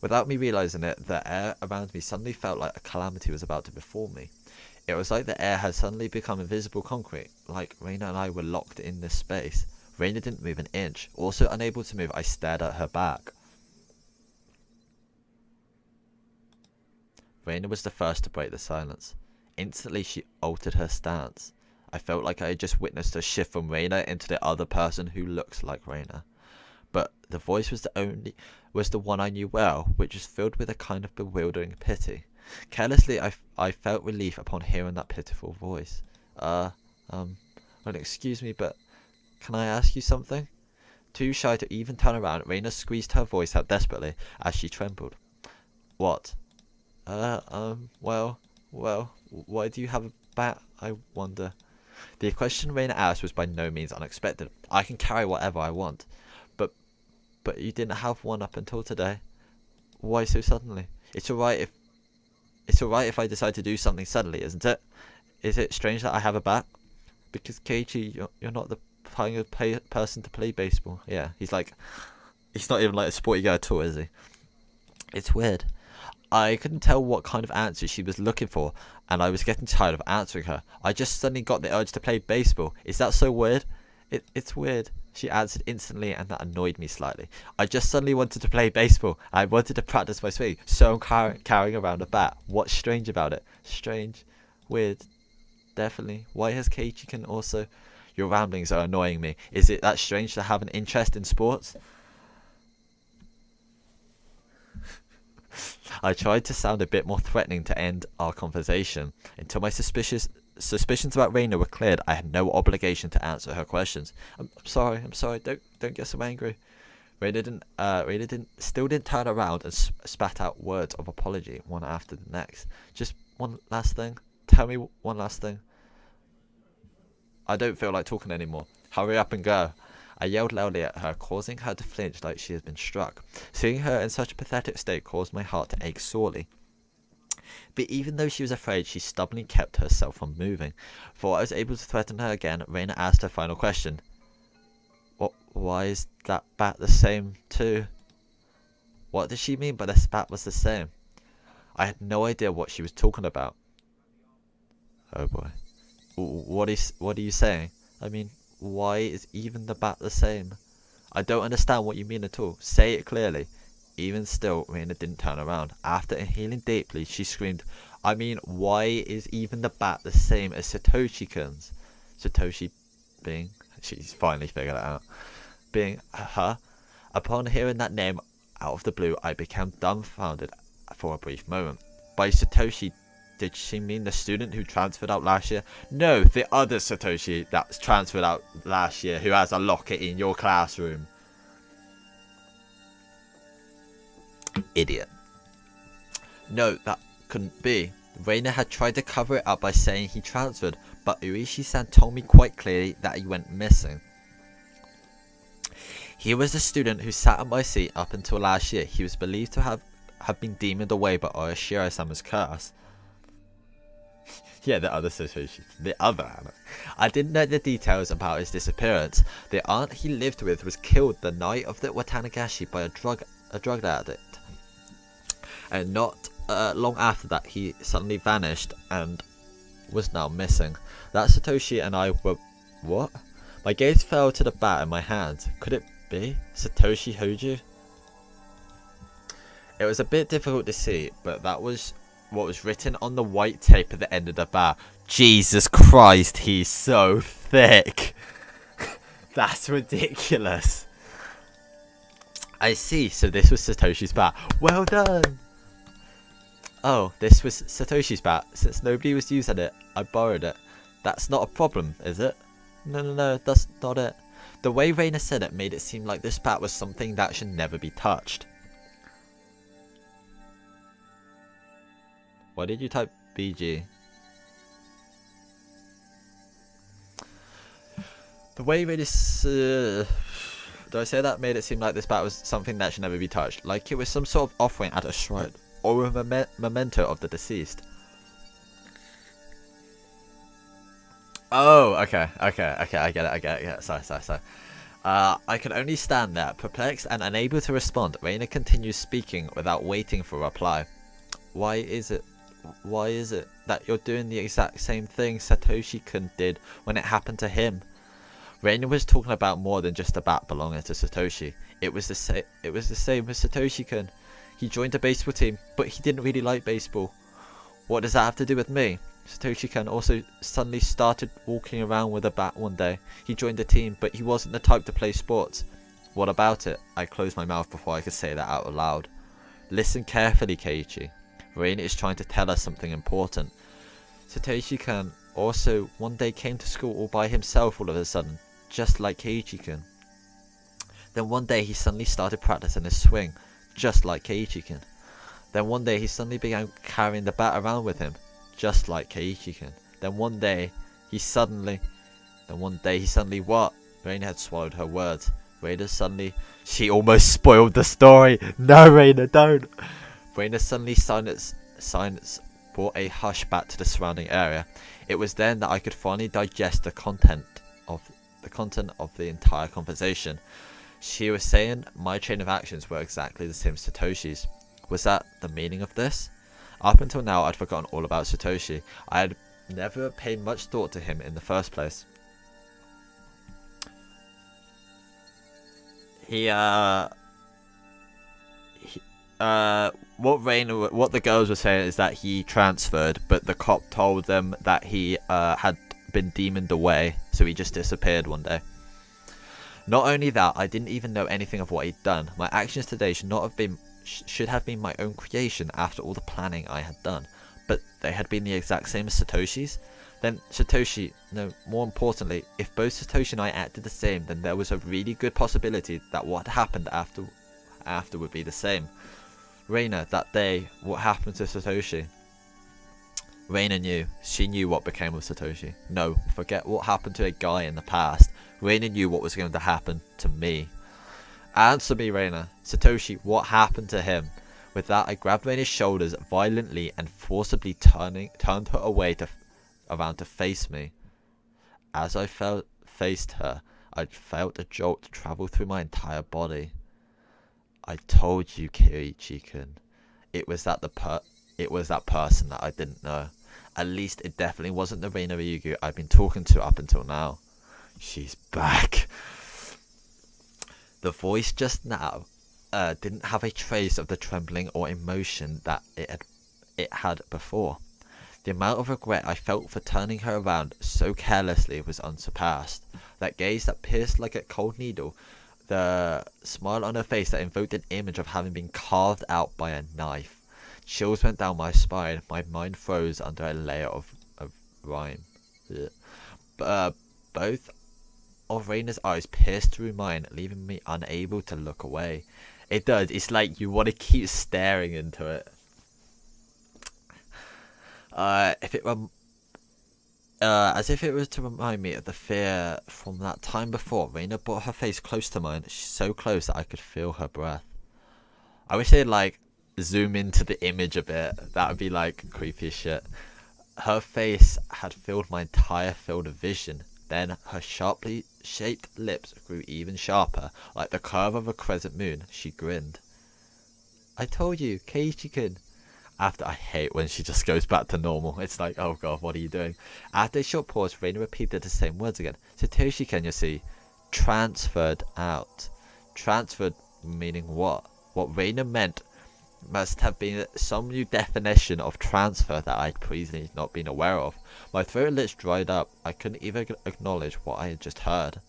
Without me realising it, the air around me suddenly felt like a calamity was about to befall me. It was like the air had suddenly become invisible concrete, like Reina and I were locked in this space. Reina didn't move an inch. Also unable to move, I stared at her back. Reina was the first to break the silence. Instantly, she altered her stance. I felt like I had just witnessed a shift from Reina into the other person who looks like Reina. But the voice was the one I knew well, which was filled with a kind of bewildering pity. Carelessly, I felt relief upon hearing that pitiful voice. Well, excuse me, but can I ask you something? Too shy to even turn around, Reina squeezed her voice out desperately as she trembled. What? Well, why do you have a bat, I wonder? The question Reina asked was by no means unexpected. I can carry whatever I want. But you didn't have one up until today. Why so suddenly? It's alright if I decide to do something suddenly, isn't it? Is it strange that I have a bat? Because Keiichi, you're not the kind of person to play baseball. Yeah, he's not even like a sporty guy at all, is he? It's weird. I couldn't tell what kind of answer she was looking for, and I was getting tired of answering her. I just suddenly got the urge to play baseball. Is that so weird? It's weird, she answered instantly, and that annoyed me slightly. I just suddenly wanted to play baseball. I wanted to practice my swing, so I'm carrying around a bat. What's strange about it? Strange. Weird. Definitely. Why has Keiichi also... Your ramblings are annoying me. Is it that strange to have an interest in sports? I tried to sound a bit more threatening to end our conversation. Until my suspicions about Reina were cleared, I had no obligation to answer her questions. I'm sorry. Don't get so angry. Reina still didn't turn around and spat out words of apology one after the next. Just one last thing. Tell me one last thing. I don't feel like talking anymore. Hurry up and go. I yelled loudly at her, causing her to flinch like she had been struck. Seeing her in such a pathetic state caused my heart to ache sorely. But even though she was afraid, she stubbornly kept herself from moving. Before I was able to threaten her again, Reina asked her final question. Why is that bat the same too? What did she mean by the bat was the same? I had no idea what she was talking about. Oh boy. What are you saying? I mean, why is even the bat the same? I don't understand what you mean at all. Say it clearly. Even still, Reina didn't turn around. After inhaling deeply, she screamed, I mean, why is even the bat the same as Satoshi-kun's? Satoshi being... She's finally figured it out. Being her. Upon hearing that name out of the blue, I became dumbfounded for a brief moment. By Satoshi, did she mean the student who transferred out last year? No, the other Satoshi that's transferred out last year, who has a locker in your classroom. Idiot. No, that couldn't be. Reina had tried to cover it up by saying he transferred, but Urishi-san told me quite clearly that he went missing. He was the student who sat on my seat up until last year. He was believed to have been demoned away by Oishiro-sama's curse. Yeah, the other Satoshi. The other Anna. I didn't know the details about his disappearance. The aunt he lived with was killed the night of the Onikakushi by a drug addict. And not long after that, he suddenly vanished and was now missing. That Satoshi and I were... What? My gaze fell to the bat in my hand. Could it be Satoshi Hoju? It was a bit difficult to see, but that was what was written on the white tape at the end of the bat. Jesus Christ, he's so thick. That's ridiculous. I see, so this was Satoshi's bat. Well done! Oh, this was Satoshi's bat. Since nobody was using it, I borrowed it. That's not a problem, is it? No, that's not it. The way Reina said it made it seem like this bat was something that should never be touched. Why did you type BG? The way Reina did I say that made it seem like this bat was something that should never be touched? Like it was some sort of offering at a shrine, or a memento of the deceased. Oh, okay, I get it. Sorry. I could only stand there, perplexed and unable to respond. Reina continues speaking without waiting for a reply. Why is it that you're doing the exact same thing Satoshi-kun did when it happened to him? Reina was talking about more than just a bat belonging to Satoshi. It was the same with Satoshi-kun. He joined a baseball team, but he didn't really like baseball. What does that have to do with me? Satoshi-kun also suddenly started walking around with a bat one day. He joined the team, but he wasn't the type to play sports. What about it? I closed my mouth before I could say that out loud. Listen carefully, Keiichi. Reina is trying to tell us something important. Satoshi-kun also one day came to school all by himself all of a sudden, just like Keiichi-kun. Then one day he suddenly started practicing his swing, just like Keiichi-kun. Then one day he suddenly began carrying the bat around with him, just like Keiichi-kun. Then one day he suddenly what? Reina had swallowed her words. She almost spoiled the story. No, Reina, don't. Reina suddenly silence brought a hush back to the surrounding area. It was then that I could finally digest the content of the entire conversation. She was saying my chain of actions were exactly the same as Satoshi's. Was that the meaning of this? Up until now, I'd forgotten all about Satoshi. I had never paid much thought to him in the first place. What the girls were saying is that he transferred, but the cop told them that he had been demoned away, so he just disappeared one day. Not only that, I didn't even know anything of what he'd done. My actions today should have been my own creation after all the planning I had done, but they had been the exact same as Satoshi's. Then more importantly, if both Satoshi and I acted the same, then there was a really good possibility that what happened after would be the same. Reina, that day, what happened to Satoshi? Reina knew. She knew what became of Satoshi. No, forget what happened to a guy in the past. Reina knew what was going to happen to me. Answer me, Reina. Satoshi, what happened to him? With that, I grabbed Reina's shoulders violently and forcibly turned her around to face me. As I faced her, I felt a jolt travel through my entire body. I told you, Keiichi-kun. It was that person that I didn't know. At least it definitely wasn't the Reina Ryugu I've been talking to up until now. She's back. The voice just now didn't have a trace of the trembling or emotion that it had before. The amount of regret I felt for turning her around so carelessly was unsurpassed. That gaze that pierced like a cold needle, the smile on her face that invoked an image of having been carved out by a knife. Chills went down my spine, my mind froze under a layer of rime. Both of Reina's eyes pierced through mine, leaving me unable to look away. It does, it's like you want to keep staring into it. As if it was to remind me of the fear from that time before, Reina brought her face close to mine, so close that I could feel her breath. I wish they'd like zoom into the image a bit. That would be like creepy as shit. Her face had filled my entire field of vision. Then her sharply shaped lips grew even sharper, like the curve of a crescent moon. She grinned. I told you, Keiichi-kun. After, I hate when she just goes back to normal. It's like, oh god, what are you doing? After a short pause, Reina repeated the same words again. Satoshi-kun, you see, transferred out. Transferred meaning what? What Reina meant must have been some new definition of transfer that I'd previously not been aware of. My throat and lips dried up. I couldn't even acknowledge what I had just heard.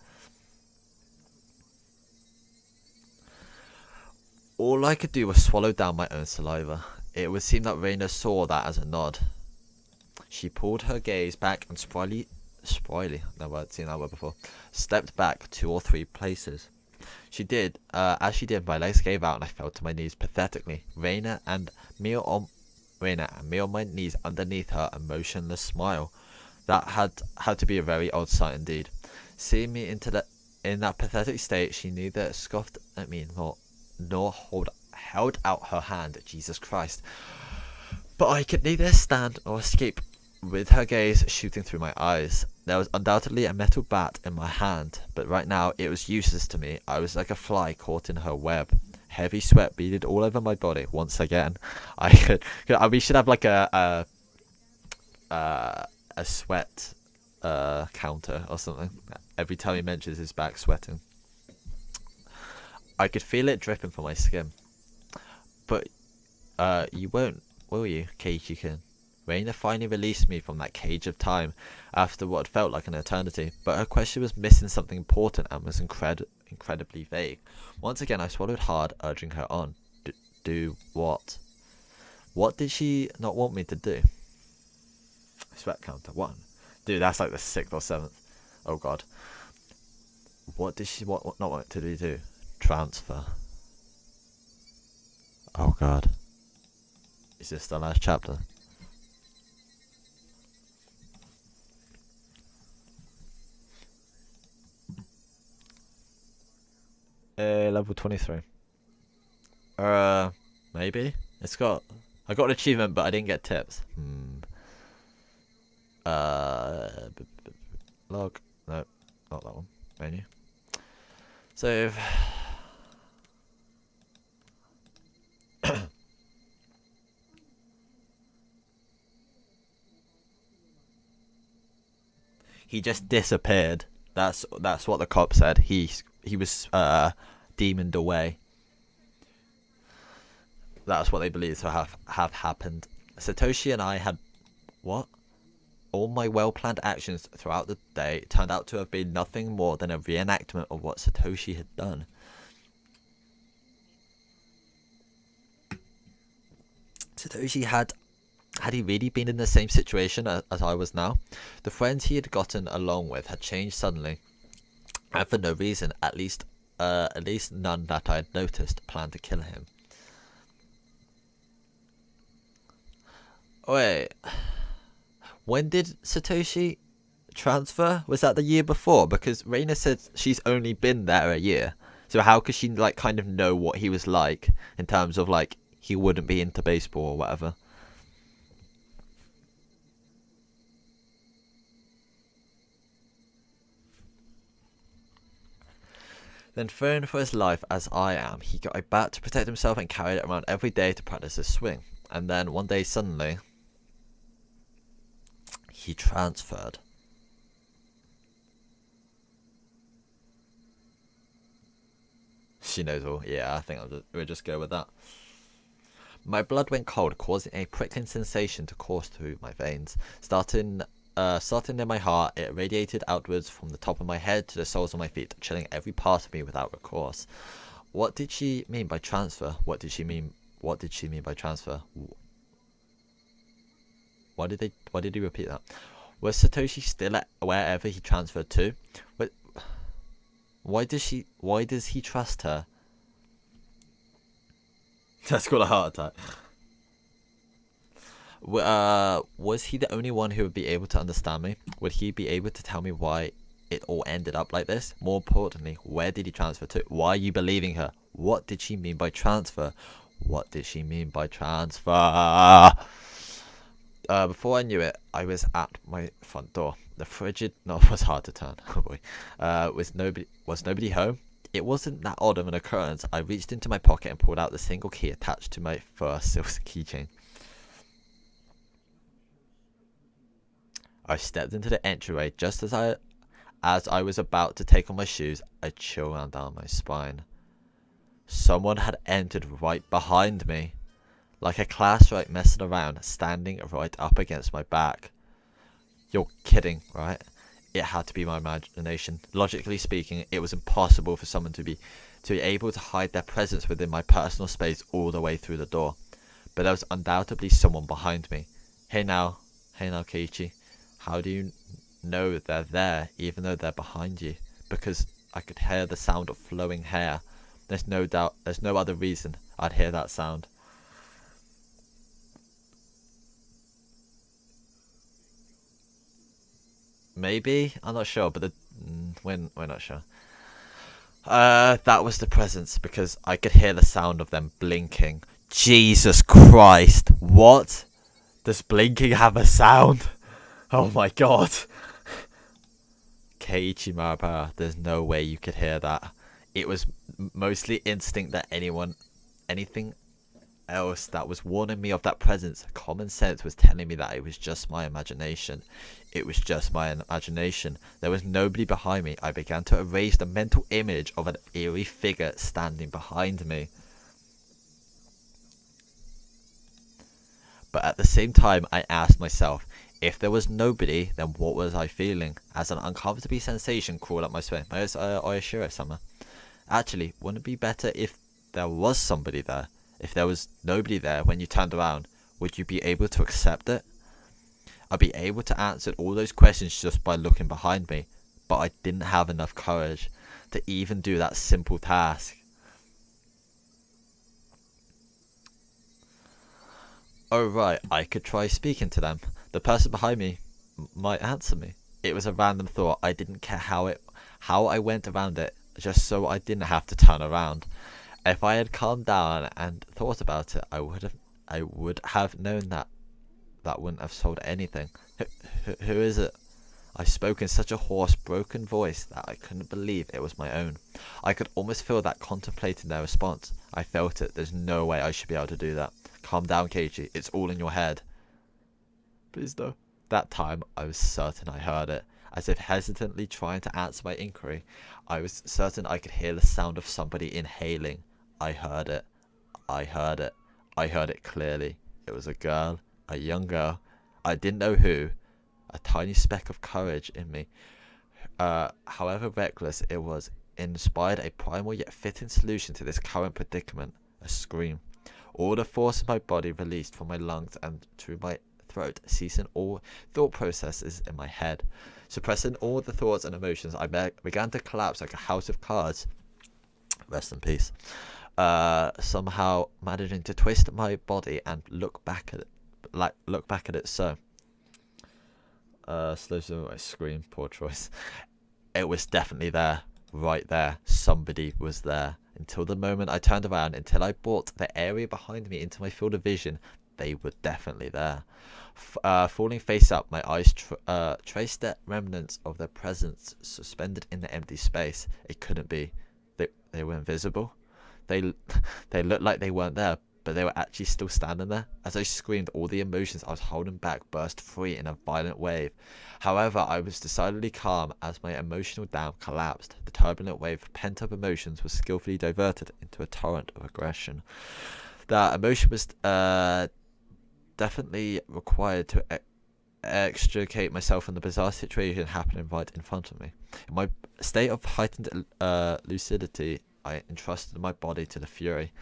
All I could do was swallow down my own saliva. It would seem that Reina saw that as a nod. She pulled her gaze back and spryly, never seen that word before, stepped back 2 or 3 places. As she did, my legs gave out and I fell to my knees pathetically. Reina and me on my knees underneath her emotionless smile. That had to be a very odd sight indeed. Seeing me in that pathetic state, she neither scoffed at me nor held out her hand. Jesus Christ. But I could neither stand nor escape with her gaze shooting through my eyes. There was undoubtedly a metal bat in my hand, but right now it was useless to me. I was like a fly caught in her web. Heavy sweat beaded all over my body once again. We should have like a sweat counter or something. Every time he mentions his back sweating. I could feel it dripping from my skin. But you won't, will you, Keiichi-kun? Reina finally released me from that cage of time after what felt like an eternity, but her question was missing something important and was incredibly vague. Once again, I swallowed hard, urging her on. Do what? What did she not want me to do? Sweat counter 1. Dude, that's like the 6th or 7th. Oh god. What did she not want to do? Transfer. Oh god. Is this the last chapter? Level 23. Maybe? I got an achievement, but I didn't get tips. Log. No, not that one. Menu. Save. He just disappeared. That's what the cop said. He was demoned away. That's what they believe to have happened. Satoshi and I had what? All my well-planned actions throughout the day turned out to have been nothing more than a reenactment of what Satoshi had done. Satoshi had he really been in the same situation as I was now? The friends he had gotten along with had changed suddenly, and for no reason, at least none that I had noticed, planned to kill him. Wait, When did Satoshi transfer? Was that the year before? Because Reina said she's only been there a year. So how could she like kind of know what he was like in terms of like he wouldn't be into baseball or whatever? Then thrown for his life as I am, he got a bat to protect himself and carried it around every day to practice his swing. And then one day suddenly, he transferred. She knows all. Yeah, I think we'll just go with that. My blood went cold, causing a prickling sensation to course through my veins. Starting near my heart, it radiated outwards from the top of my head to the soles of my feet, chilling every part of me without recourse. What did she mean by transfer? What did she mean by transfer? Why did he repeat that? Was Satoshi still at wherever he transferred to? Why does he trust her? That's called a heart attack. Was he the only one who would be able to understand me? Would he be able to tell me why it all ended up like this? More importantly, where did he transfer to? Why are you believing her? What did she mean by transfer? What did she mean by transfer? Before I knew it, I was at my front door. The frigid knob was hard to turn. Oh boy. Was nobody home? It wasn't that odd of an occurrence. I reached into my pocket and pulled out the single key attached to my first silk keychain. I stepped into the entryway just as I was about to take on my shoes. A chill ran down my spine. Someone had entered right behind me, like a class right messing around, standing right up against my back. You're kidding, right? It had to be my imagination. Logically speaking, it was impossible for someone to be able to hide their presence within my personal space all the way through the door. But there was undoubtedly someone behind me. Hey now, Keiichi. How do you know they're there, even though they're behind you? Because I could hear the sound of flowing hair. There's no other reason I'd hear that sound. Maybe? I'm not sure, but we're not sure. That was the presence, because I could hear the sound of them blinking. Jesus Christ, what? Does blinking have a sound? Oh my god. Keiichi Marabara, there's no way you could hear that. It was mostly instinct that anything else that was warning me of that presence. Common sense was telling me that it was just my imagination. It was just my imagination. There was nobody behind me. I began to erase the mental image of an eerie figure standing behind me. But at the same time, I asked myself, if there was nobody, then what was I feeling? As an uncomfortable sensation crawled up my spine. Oyashiro-sama. Actually, wouldn't it be better if there was somebody there? If there was nobody there when you turned around, would you be able to accept it? I'd be able to answer all those questions just by looking behind me, but I didn't have enough courage to even do that simple task. Oh right, I could try speaking to them. The person behind me might answer me. It was a random thought. I didn't care how I went around it, just so I didn't have to turn around. If I had calmed down and thought about it, I would have known that wouldn't have sold anything. Who is it? I spoke in such a hoarse, broken voice that I couldn't believe it was my own. I could almost feel that contemplating their response. I felt it. There's no way I should be able to do that. Calm down, Keiichi. It's all in your head. Please no. That time, I was certain I heard it. As if hesitantly trying to answer my inquiry, I was certain I could hear the sound of somebody inhaling. I heard it. I heard it. I heard it clearly. It was a girl. A young girl. I didn't know who. A tiny speck of courage in me, however reckless it was, inspired a primal yet fitting solution to this current predicament. A scream. All the force of my body released from my lungs and through my throat, ceasing all thought processes in my head. Suppressing all the thoughts and emotions, I began to collapse like a house of cards. Rest in peace. Somehow managing to twist my body and look back at it so. Slows down my scream. Poor choice. It was definitely there. Right there. Somebody was there. Until the moment I turned around, until I brought the area behind me into my field of vision, they were definitely there. Falling face up, my eyes traced the remnants of their presence suspended in the empty space. It couldn't be. They were invisible. They looked like they weren't there, but they were actually still standing there. As I screamed, all the emotions I was holding back burst free in a violent wave. However, I was decidedly calm as my emotional dam collapsed. The turbulent wave of pent-up emotions was skillfully diverted into a torrent of aggression. That emotion was definitely required to extricate myself from the bizarre situation happening right in front of me. In my state of heightened lucidity, I entrusted my body to the fury.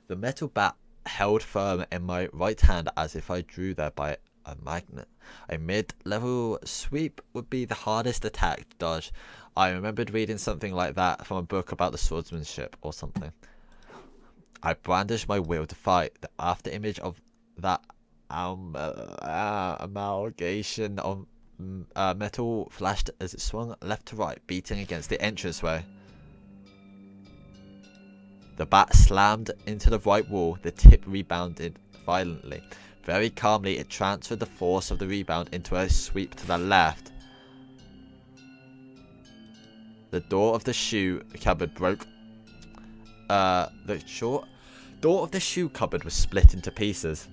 The metal bat held firm in my right hand as if I drew there by a magnet. A mid-level sweep would be the hardest attack to dodge. I remembered reading something like that from a book about the swordsmanship or something. I brandished my will to fight. The after image of that amalgamation of metal flashed as it swung left to right, beating against the entranceway. The bat slammed into the right wall. The tip rebounded violently. Very calmly, it transferred the force of the rebound into a sweep to the left. The door of the shoe cupboard broke. The short door of the shoe cupboard was split into pieces.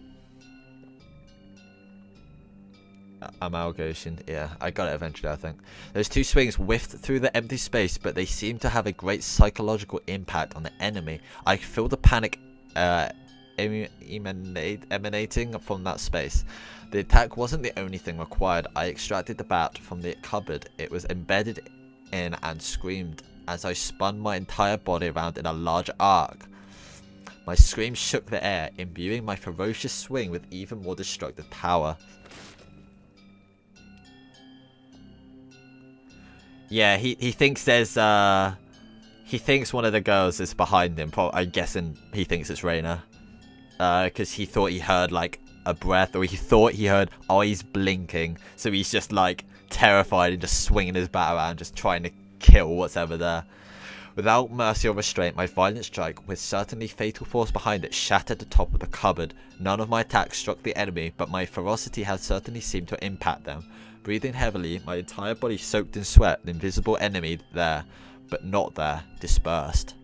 Amalgamation, yeah, I got it eventually, I think. Those two swings whiffed through the empty space, but they seemed to have a great psychological impact on the enemy. I could feel the panic emanating from that space. The attack wasn't the only thing required. I extracted the bat from the cupboard. It was embedded in and screamed as I spun my entire body around in a large arc. My scream shook the air, imbuing my ferocious swing with even more destructive power. Yeah, he thinks there's he thinks one of the girls is behind him. I'm guessing he thinks it's Reina, because he thought he heard like a breath, or he thought he heard, oh, he's blinking, so he's just like terrified and just swinging his bat around, just trying to kill what's ever there. Without mercy or restraint, my violent strike, with certainly fatal force behind it, shattered the top of the cupboard. None of my attacks struck the enemy, but my ferocity had certainly seemed to impact them. Breathing heavily, my entire body soaked in sweat, the invisible enemy there, but not there, dispersed.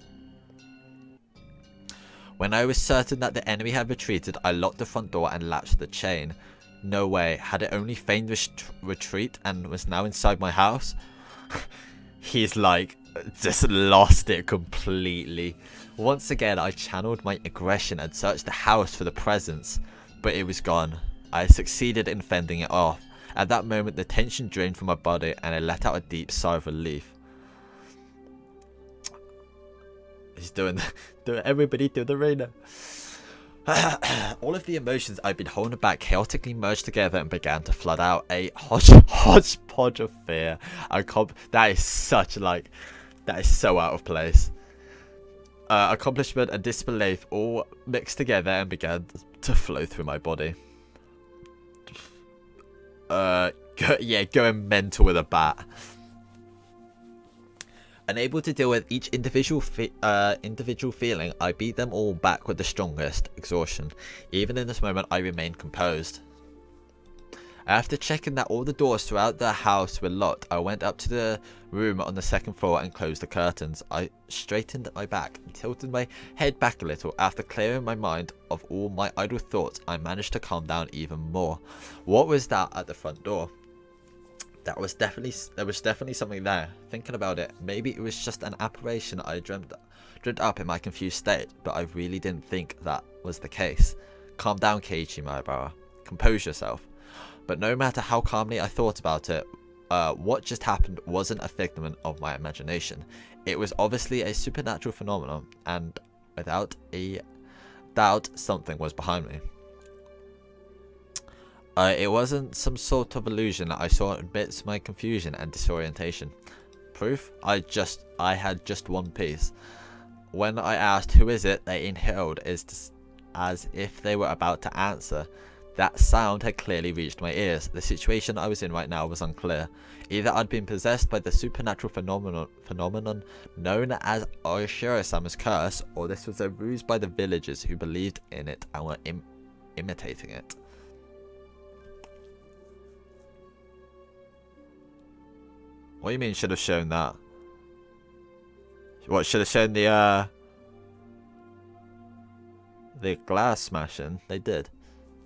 When I was certain that the enemy had retreated, I locked the front door and latched the chain. No way, had it only feigned retreat and was now inside my house? He's like, just lost it completely. Once again, I channeled my aggression and searched the house for the presence, but it was gone. I succeeded in fending it off. At that moment, the tension drained from my body and I let out a deep sigh of relief. He's doing everybody do the Reina. All of the emotions I'd been holding back chaotically merged together and began to flood out. A hodgepodge of fear. That is such like, that is so out of place. Accomplishment and disbelief all mixed together and began to flow through my body. Going mental with a bat. Unable to deal with each individual feeling, I beat them all back with the strongest exhaustion. Even in this moment, I remained composed. After checking that all the doors throughout the house were locked, I went up to the room on the second floor and closed the curtains. I straightened my back and tilted my head back a little. After clearing my mind of all my idle thoughts, I managed to calm down even more. What was that at the front door? There was definitely something there. Thinking about it, maybe it was just an apparition I dreamt up in my confused state, but I really didn't think that was the case. Calm down, Keiichi Maebara. Compose yourself. But no matter how calmly I thought about it, what just happened wasn't a figment of my imagination. It was obviously a supernatural phenomenon, and without a doubt, something was behind me. It wasn't some sort of illusion I saw amidst my confusion and disorientation. Proof? I had just one piece. When I asked who is it, they inhaled as if they were about to answer. That sound had clearly reached my ears. The situation I was in right now was unclear. Either I'd been possessed by the supernatural phenomenon known as Oishiro-sama's curse, or this was a ruse by the villagers who believed in it and were imitating it. What do you mean should have shown that? What, should have shown the glass smashing? They did.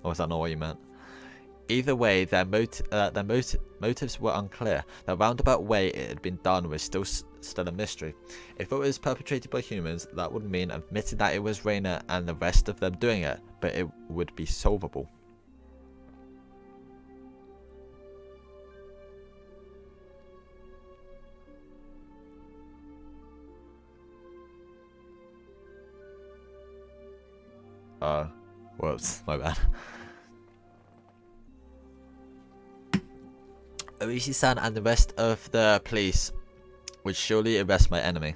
Or was that not what you meant? Either way, their motives were unclear. The roundabout way it had been done was still a mystery. If it was perpetrated by humans, that would mean admitting that it was Reina and the rest of them doing it, but it would be solvable. Whoops, my bad. Orishi-san and the rest of the police would surely arrest my enemy.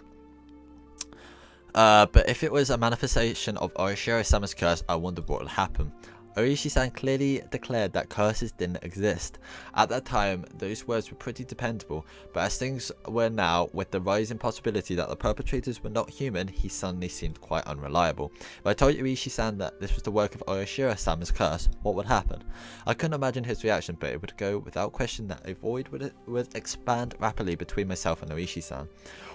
But if it was a manifestation of Oishiro-sama's curse, I wondered what would happen. Orishi-san clearly declared that curses didn't exist. At that time, those words were pretty dependable, but as things were now, with the rising possibility that the perpetrators were not human, he suddenly seemed quite unreliable. If I told Orishi-san that this was the work of Oishiro-sama's curse, what would happen? I couldn't imagine his reaction, but it would go without question that a void would expand rapidly between myself and Orishi-san.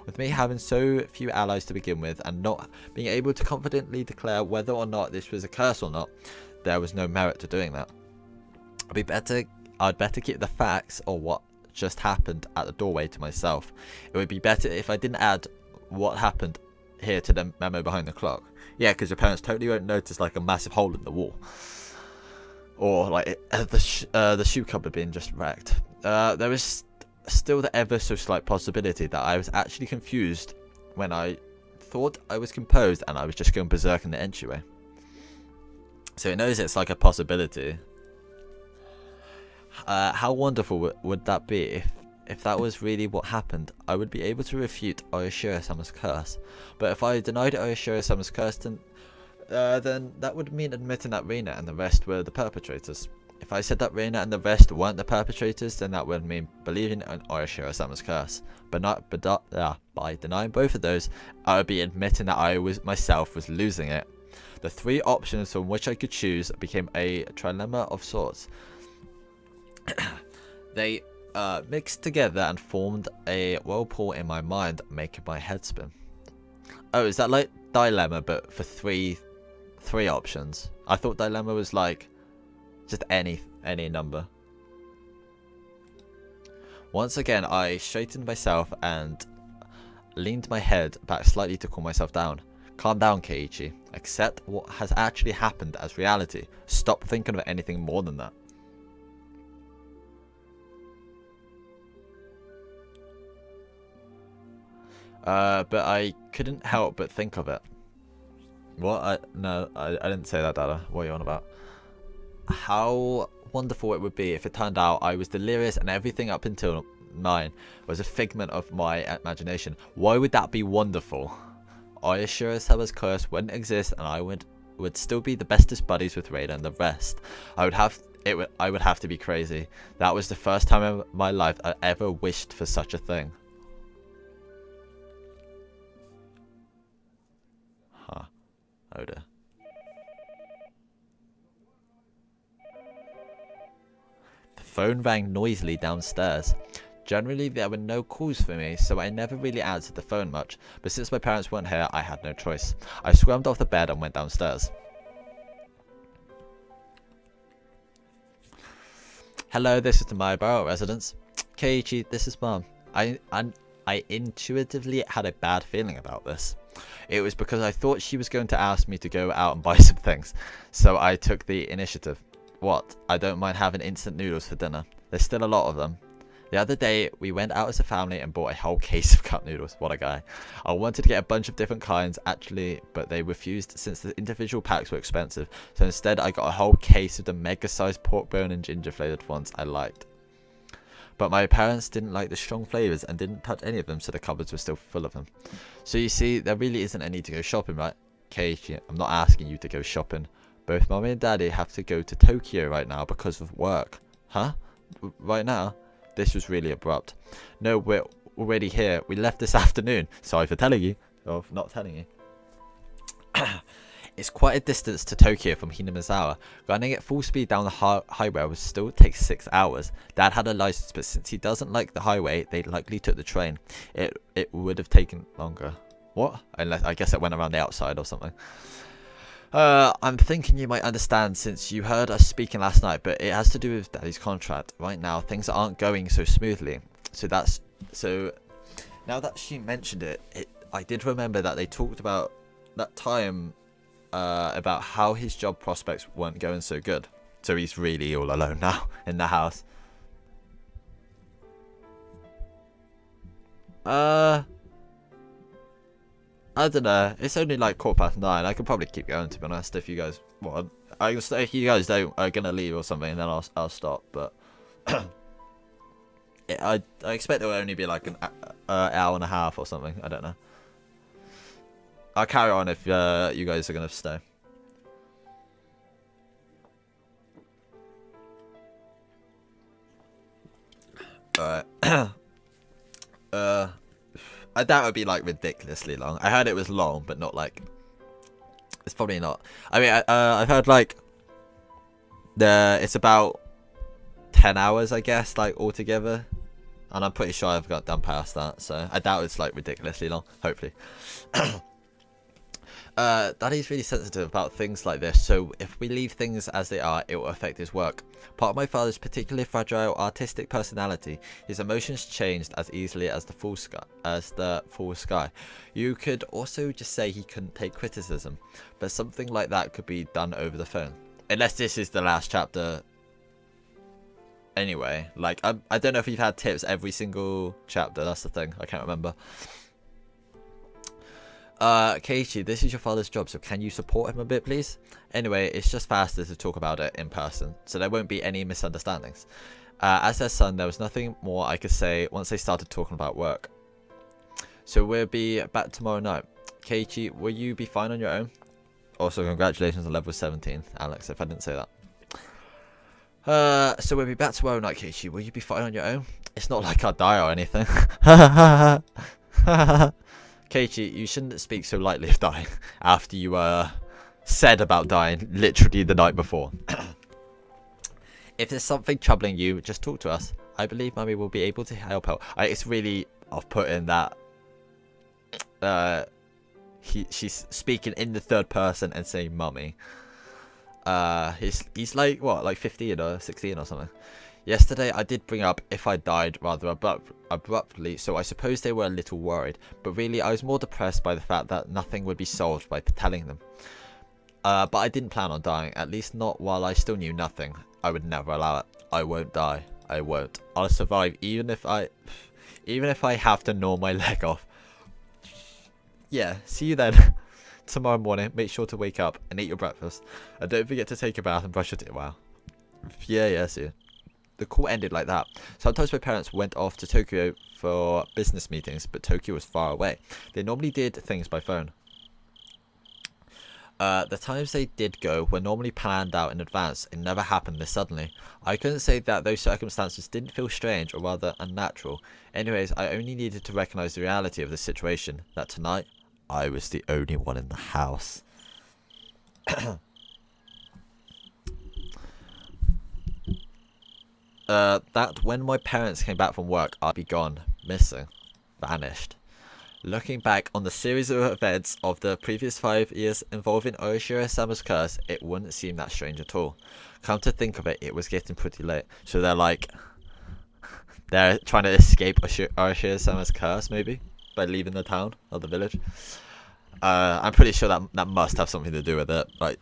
With me having so few allies to begin with, and not being able to confidently declare whether or not this was a curse or not, there was no merit to doing that. I'd better keep the facts or what just happened at the doorway to myself. It would be better if I didn't add what happened here to the memo behind the clock. Yeah, because your parents totally won't notice like a massive hole in the wall. Or like the shoe cupboard being just wrecked. There is still the ever so slight possibility that I was actually confused when I thought I was composed and I was just going berserk in the entryway. So it knows it's like a possibility. How wonderful would that be if that was really what happened? I would be able to refute Oishiro-sama's curse. But if I denied Oishiro-sama's curse, then that would mean admitting that Reina and the rest were the perpetrators. If I said that Reina and the rest weren't the perpetrators, then that would mean believing in Oishiro-sama's curse. But by denying both of those, I would be admitting that I myself was losing it. The three options from which I could choose became a trilemma of sorts. They mixed together and formed a whirlpool in my mind, making my head spin. Oh, is that like dilemma but for three options? I thought dilemma was like just any number. Once again, I straightened myself and leaned my head back slightly to calm myself down. Calm down, Keiichi. Accept what has actually happened as reality. Stop thinking of anything more than that. But I couldn't help but think of it. What? No, I didn't say that, Dada. What are you on about? How wonderful it would be if it turned out I was delirious and everything up until mine was a figment of my imagination. Why would that be wonderful? Oishiro-sama's curse wouldn't exist, and I would still be the bestest buddies with Reina and the rest. I would have to be crazy. That was the first time in my life I ever wished for such a thing. Huh. Oh dear. The phone rang noisily downstairs. Generally, there were no calls for me, so I never really answered the phone much, but since my parents weren't here, I had no choice. I squirmed off the bed and went downstairs. Hello, this is the Mayabara residence. Keiichi, this is Mom. I intuitively had a bad feeling about this. It was because I thought she was going to ask me to go out and buy some things, so I took the initiative. What? I don't mind having instant noodles for dinner. There's still a lot of them. The other day, we went out as a family and bought a whole case of cup noodles. What a guy. I wanted to get a bunch of different kinds, actually, but they refused since the individual packs were expensive. So instead, I got a whole case of the mega-sized pork bone and ginger flavoured ones I liked. But my parents didn't like the strong flavours and didn't touch any of them, so the cupboards were still full of them. So you see, there really isn't a need to go shopping, right? Keiichi, I'm not asking you to go shopping, Both Mommy and Daddy have to go to Tokyo right now because of work. Huh? Right now? This was really abrupt. No, we're already here. We left this afternoon. Sorry for telling you. Or not telling you. It's quite a distance to Tokyo from Hinamizawa. Running at full speed down the highway would still take 6 hours. Dad had a license, but since he doesn't like the highway, they likely took the train. It would have taken longer. What? Unless, I guess it went around the outside or something. I'm thinking you might understand since you heard us speaking last night, but it has to do with Daddy's contract. Right now, things aren't going so smoothly. So now that she mentioned it, I did remember that they talked about that time about how his job prospects weren't going so good. So he's really all alone now in the house. I don't know. It's only like 9:15. I could probably keep going, to be honest. If you guys want, if you guys are gonna leave or something, then I'll stop. But I expect it will only be like an hour and a half or something. I don't know. I'll carry on if you guys are gonna stay. Alright. I doubt it would be like ridiculously long. I heard it was long, but not like. It's probably not. I mean, I've heard like it's about 10 hours, I guess, like altogether, and I'm pretty sure I've got done past that. So I doubt it's like ridiculously long. Hopefully. Daddy's really sensitive about things like this, so if we leave things as they are, it will affect his work. Part of my father's particularly fragile artistic personality, his emotions changed as easily as the full sky. You could also just say he couldn't take criticism, but something like that could be done over the phone. Unless this is the last chapter. Anyway, like I don't know if you've had tips every single chapter. That's the thing. I can't remember. Keiichi, this is your father's job, so can you support him a bit, please? Anyway, it's just faster to talk about it in person, so there won't be any misunderstandings. As their son, there was nothing more I could say once they started talking about work. So we'll be back tomorrow night. Keiichi, will you be fine on your own? Also, congratulations on level 17, Alex, if I didn't say that. So we'll be back tomorrow night, Keiichi. Will you be fine on your own? It's not like I'll die or anything. Keiichi, you shouldn't speak so lightly of dying after you said about dying literally the night before. If there's something troubling you, just talk to us. I believe Mummy will be able to help out. It's really off-putting that she's speaking in the third person and saying Mummy. He's like, what, like 15 or 16 or something. Yesterday I did bring up if I died rather abruptly, so I suppose they were a little worried, but really I was more depressed by the fact that nothing would be solved by telling them. But I didn't plan on dying, at least not while I still knew nothing. I would never allow it. I won't die. I won't. I'll survive even if I have to gnaw my leg off. Yeah, see you then. Tomorrow morning, make sure to wake up and eat your breakfast. And don't forget to take a bath and brush your teeth. Wow. Yeah, see you. The call ended like that. Sometimes my parents went off to Tokyo for business meetings, but Tokyo was far away. They normally did things by phone. The times they did go were normally planned out in advance. It never happened this suddenly. I couldn't say that those circumstances didn't feel strange or rather unnatural. Anyways, I only needed to recognize the reality of the situation, that tonight I was the only one in the house. That when my parents came back from work, I'd be gone, missing, vanished. Looking back on the series of events of the previous 5 years involving Oshiro-sama's curse, it wouldn't seem that strange at all. Come to think of it, it was getting pretty late, so they're trying to escape Oshiro-sama's curse, maybe, by leaving the town or the village. I'm pretty sure that must have something to do with it, like,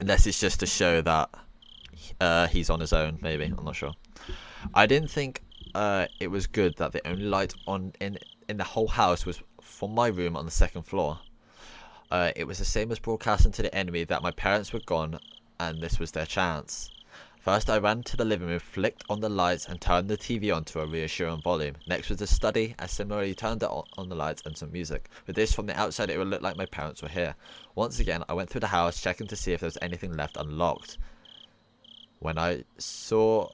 unless it's just to show that he's on his own, maybe. I'm not sure. I didn't think it was good that the only light on in the whole house was from my room on the second floor. It was the same as broadcasting to the enemy that my parents were gone and this was their chance. First, I ran to the living room, flicked on the lights, and turned the TV on to a reassuring volume. Next was the study. I similarly turned it on the lights and some music. With this, from the outside, it would look like my parents were here. Once again, I went through the house, checking to see if there was anything left unlocked. When I saw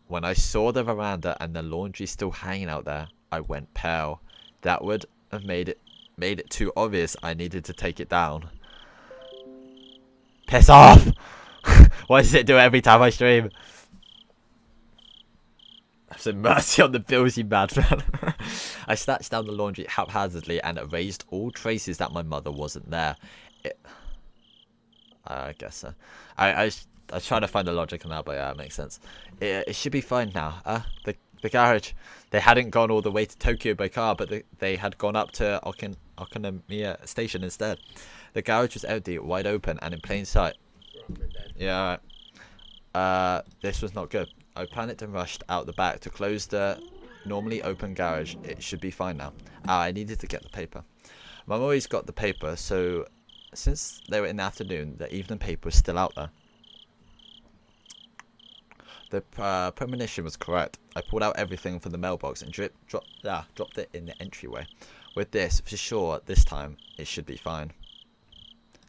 the veranda and the laundry still hanging out there, I went pale. That would have made it too obvious I needed to take it down. Piss off! Why does it do it every time I stream? Have some mercy on the bills, you madman. I snatched down the laundry haphazardly and erased all traces that my mother wasn't there. I guess so. I try to find the logic in that, but yeah, it makes sense. It should be fine now. The garage. They hadn't gone all the way to Tokyo by car, but they had gone up to Okinomiya Station instead. The garage was empty, wide open, and in plain sight. Yeah, this was not good. I panicked and rushed out the back to close the normally open garage. It should be fine now. I needed to get the paper. Mum always got the paper, so since they were in the afternoon, the evening paper was still out there. The premonition was correct. I pulled out everything from the mailbox and dropped it in the entryway. With this, for sure, this time, it should be fine.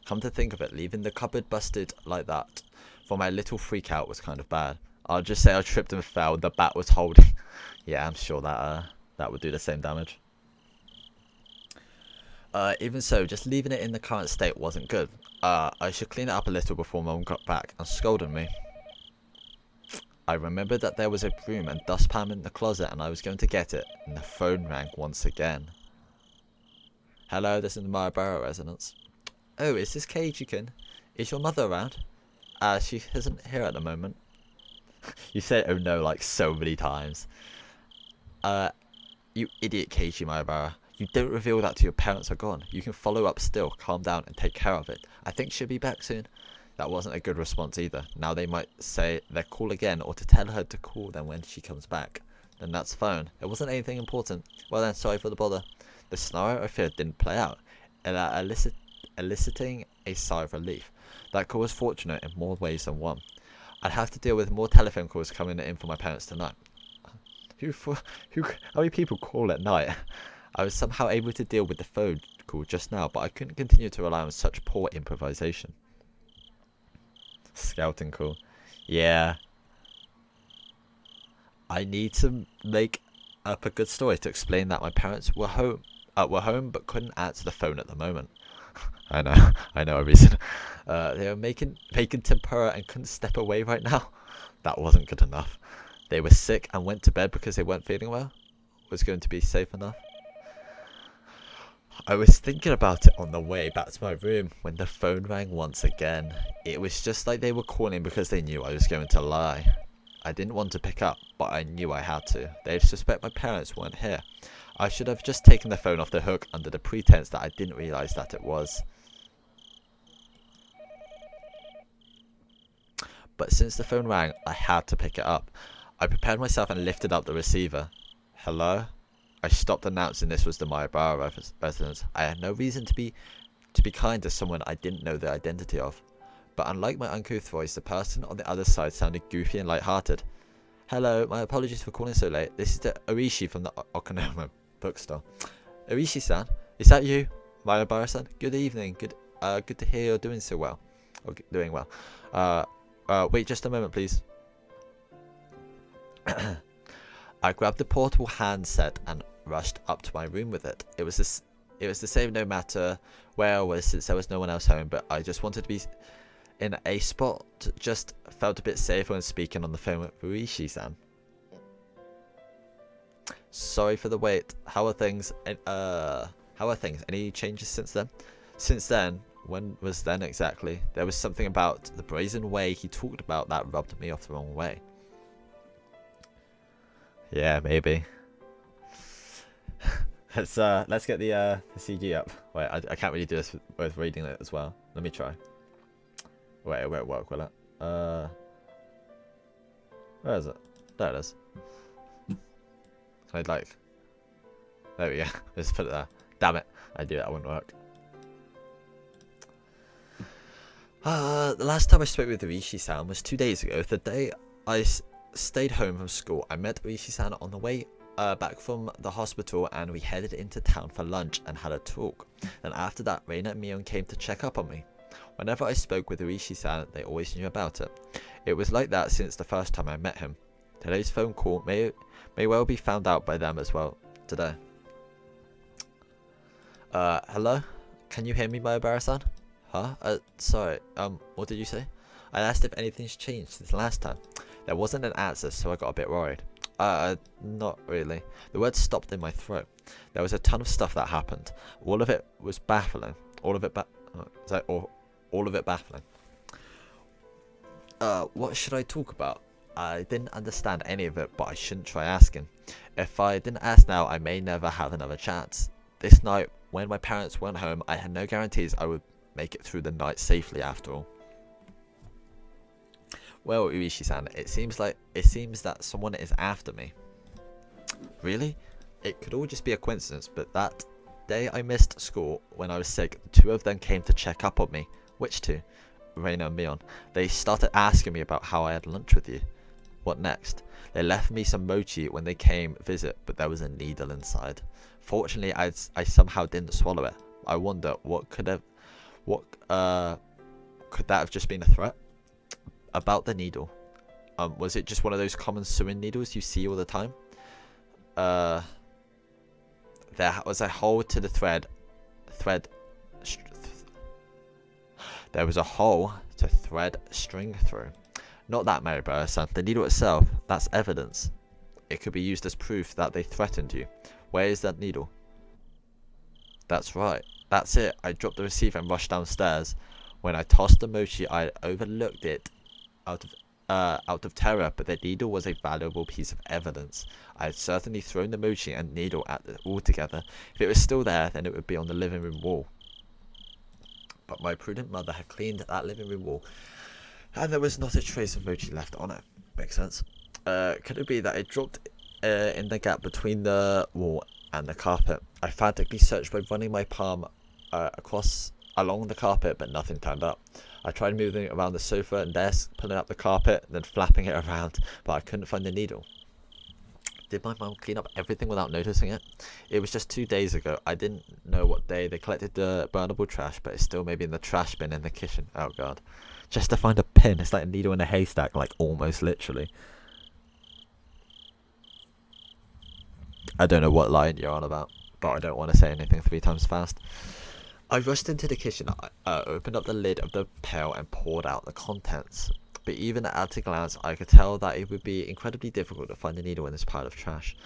Come to think of it, leaving the cupboard busted like that for my little freak out was kind of bad. I'll just say I tripped and fell, the bat was holding. Yeah, I'm sure that would do the same damage. Even so, just leaving it in the current state wasn't good. I should clean it up a little before Mum got back and scolded me. I remembered that there was a broom and dustpan in the closet and I was going to get it, and the phone rang once again. Hello, this is the Maribara residence. Oh, is this Keiichi-kun? Is your mother around? She isn't here at the moment. You said oh no like so many times. You idiot Keiichi Maribara. You don't reveal that to your parents are gone. You can follow up still, calm down and take care of it. I think she'll be back soon. That wasn't a good response either. Now they might say they'll call again or to tell her to call them when she comes back. Then that's fine. It wasn't anything important. Well then, sorry for the bother. The scenario I feared didn't play out, eliciting a sigh of relief. That call was fortunate in more ways than one. I'd have to deal with more telephone calls coming in from my parents tonight. How many people call at night? I was somehow able to deal with the phone call just now, but I couldn't continue to rely on such poor improvisation. Scouting call. Yeah. I need to make up a good story to explain that my parents were home but couldn't answer the phone at the moment. I know a reason. They were making tempura and couldn't step away right now. That wasn't good enough. They were sick and went to bed because they weren't feeling well. Was going to be safe enough. I was thinking about it on the way back to my room when the phone rang once again. It was just like they were calling because they knew I was going to lie. I didn't want to pick up, but I knew I had to. They'd suspect my parents weren't here. I should have just taken the phone off the hook under the pretense that I didn't realise that it was. But since the phone rang, I had to pick it up. I prepared myself and lifted up the receiver. Hello? I stopped announcing this was the Maribara residence. I had no reason to be kind to someone I didn't know the identity of. But unlike my uncouth voice, the person on the other side sounded goofy and light-hearted. Hello, my apologies for calling so late. This is the Orishi from the Okinoma bookstore. Orishi-san, is that you? Maribara-san? Good evening. Good to hear you're doing so well. Or doing well. Wait just a moment, please. I grabbed the portable handset and rushed up to my room with it. It was the same no matter where I was since there was no one else home, but I just wanted to be in a spot. Just felt a bit safer when speaking on the phone with Orishi-san. Sorry for the wait. How are things? Any changes since then? Since then? When was then exactly? There was something about the brazen way he talked about that rubbed me off the wrong way. Yeah, maybe. Let's get the CG up. Wait, I can't really do this with reading it as well. Let me try. Wait, it won't work, will it? Where is it? There it is. I'd like. There we go. Let's put it there. Damn it! I knew that wouldn't work. The last time I spoke with Rishi-san was 2 days ago. The day I stayed home from school, I met Rishi-san on the way back from the hospital, and we headed into town for lunch and had a talk. Then after that, Reina and Mion came to check up on me. Whenever I spoke with Rishi-san, they always knew about it. It was like that since the first time I met him. Today's phone call may well be found out by them as well today. Hello? Can you hear me, Mayobara-san? Huh? Sorry, what did you say? I asked if anything's changed since last time. There wasn't an answer, so I got a bit worried. Not really. The words stopped in my throat. There was a ton of stuff that happened. All of it was baffling. All of it baffling. What should I talk about? I didn't understand any of it, but I shouldn't try asking. If I didn't ask now, I may never have another chance. This night, when my parents weren't home, I had no guarantees I would make it through the night safely after all. Well, Urishi-san, it seems that someone is after me. Really? It could all just be a coincidence, but that day I missed school when I was sick, the two of them came to check up on me. Which two? Reina and Mion. They started asking me about how I had lunch with you. What next? They left me some mochi when they came visit, but there was a needle inside. Fortunately, I somehow didn't swallow it. I wonder could that have just been a threat? About the needle. Was it just one of those common sewing needles you see all the time? There was a hole to the there was a hole to thread string through. Not that, Mayobara-san. The needle itself, that's evidence. It could be used as proof that they threatened you. Where is that needle? That's right. That's it. I dropped the receiver and rushed downstairs. When I tossed the mochi, I overlooked it out of terror, but the needle was a valuable piece of evidence. I had certainly thrown the mochi and needle at the wall together. If it was still there, then it would be on the living room wall. But my prudent mother had cleaned that living room wall, and there was not a trace of mochi left on it. Makes sense. Could it be that it dropped in the gap between the wall and the carpet? I frantically searched by running my palm along the carpet, but nothing turned up. I tried moving it around the sofa and desk, pulling up the carpet, then flapping it around, but I couldn't find the needle. Did my mum clean up everything without noticing it? It was just 2 days ago. I didn't know what day they collected the burnable trash, but it still may be in the trash bin in the kitchen. Oh god. Just to find a pin, it's like a needle in a haystack, like almost literally. I don't know what line you're on about, but I don't want to say anything 3 times fast. I rushed into the kitchen, opened up the lid of the pail and poured out the contents. But even at a glance, I could tell that it would be incredibly difficult to find a needle in this pile of trash.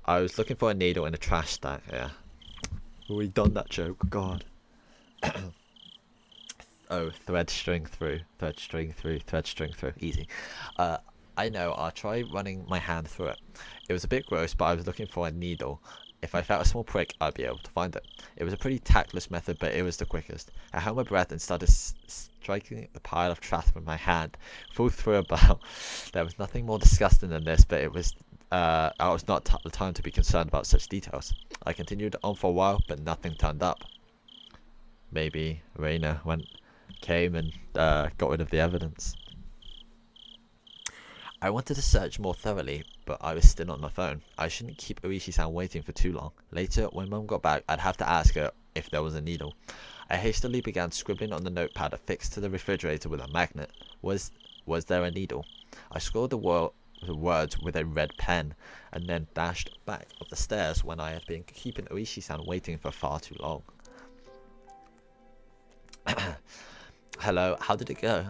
I was looking for a needle in a trash stack, yeah. We done that joke, god. Oh, thread string through, easy. I know, I'll try running my hand through it. It was a bit gross, but I was looking for a needle. If I felt a small prick, I'd be able to find it. It was a pretty tactless method, but it was the quickest. I held my breath and started striking the pile of trash with my hand, full through about. There was nothing more disgusting than this, but it was I was not the time to be concerned about such details. I continued on for a while, but nothing turned up. Maybe Reina came and got rid of the evidence. I wanted to search more thoroughly, but I was still on my phone. I shouldn't keep Urishi-san waiting for too long. Later, when Mum got back, I'd have to ask her if there was a needle. I hastily began scribbling on the notepad affixed to the refrigerator with a magnet. Was there a needle? I scrawled the words with a red pen, and then dashed back up the stairs when I had been keeping Urishi-san waiting for far too long. Hello, how did it go?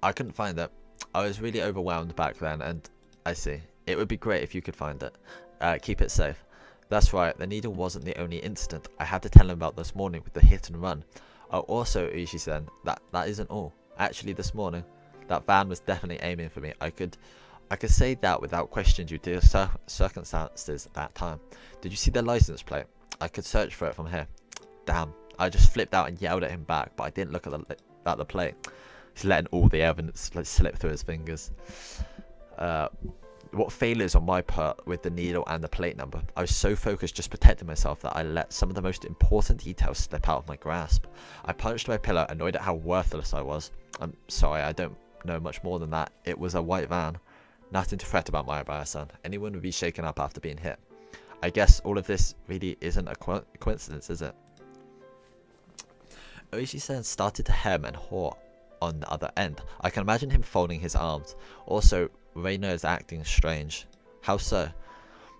I couldn't find it. I was really overwhelmed back then, and I see. It would be great if you could find it. Keep it safe. That's right, the needle wasn't the only incident. I had to tell him about this morning with the hit and run. Oh, also, Ishi-san, that isn't all. Actually, this morning, that van was definitely aiming for me. I could say that without question due to the circumstances at that time. Did you see the license plate? I could search for it from here. Damn, I just flipped out and yelled at him back, but I didn't look at the plate. He's letting all the evidence slip through his fingers. What failures on my part with the needle and the plate number. I was so focused just protecting myself that I let some of the most important details slip out of my grasp. I punched my pillow, annoyed at how worthless I was. I'm sorry, I don't know much more than that. It was a white van. Nothing to fret about, my son. Anyone would be shaken up after being hit. I guess all of this really isn't a coincidence, is it? Oishi-san started to hem and haw on the other end. I can imagine him folding his arms. Also, Reina is acting strange. How so?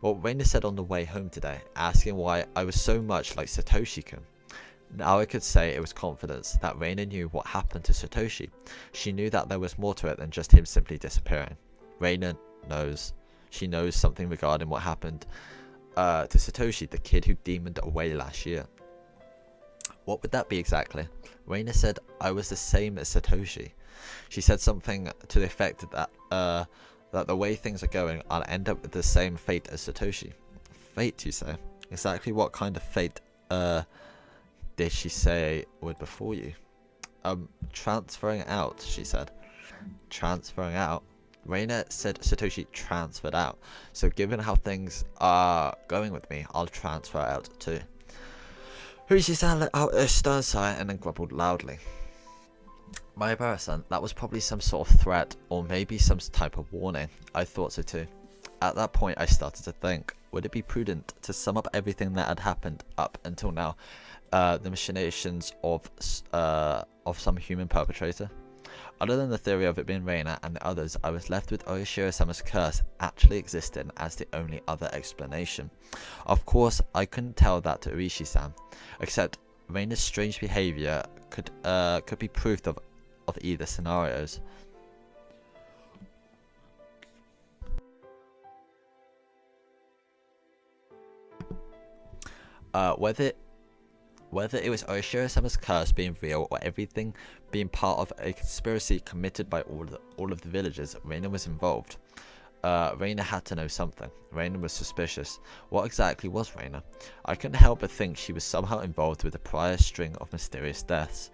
Well, Reina said on the way home today, asking why I was so much like Satoshi-kun. Now I could say it was confidence that Reina knew what happened to Satoshi. She knew that there was more to it than just him simply disappearing. Reina knows. She knows something regarding what happened to Satoshi, the kid who demoned away last year. What would that be exactly? Reina said I was the same as Satoshi. She said something to the effect that that the way things are going, I'll end up with the same fate as Satoshi. Fate, you say? Exactly what kind of fate did she say would befall you? Transferring out, she said. Transferring out? Reina said Satoshi transferred out. So given how things are going with me, I'll transfer out too. Oishi-san let out a stern sigh and then grumbled loudly. Maibara-san, that was probably some sort of threat, or maybe some type of warning. I thought so too. At that point I started to think, would it be prudent to sum up everything that had happened up until now? The machinations of some human perpetrator? Other than the theory of it being Reina and the others, I was left with Oishiro-sama's curse actually existing as the only other explanation. Of course, I couldn't tell that to Oishi-san, except Reina's strange behavior could be proof of either scenarios. Whether it was Oishiro-sama's curse being real or everything being part of a conspiracy committed by all of the villagers, Reina was involved. Reina had to know something. Reina was suspicious. What exactly was Reina? I couldn't help but think she was somehow involved with a prior string of mysterious deaths.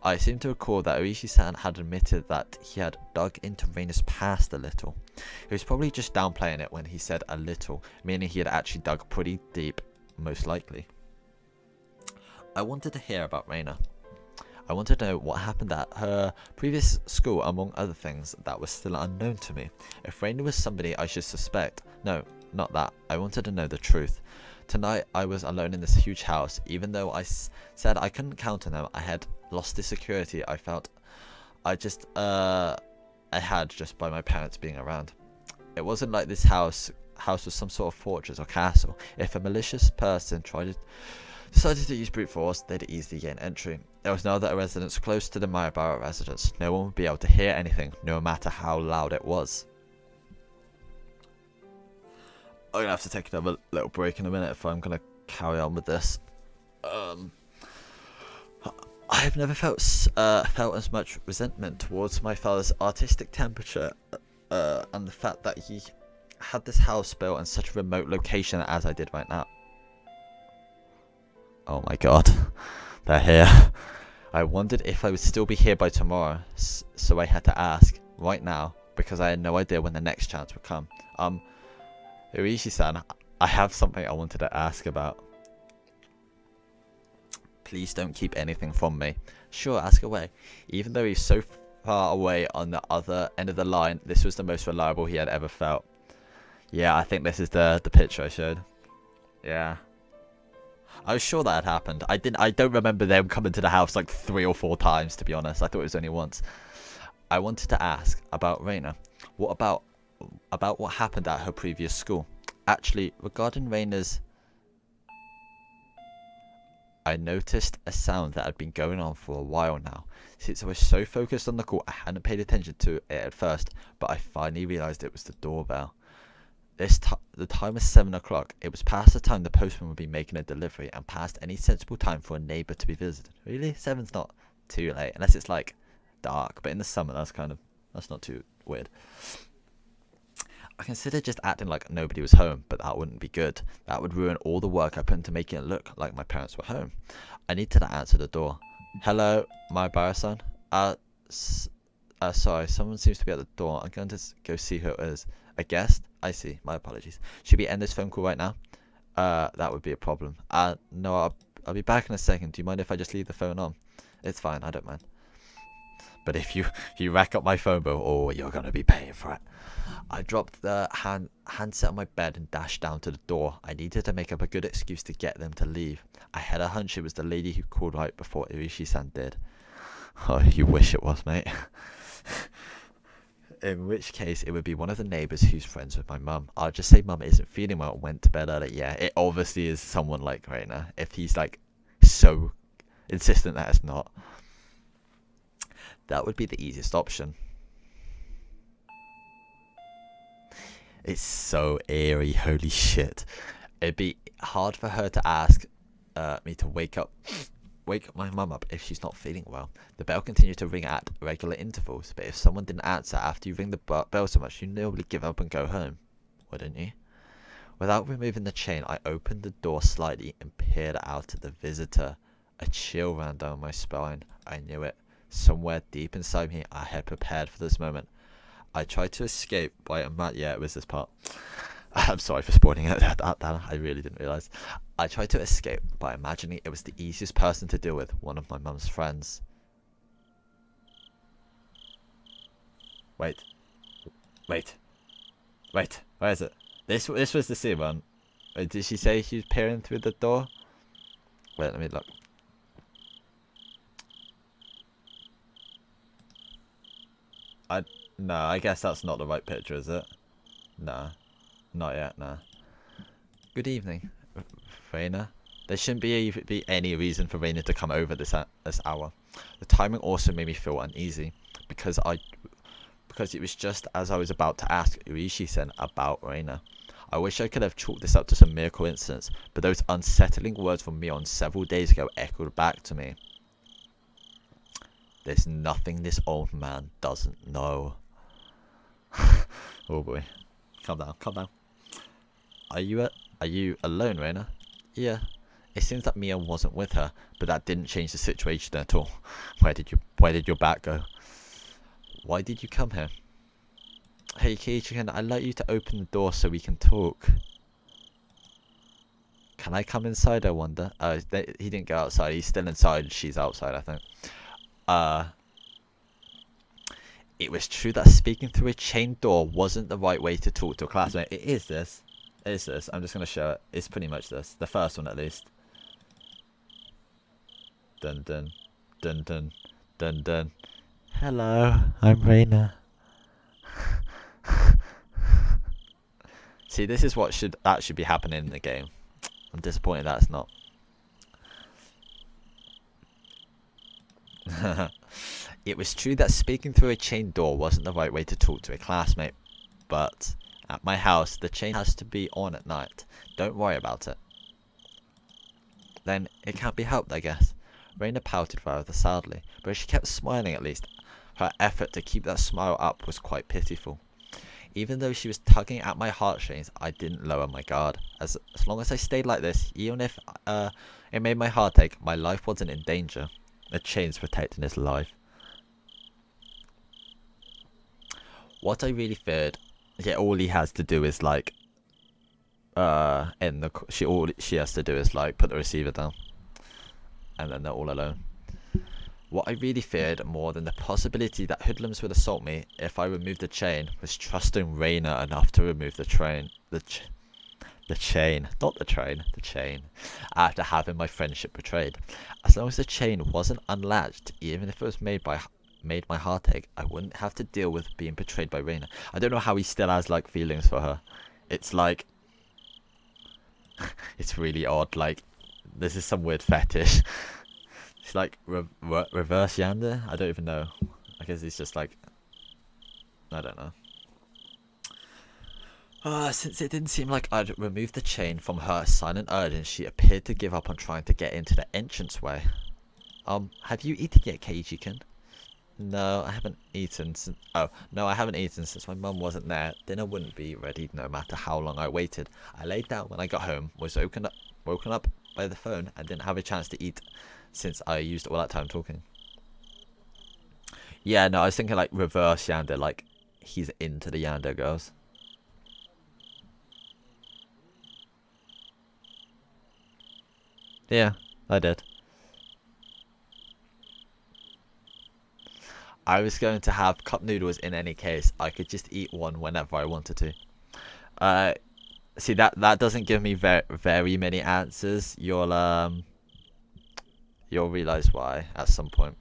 I seem to recall that Oishi-san had admitted that he had dug into Reina's past a little. He was probably just downplaying it when he said a little, meaning he had actually dug pretty deep, most likely. I wanted to hear about Reina. I wanted to know what happened at her previous school, among other things that was still unknown to me. If Reina was somebody I should suspect. No, not that. I wanted to know the truth. Tonight I was alone in this huge house. Even though I said I couldn't count on them, I had lost the security I felt I had just by my parents being around. It wasn't like this house was some sort of fortress or castle. If a malicious person decided to use brute force, they'd easily gain entry. There was no other residence close to the Maibara residence. No one would be able to hear anything, no matter how loud it was. I'm gonna have to take another little break in a minute if I'm gonna carry on with this. I've never felt as much resentment towards my father's artistic temperature and the fact that he had this house built in such a remote location as I did right now. Oh my god, they're here. I wondered if I would still be here by tomorrow, so I had to ask, right now, because I had no idea when the next chance would come. Oishi-san, I have something I wanted to ask about. Please don't keep anything from me. Sure, ask away. Even though he's so far away on the other end of the line, this was the most reliable he had ever felt. Yeah, I think this is the picture I showed. Yeah. I was sure that had happened. I don't remember them coming to the house like 3 or 4 times, to be honest. I thought it was only once. I wanted to ask about Reina. What about what happened at her previous school? Actually, regarding Reina's... I noticed a sound that had been going on for a while now. Since I was so focused on the call, I hadn't paid attention to it at first, but I finally realised it was the doorbell. The time was 7 o'clock. It was past the time the postman would be making a delivery and past any sensible time for a neighbour to be visited. Really? 7's not too late, unless it's like dark, but in the summer that's not too weird. I considered just acting like nobody was home, but that wouldn't be good. That would ruin all the work I put into making it look like my parents were home. I needed to answer the door. Hello, Maibara-san? Sorry, someone seems to be at the door. I'm going to go see who it is. A guest? I see. My apologies. Should we end this phone call right now? That would be a problem. No, I'll be back in a second. Do you mind if I just leave the phone on? It's fine. I don't mind. But if you rack up my phone bill, oh, you're gonna be paying for it. I dropped the handset on my bed and dashed down to the door. I needed to make up a good excuse to get them to leave. I had a hunch it was the lady who called right before Irishi-san did. Oh, you wish it was, mate. In which case, it would be one of the neighbours who's friends with my mum. I'll just say mum isn't feeling well and went to bed early. Yeah, it obviously is someone like Reina. If he's like so insistent that it's not. That would be the easiest option. It's so eerie, holy shit. It'd be hard for her to ask me to wake my mum up if she's not feeling well. The bell continued to ring at regular intervals, but if someone didn't answer after you ring the bell so much, you'd normally give up and go home, wouldn't you? Without removing the chain, I opened the door slightly and peered out at the visitor. A chill ran down my spine. I knew it. Somewhere deep inside me, I had prepared for this moment. I tried to escape by yeah, it was this part. I'm sorry for spoiling it. I really didn't realise. I tried to escape by imagining it was the easiest person to deal with, one of my mum's friends. Wait, where is it? This was the same one. Wait, did she say she was peering through the door? Wait, let me look. No, I guess that's not the right picture, is it? Nah, not yet, nah. Good evening, Reina. There shouldn't be any reason for Reina to come over this hour. The timing also made me feel uneasy, because it was just as I was about to ask Irishi-san about Reina. I wish I could have chalked this up to some mere coincidence, but those unsettling words from Mion several days ago echoed back to me. There's nothing this old man doesn't know. Oh boy. Calm down. Are you alone, Reina? Yeah. It seems that Mia wasn't with her, but that didn't change the situation at all. Where did your bat go? Why did you come here? Hey Keiichi-kun, I'd like you to open the door so we can talk. Can I come inside, I wonder? He didn't go outside, he's still inside, she's outside, I think. It was true that speaking through a chained door wasn't the right way to talk to a classmate. It is this. I'm just going to show it. It's pretty much this. The first one, at least. Dun dun. Dun dun. Dun dun. Hello, I'm Reina. See, this is what should be happening in the game. I'm disappointed that it's not. It was true that speaking through a chained door wasn't the right way to talk to a classmate, but at my house the chain has to be on at night. Don't worry about it. Then it can't be helped, I guess. Reina pouted rather sadly, but she kept smiling at least. Her effort to keep that smile up was quite pitiful. Even though she was tugging at my heartstrings, I didn't lower my guard. As long as I stayed like this, even if it made my heart ache, my life wasn't in danger. The chain's protecting his life. What I really feared, yeah, all he has to do is like, she has to do is like put the receiver down, and then they're all alone. What I really feared more than the possibility that hoodlums would assault me if I removed the chain was trusting Reina enough to remove the chain, after having my friendship betrayed. As long as the chain wasn't unlatched, even if it was made my heart ache, I wouldn't have to deal with being betrayed by Reina. I don't know how he still has like feelings for her. It's like, it's really odd. Like, this is some weird fetish. It's like reverse yandere. I don't even know. I guess it's just like, I don't know. Since it didn't seem like I'd removed the chain from her silent urging, she appeared to give up on trying to get into the entranceway. Have you eaten yet, Keiichi-kun? No, I haven't eaten since. Oh, no, I haven't eaten since my mum wasn't there. Dinner wouldn't be ready no matter how long I waited. I laid down when I got home, was woken up by the phone, and didn't have a chance to eat since I used all that time talking. Yeah, no, I was thinking like reverse yandere, like he's into the yandere girls. Yeah, I did. I was going to have cup noodles in any case. I could just eat one whenever I wanted to. See, that doesn't give me very many answers. You'll realize why at some point.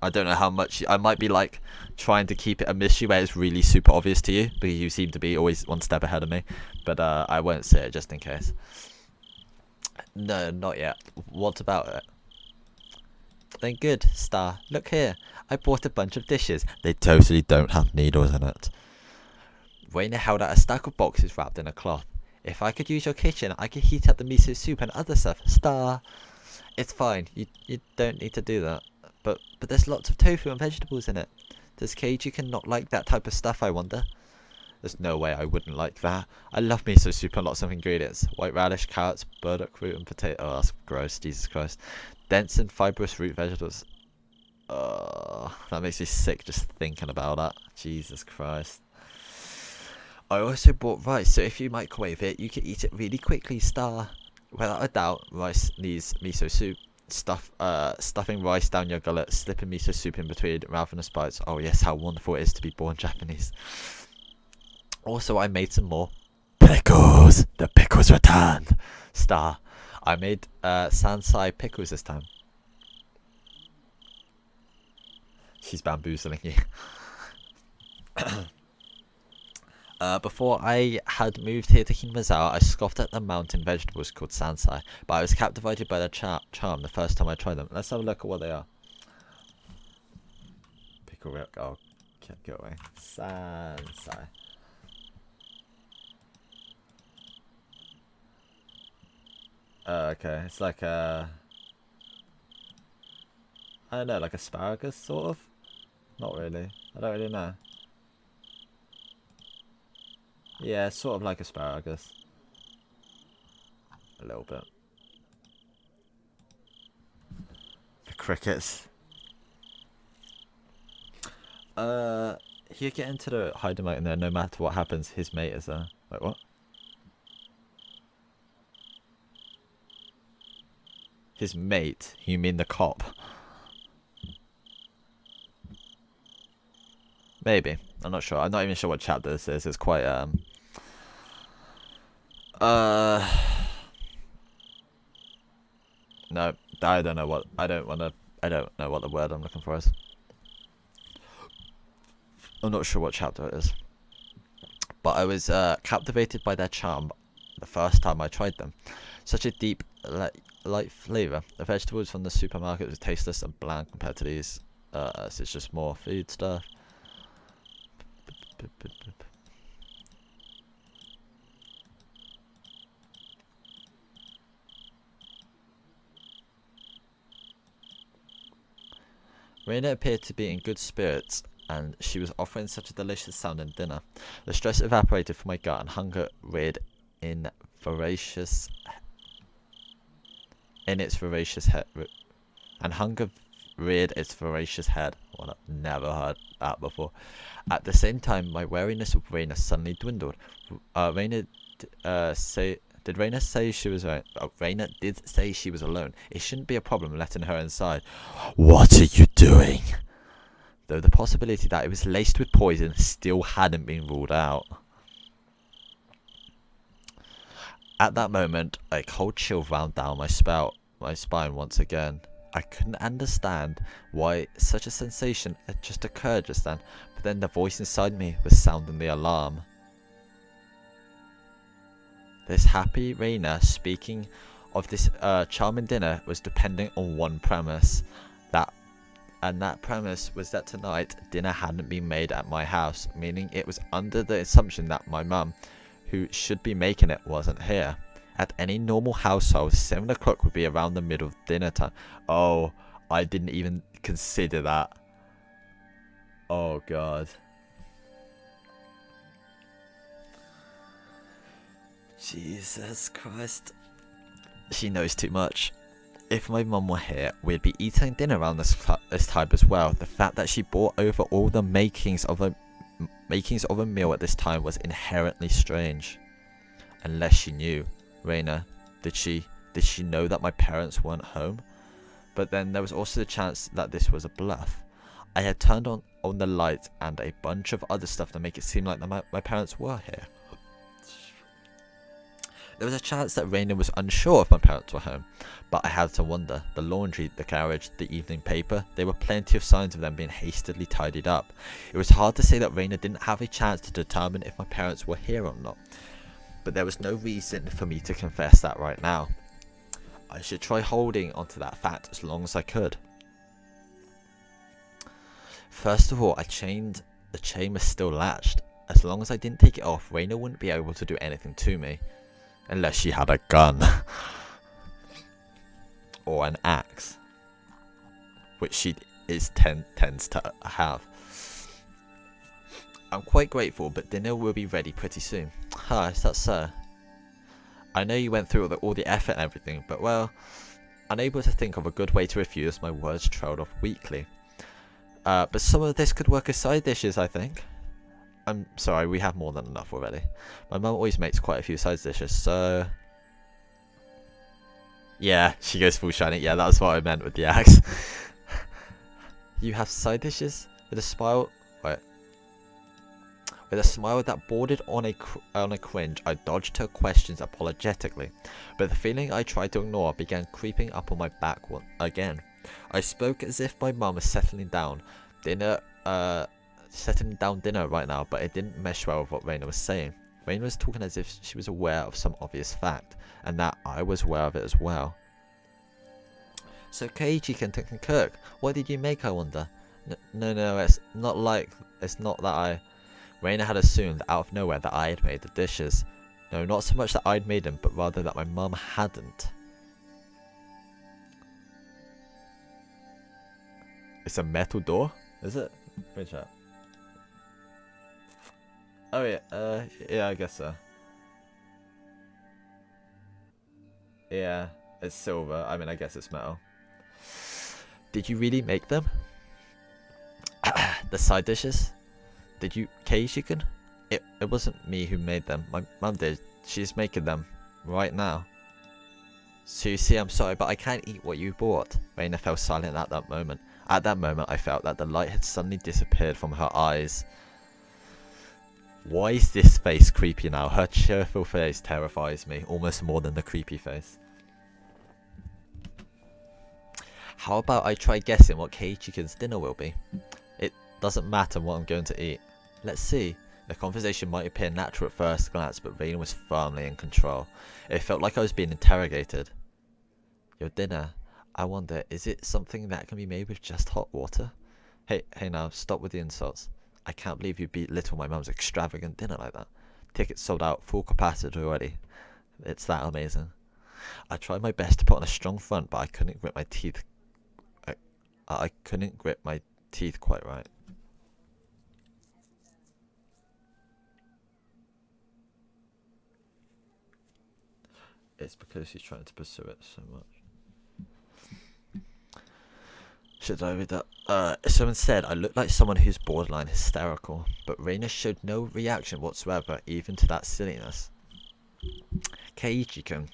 I don't know how much. I might be like trying to keep it a mystery where it's really super obvious to you, because you seem to be always one step ahead of me. But I won't say it just in case. No, not yet. What about it? Then good, Star. Look here. I bought a bunch of dishes. They totally don't have needles in it. Raina held out a stack of boxes wrapped in a cloth. If I could use your kitchen, I could heat up the miso soup and other stuff. Star. It's fine. You don't need to do that. But there's lots of tofu and vegetables in it. Does Keiji not like that type of stuff, I wonder? There's no way I wouldn't like that. I love miso soup and lots of ingredients. White radish, carrots, burdock root and potato. Oh, that's gross. Jesus Christ. Dense and fibrous root vegetables. That makes me sick just thinking about that. Jesus Christ. I also bought rice, so if you microwave it, you can eat it really quickly, Star. Without a doubt, rice needs miso soup. Stuffing rice down your gullet, slipping miso soup in between ravenous bites. Oh yes, how wonderful it is to be born Japanese. Also, I made some more pickles. The pickles returned. Star. I made Sansai pickles this time. She's bamboozling you. Before I had moved here to Himazawa, I scoffed at the mountain vegetables called Sansai, but I was captivated by their charm the first time I tried them. Let's have a look at what they are. Pickle root. Oh, get away. Sansai. Okay, it's like a... I don't know, like asparagus, sort of? Not really. I don't really know. Yeah, sort of like asparagus. A little bit. The crickets. He'll get into the hideout in there no matter what happens, his mate is there. Wait, what? His mate? You mean the cop? Maybe. I'm not sure. I'm not even sure what chapter this is. It's quite no, I don't know what I don't know what the word I'm looking for is. I'm not sure what chapter it is. But I was captivated by their charm the first time I tried them. Such a deep, light flavour. The vegetables from the supermarket were tasteless and bland compared to these. So it's just more food stuff. Raina appeared to be in good spirits, and she was offering such a delicious sounding dinner. The stress evaporated from my gut, and hunger reared in its voracious head. Well, I've never heard that before. At the same time, my wariness of Raina suddenly dwindled. Did Raina say she was alone? Oh, Raina did say she was alone. It shouldn't be a problem letting her inside. What are you doing? Though the possibility that it was laced with poison still hadn't been ruled out. At that moment, a cold chill ran down my spine once again. I couldn't understand why such a sensation had just occurred just then, but then the voice inside me was sounding the alarm. This happy Raina speaking of this charming dinner was depending on one premise. That premise was that tonight dinner hadn't been made at my house, meaning it was under the assumption that my mum, who should be making it, wasn't here. At any normal household, 7 o'clock would be around the middle of dinner time. Oh, I didn't even consider that. Oh god. Jesus Christ. She knows too much. If my mum were here, we'd be eating dinner around this time as well. The fact that she brought over all the makings of a meal at this time was inherently strange. Unless she knew. Raina, did she Did she know that my parents weren't home? But then there was also the chance that this was a bluff. I had turned on the lights and a bunch of other stuff to make it seem like my parents were here. There was a chance that Raina was unsure if my parents were home, but I had to wonder. The laundry, the garage, the evening paper, there were plenty of signs of them being hastily tidied up. It was hard to say that Raina didn't have a chance to determine if my parents were here or not, but there was no reason for me to confess that right now. I should try holding onto that fact as long as I could. First of all, the chain was still latched. As long as I didn't take it off, Raina wouldn't be able to do anything to me. Unless she had a gun. Or an axe. Which she tends to have. I'm quite grateful, but dinner will be ready pretty soon. Hi, is that so? I know you went through all the effort and everything, but well, unable to think of a good way to refuse, my words trailed off weakly. But some of this could work as side dishes, I think. I'm sorry, we have more than enough already. My mum always makes quite a few side dishes, so... Yeah, she goes full shiny. Yeah, that's what I meant with the axe. You have side dishes? With a smile... Wait. With a smile that bordered on a cringe, I dodged her questions apologetically. But the feeling I tried to ignore began creeping up on my back again. I spoke as if my mum was settling down dinner right now, but it didn't mesh well with what Raina was saying. Raina was talking as if she was aware of some obvious fact, and that I was aware of it as well. So Keiichi can cook. What did you make, I wonder? No, it's not that I... Raina had assumed out of nowhere that I had made the dishes. No, not so much that I'd made them, but rather that my mum hadn't. It's a metal door? Is it? Wait, chat. Oh yeah, yeah, I guess so. Yeah, it's silver. I mean, I guess it's metal. Did you really make them? The side dishes? Did you, Keiichi-kun? It wasn't me who made them. My mum did. She's making them right now. So you see, I'm sorry, but I can't eat what you bought. Raina fell silent at that moment. At that moment, I felt that the light had suddenly disappeared from her eyes. Why is this face creepy now? Her cheerful face terrifies me, almost more than the creepy face. How about I try guessing what Keiichi-kun's dinner will be? It doesn't matter what I'm going to eat. Let's see. The conversation might appear natural at first glance, but Raina was firmly in control. It felt like I was being interrogated. Your dinner, I wonder, is it something that can be made with just hot water? Hey now, stop with the insults. I can't believe you belittle my mum's extravagant dinner like that. Tickets sold out, full capacity already. It's that amazing. I tried my best to put on a strong front, but I couldn't grip my teeth. I couldn't grip my teeth quite right. It's because he's trying to pursue it so much. Should I read that? So instead, I looked like someone who's borderline hysterical, but Raina showed no reaction whatsoever, even to that silliness. Keiichi-kun,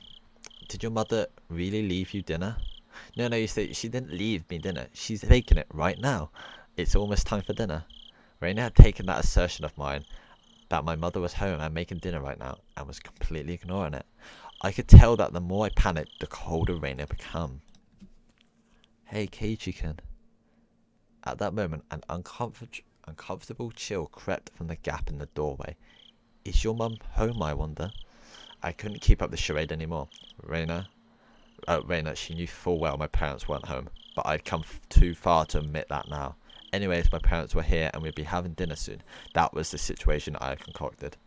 did your mother really leave you dinner? No, you see, she didn't leave me dinner. She's making it right now. It's almost time for dinner. Raina had taken that assertion of mine, that my mother was home and making dinner right now, and was completely ignoring it. I could tell that the more I panicked, the colder Raina became. Hey, Keiichi-kun. At that moment, an uncomfortable chill crept from the gap in the doorway. Is your mum home, I wonder? I couldn't keep up the charade anymore. Raina, she knew full well my parents weren't home, but I'd come too far to admit that now. Anyways, my parents were here and we'd be having dinner soon. That was the situation I had concocted.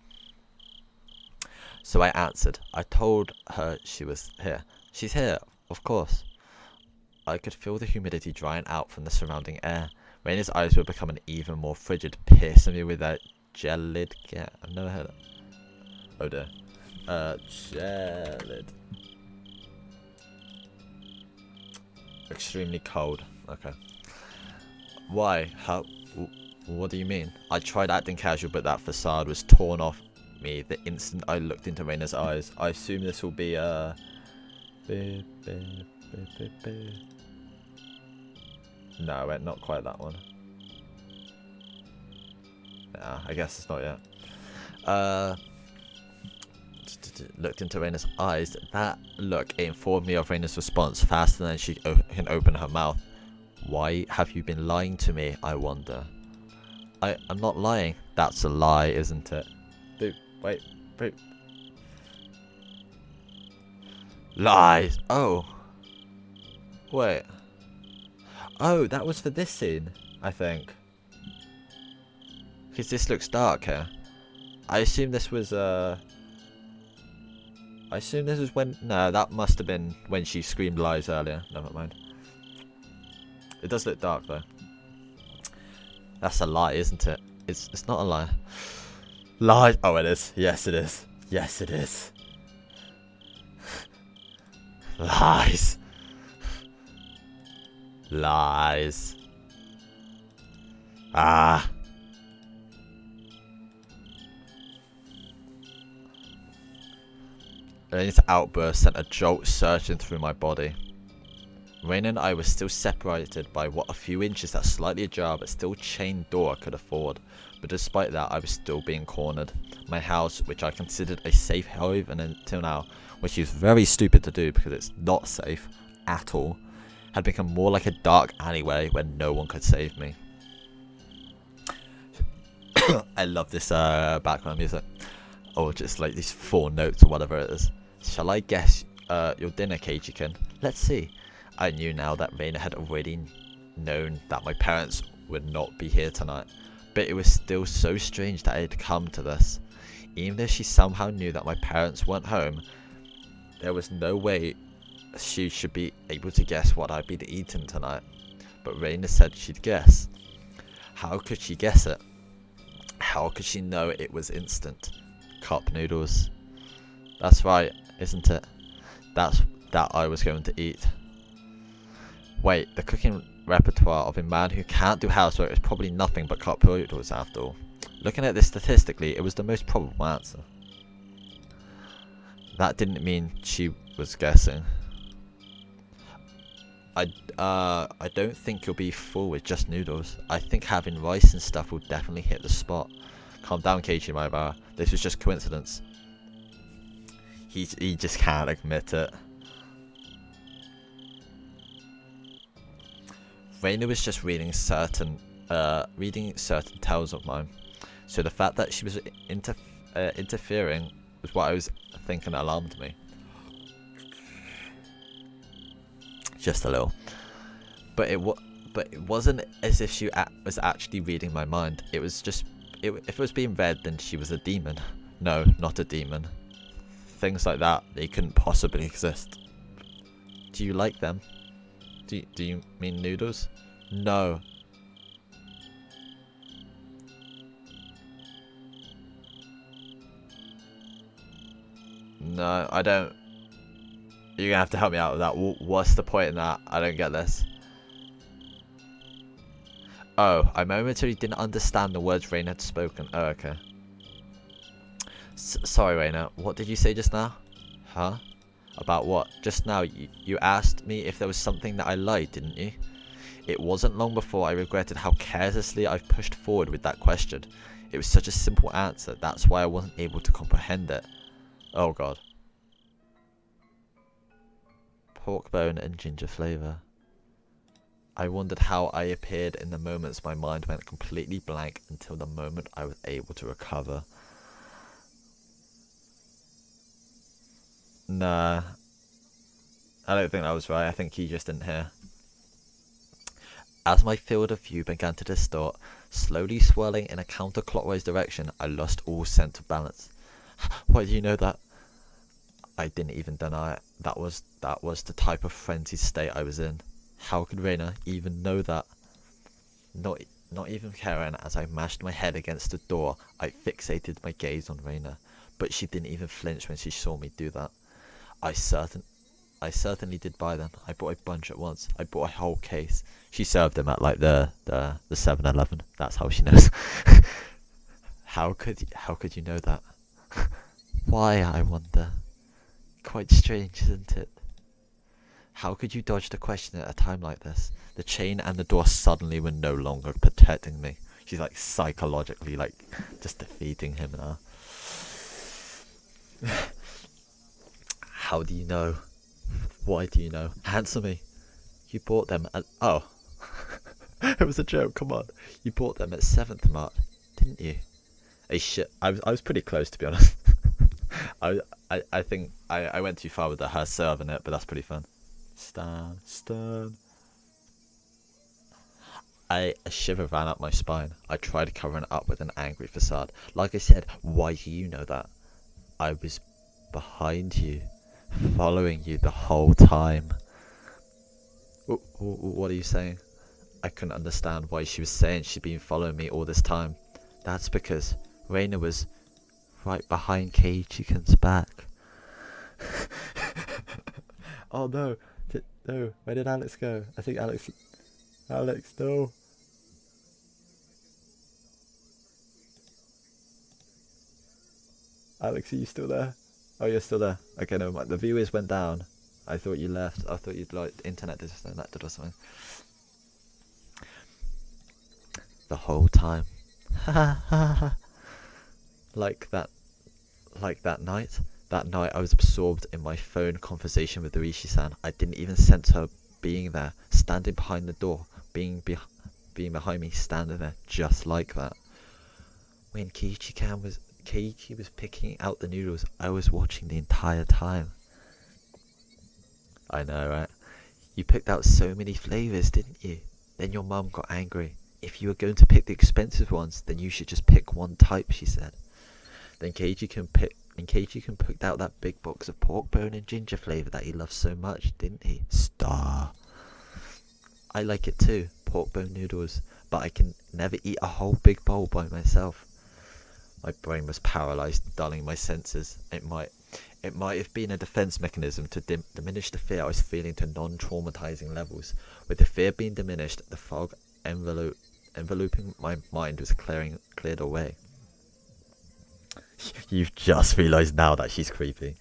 So I answered. I told her she was here. She's here, of course. I could feel the humidity drying out from the surrounding air. Raina's eyes were becoming even more frigid, piercing me with that gelid... I've never heard of... Oh dear. Gelid. Extremely cold. Okay. Why? How? What do you mean? I tried acting casual, but that facade was torn off me the instant I looked into Raina's eyes. I assume this will be, Beep, beep, beep, beep, beep. No, wait, not quite that one. Nah, I guess it's not yet. Looked into Raina's eyes. That look informed me of Raina's response faster than she can open her mouth. Why have you been lying to me, I wonder? I'm not lying. That's a lie, isn't it? Boop, wait, boop. Lies! Oh. Wait. Oh, that was for this scene, I think. Because this looks dark here. I assume this was, I assume this was when... No, that must have been when she screamed lies earlier. Never mind. It does look dark, though. That's a lie, isn't it? It's not a lie. Lies. Oh, it is. Yes, it is. Yes, it is. Lies. Lies. Ah. Raina's outburst sent a jolt surging through my body. Raina and I were still separated by what a few inches that slightly ajar but still chained door could afford. But despite that, I was still being cornered. My house, which I considered a safe haven until now, which is very stupid to do because it's not safe at all, had become more like a dark alleyway where no one could save me. I love this background music. Or just like these 4 notes or whatever it is. Shall I guess your dinner, Keiichi-kun? Let's see. I knew now that Raina had already known that my parents would not be here tonight. But it was still so strange that it had come to this. Even if she somehow knew that my parents weren't home, there was no way she should be able to guess what I'd been eating tonight. But Raina said she'd guess. How could she guess it? How could she know it was instant? Cup noodles. That's right, isn't it? That I was going to eat. Wait, the cooking repertoire of a man who can't do housework is probably nothing but cup noodles after all. Looking at this statistically, it was the most probable answer. That didn't mean she was guessing. I don't think you'll be full with just noodles. I think having rice and stuff will definitely hit the spot. Calm down, Keiichi Maibara. This was just coincidence. He just can't admit it. Raina was just reading certain tales of mine, so the fact that she was interfering was what I was thinking alarmed me. Just a little, but it wasn't as if she was actually reading my mind. It was just if it was being read, then she was a demon. No, not a demon. Things like that, they couldn't possibly exist. Do you like them? Do you mean noodles? No. No, I don't. You're gonna have to help me out with that. What's the point in that? I don't get this. Oh, I momentarily didn't understand the words Raina had spoken. Oh, okay. Sorry, Raina. What did you say just now? Huh? About what? Just now, you asked me if there was something that I lied, didn't you? It wasn't long before I regretted how carelessly I've pushed forward with that question. It was such a simple answer, that's why I wasn't able to comprehend it. Oh god. Pork bone and ginger flavour. I wondered how I appeared in the moments my mind went completely blank until the moment I was able to recover. Nah. I don't think that was right. I think he just didn't hear. As my field of view began to distort, slowly swirling in a counterclockwise direction, I lost all sense of balance. Why do you know that? I didn't even deny it. That was the type of frenzied state I was in. How could Raina even know that? Not even caring, as I mashed my head against the door, I fixated my gaze on Raina, but she didn't even flinch when she saw me do that. I certainly did buy them. I bought a bunch at once. I bought a whole case. She served them at like the 7-Eleven. That's how she knows. How could you know that? Why, I wonder. Quite strange, isn't it? How could you dodge the question at a time like this? The chain and the door suddenly were no longer protecting me. She's like psychologically like just defeating him now. How do you know? Why do you know? Answer me. You bought them at... Oh. It was a joke, come on. You bought them at 7th Mart, didn't you? I was pretty close, to be honest. I think I went too far with the her serving it, but that's pretty fun. Stern. A shiver ran up my spine. I tried covering it up with an angry facade. Like I said, why do you know that? I was behind you, following you the whole time. What are you saying? I couldn't understand why she was saying she'd been following me all this time. That's because Reina was right behind Keiichi's back. Oh no. No, where did Alex go? I think Alex, no. Alex, are you still there? Oh, you're still there. Okay, no, the viewers went down. I thought you left. I thought you'd like internet disconnected or something. The whole time. like that night. That night I was absorbed in my phone conversation with Rishi-san. I didn't even sense her being there, standing behind the door, being behind me, standing there, just like that. When Keiichi was picking out the noodles, I was watching the entire time. I know, right? You picked out so many flavours, didn't you? Then your mum got angry. If you were going to pick the expensive ones, then you should just pick one type, she said. Then Keiichi picked out that big box of pork bone and ginger flavour that he loves so much, didn't he? Star. I like it too, pork bone noodles, but I can never eat a whole big bowl by myself. My brain was paralysed, dulling my senses. It might have been a defence mechanism to diminish the fear I was feeling to non-traumatising levels. With the fear being diminished, the fog enveloping my mind was cleared away. You've just realised now that she's creepy.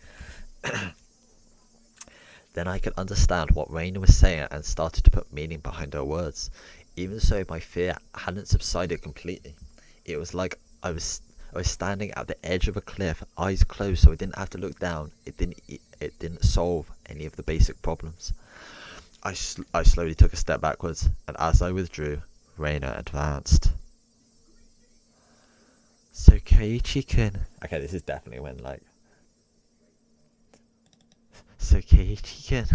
Then I could understand what Reina was saying and started to put meaning behind her words. Even so, my fear hadn't subsided completely. It was like I was standing at the edge of a cliff, eyes closed so I didn't have to look down. It didn't solve any of the basic problems. I slowly took a step backwards, and as I withdrew, Reina advanced. So Keiichi-kun... Okay, this is definitely when, like... So Keiichi-kun...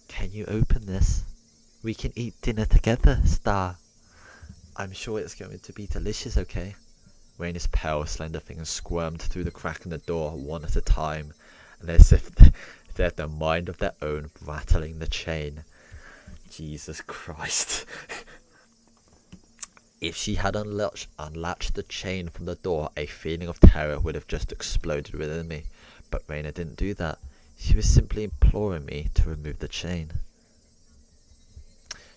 Can you open this? We can eat dinner together, Star. I'm sure it's going to be delicious, okay? Reina's pale, slender fingers squirmed through the crack in the door one at a time, and as if they had a mind of their own, rattling the chain. Jesus Christ. If she had unlatched the chain from the door, a feeling of terror would have just exploded within me. But Reina didn't do that. She was simply imploring me to remove the chain.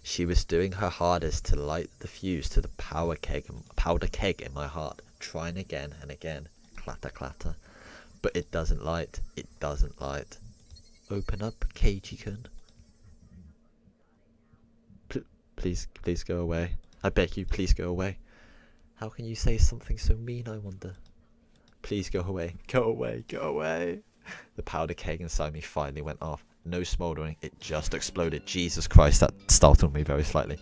She was doing her hardest to light the fuse to the powder keg in my heart, trying again and again. Clatter, clatter. But it doesn't light. It doesn't light. Open up, Keiichi-kun. Please go away. I beg you, please go away. How can you say something so mean, I wonder? Please go away. Go away, go away. The powder keg inside me finally went off. No smouldering, it just exploded. Jesus Christ, that startled me very slightly.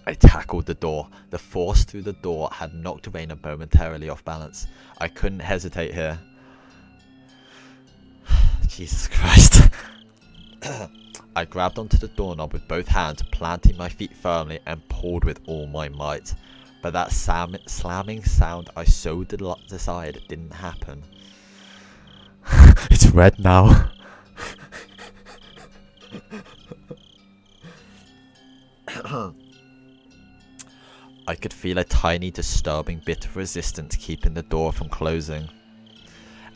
I tackled the door. The force through the door had knocked Reina momentarily off balance. I couldn't hesitate here. Jesus Christ. I grabbed onto the doorknob with both hands, planting my feet firmly, and pulled with all my might. But that slamming sound I so desired didn't happen. It's red now. I could feel a tiny disturbing bit of resistance keeping the door from closing.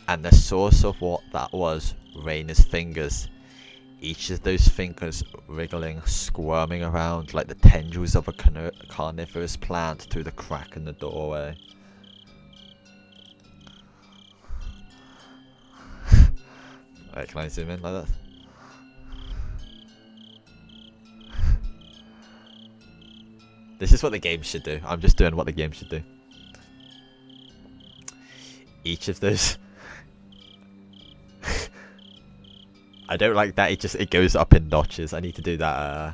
And the source of what that was, Reina's fingers. each of those fingers wriggling, squirming around like the tendrils of a carnivorous plant through the crack in the doorway. Wait, can I zoom in like that? This is what the game should do. I'm just doing what the game should do. Each of those... I don't like that, it goes up in notches. I need to do that.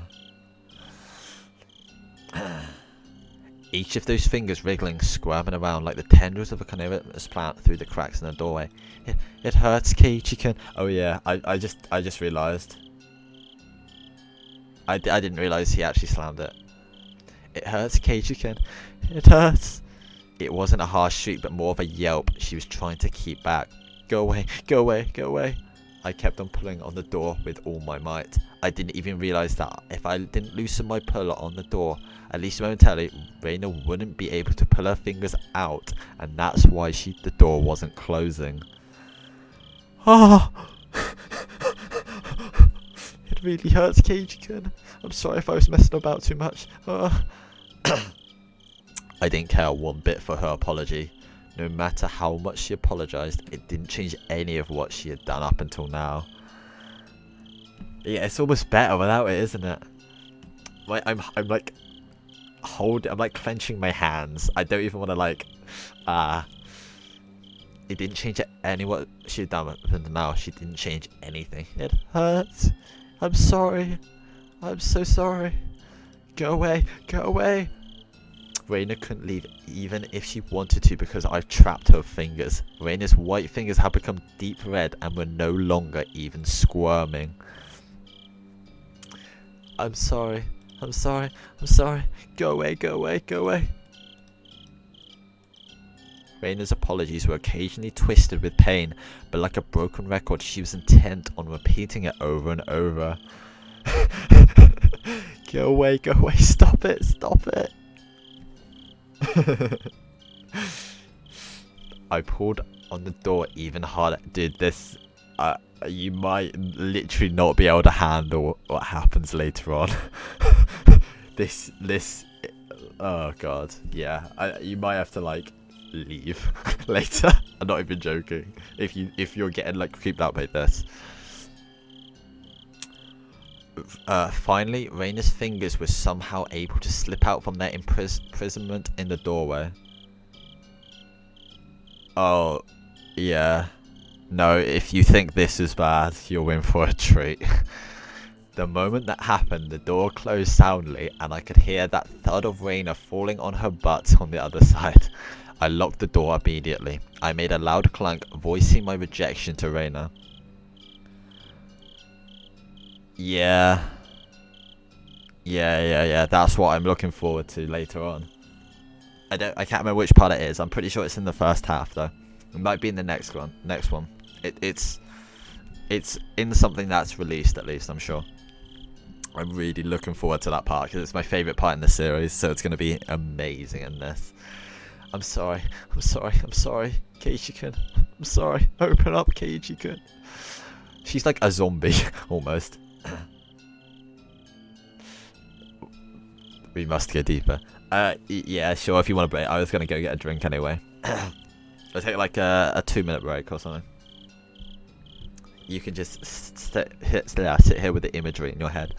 Each of those fingers wriggling, squirming around like the tendrils of a carnivorous plant through the cracks in the doorway. It hurts, Keiichi-kun. Oh yeah, I just realised. I didn't realise he actually slammed it. It hurts, Keiichi-kun. It hurts. It wasn't a harsh shriek, but more of a yelp she was trying to keep back. Go away, go away, go away. I kept on pulling on the door with all my might. I didn't even realise that if I didn't loosen my pull on the door, at least momentarily, Reina wouldn't be able to pull her fingers out, and that's why the door wasn't closing. Ah! It really hurts, Keiichi-kun. I'm sorry if I was messing about too much. I didn't care one bit for her apology. No matter how much she apologised, it didn't change any of what she had done up until now. Yeah, it's almost better without it, isn't it? Like I'm like I'm like clenching my hands. I don't even want to like it didn't change any what she had done up until now. She didn't change anything. It hurts. I'm sorry. I'm so sorry. Go away. Go away. Reina couldn't leave even if she wanted to because I've trapped her fingers. Reina's white fingers had become deep red and were no longer even squirming. I'm sorry. I'm sorry. I'm sorry. Go away. Go away. Go away. Reina's apologies were occasionally twisted with pain, but like a broken record, she was intent on repeating it over and over. Go away. Go away. Stop it. Stop it. I pulled on the door even harder. Dude, this you might literally not be able to handle what happens later on. this oh god, yeah, you might have to like leave later. I'm not even joking if you're getting like creeped out by this. Finally, Reina's fingers were somehow able to slip out from their imprisonment in the doorway. Oh, yeah. No, if you think this is bad, you're in for a treat. The moment that happened, the door closed soundly, and I could hear that thud of Reina falling on her butt on the other side. I locked the door immediately. I made a loud clank, voicing my rejection to Reina. Yeah. That's what I'm looking forward to later on. I can't remember which part it is. I'm pretty sure it's in the first half though. It might be in the next one. It's in something that's released at least, I'm sure. I'm really looking forward to that part because it's my favourite part in the series, so it's going to be amazing in this. I'm sorry. Keiichi-kun. I'm sorry. Open up, Keiichi-kun. She's like a zombie, almost. We must go deeper. Yeah, sure, if you want a break. I was going to go get a drink anyway. I'll take like a 2-minute break or something. You can just sit here with the imagery in your head.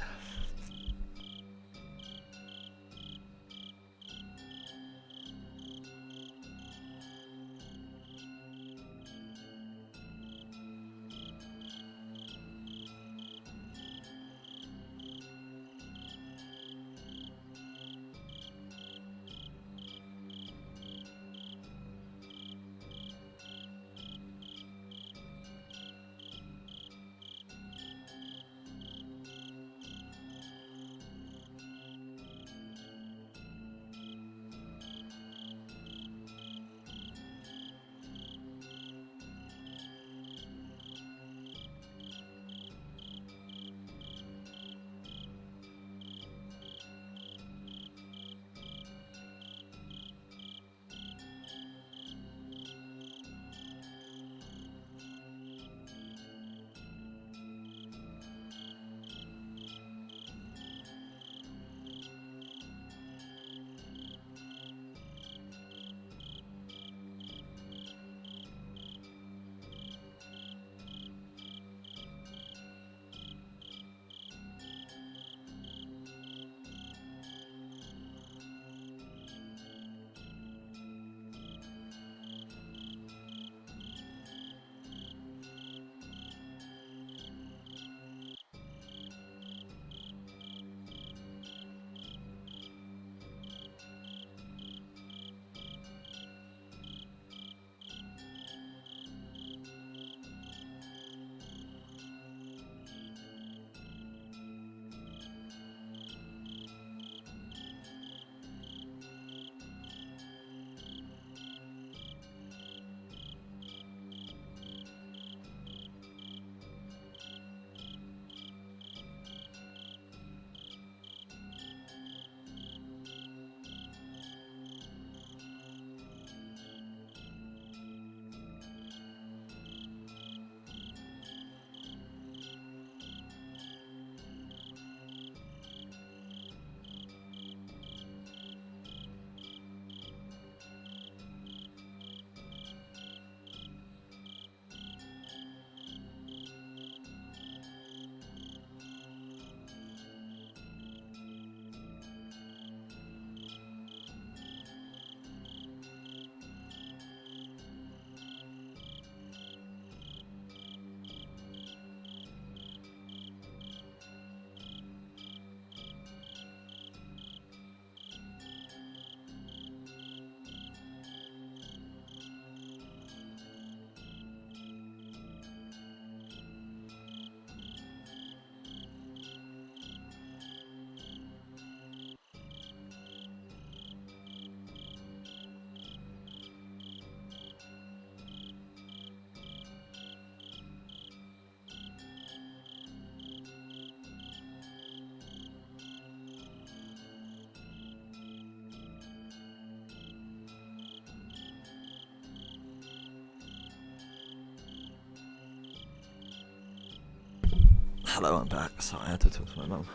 Hello, I'm back. Sorry, I had to talk to my mum.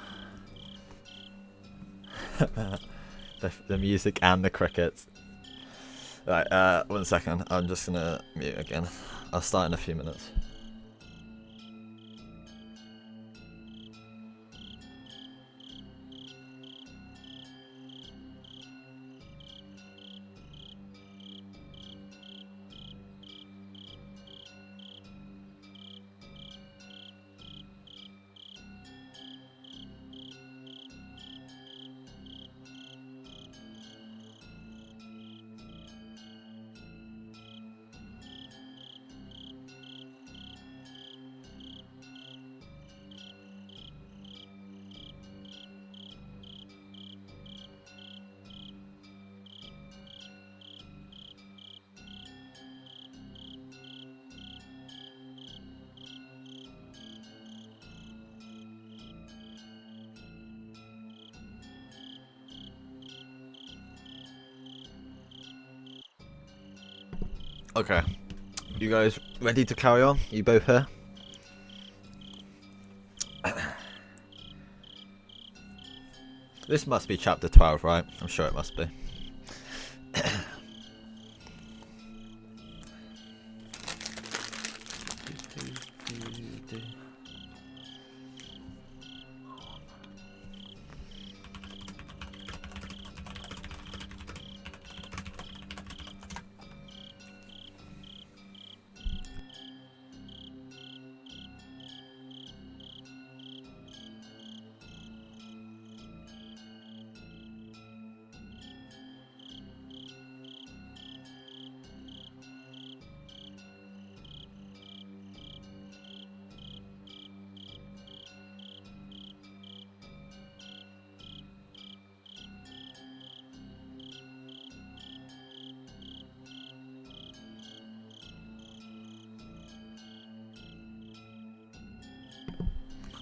the music and the crickets. Right, 1 second. I'm just gonna mute again. I'll start in a few minutes. Okay, you guys ready to carry on? You both here? This must be chapter 12, right? I'm sure it must be.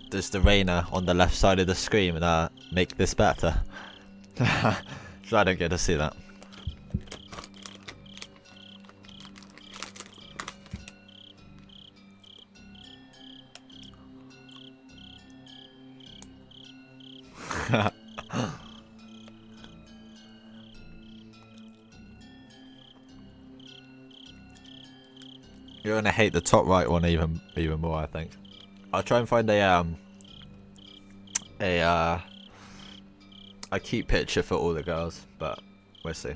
Does the Rainer on the left side of the screen make this better? So I don't get to see that. You're gonna hate the top right one even more, I think. I'll try and find a cute picture for all the girls, but we'll see.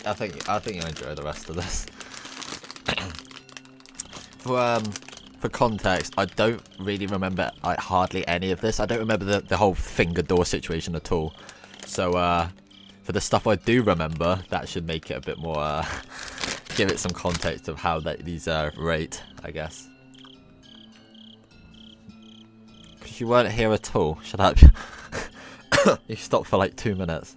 I think you'll enjoy the rest of this. For context, I don't really remember hardly any of this. I don't remember the whole finger door situation at all. So for the stuff I do remember, that should make it a bit more give it some context of how these rate, I guess. Because you weren't here at all. Shut up. You stopped for like 2 minutes.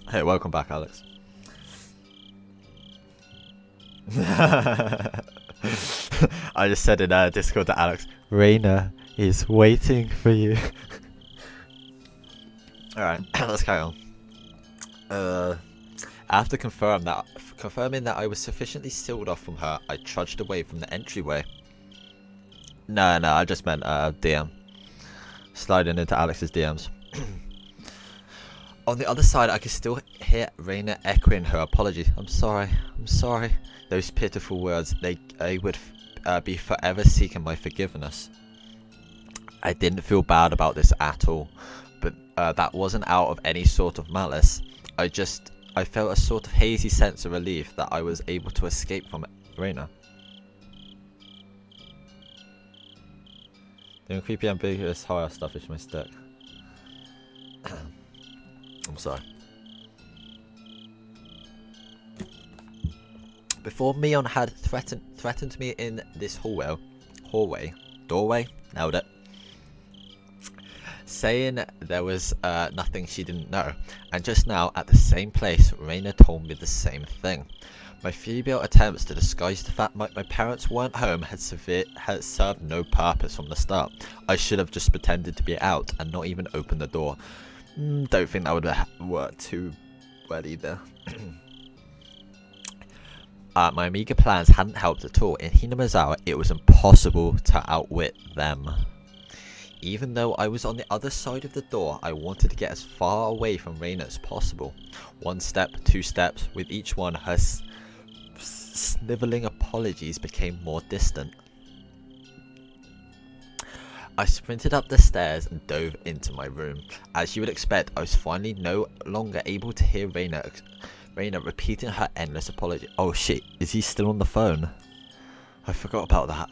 Hey, welcome back, Alex. I just said in Discord to Alex, Rainer is waiting for you. Alright, let's carry on. After confirming that I was sufficiently sealed off from her, I trudged away from the entryway. No, I just meant DM. Sliding into Alex's DMs. On the other side, I could still hear Reina echoing her apology. I'm sorry. Those pitiful words, they would be forever seeking my forgiveness. I didn't feel bad about this at all, but that wasn't out of any sort of malice. I felt a sort of hazy sense of relief that I was able to escape from Reina. Doing creepy, ambiguous horror stuff is my stick. I'm sorry. Before Mion had threatened me in this doorway, nailed it, saying there was nothing she didn't know, and just now at the same place Reina told me the same thing. My feeble attempts to disguise the fact my parents weren't home had served no purpose from the start. I should have just pretended to be out and not even opened the door. Don't think that would work too well either. My meager plans hadn't helped at all. In Hinamazawa, it was impossible to outwit them. Even though I was on the other side of the door, I wanted to get as far away from Reina as possible. 1 step, 2 steps, with each one her snivelling apologies became more distant. I sprinted up the stairs and dove into my room. As you would expect, I was finally no longer able to hear Reina repeating her endless apology. Oh shit, is he still on the phone? I forgot about that.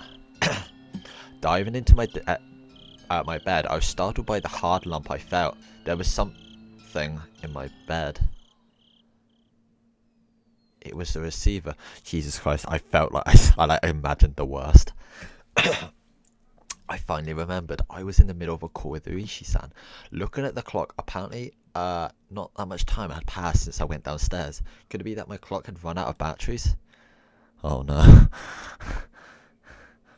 Diving into my bed, I was startled by the hard lump I felt. There was something in my bed. It was the receiver. Jesus Christ, I felt like I imagined the worst. I finally remembered I was in the middle of a call with Uishi-san. Looking at the clock, apparently not that much time had passed since I went downstairs. Could it be that my clock had run out of batteries? Oh no.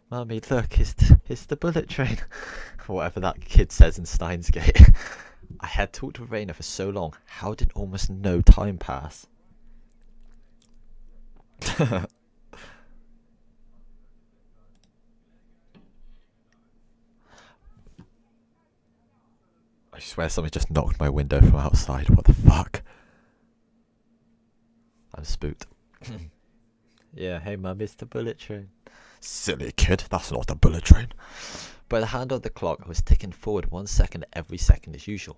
Mummy, look, it's the bullet train. Whatever that kid says in Steins Gate. I had talked with Reina for so long. How did almost no time pass? I swear somebody just knocked my window from outside. What the fuck? I'm spooked. Yeah, hey mum, it's the bullet train. Silly kid, that's not a bullet train. By the hand of the clock, I was ticking forward 1 second every second as usual.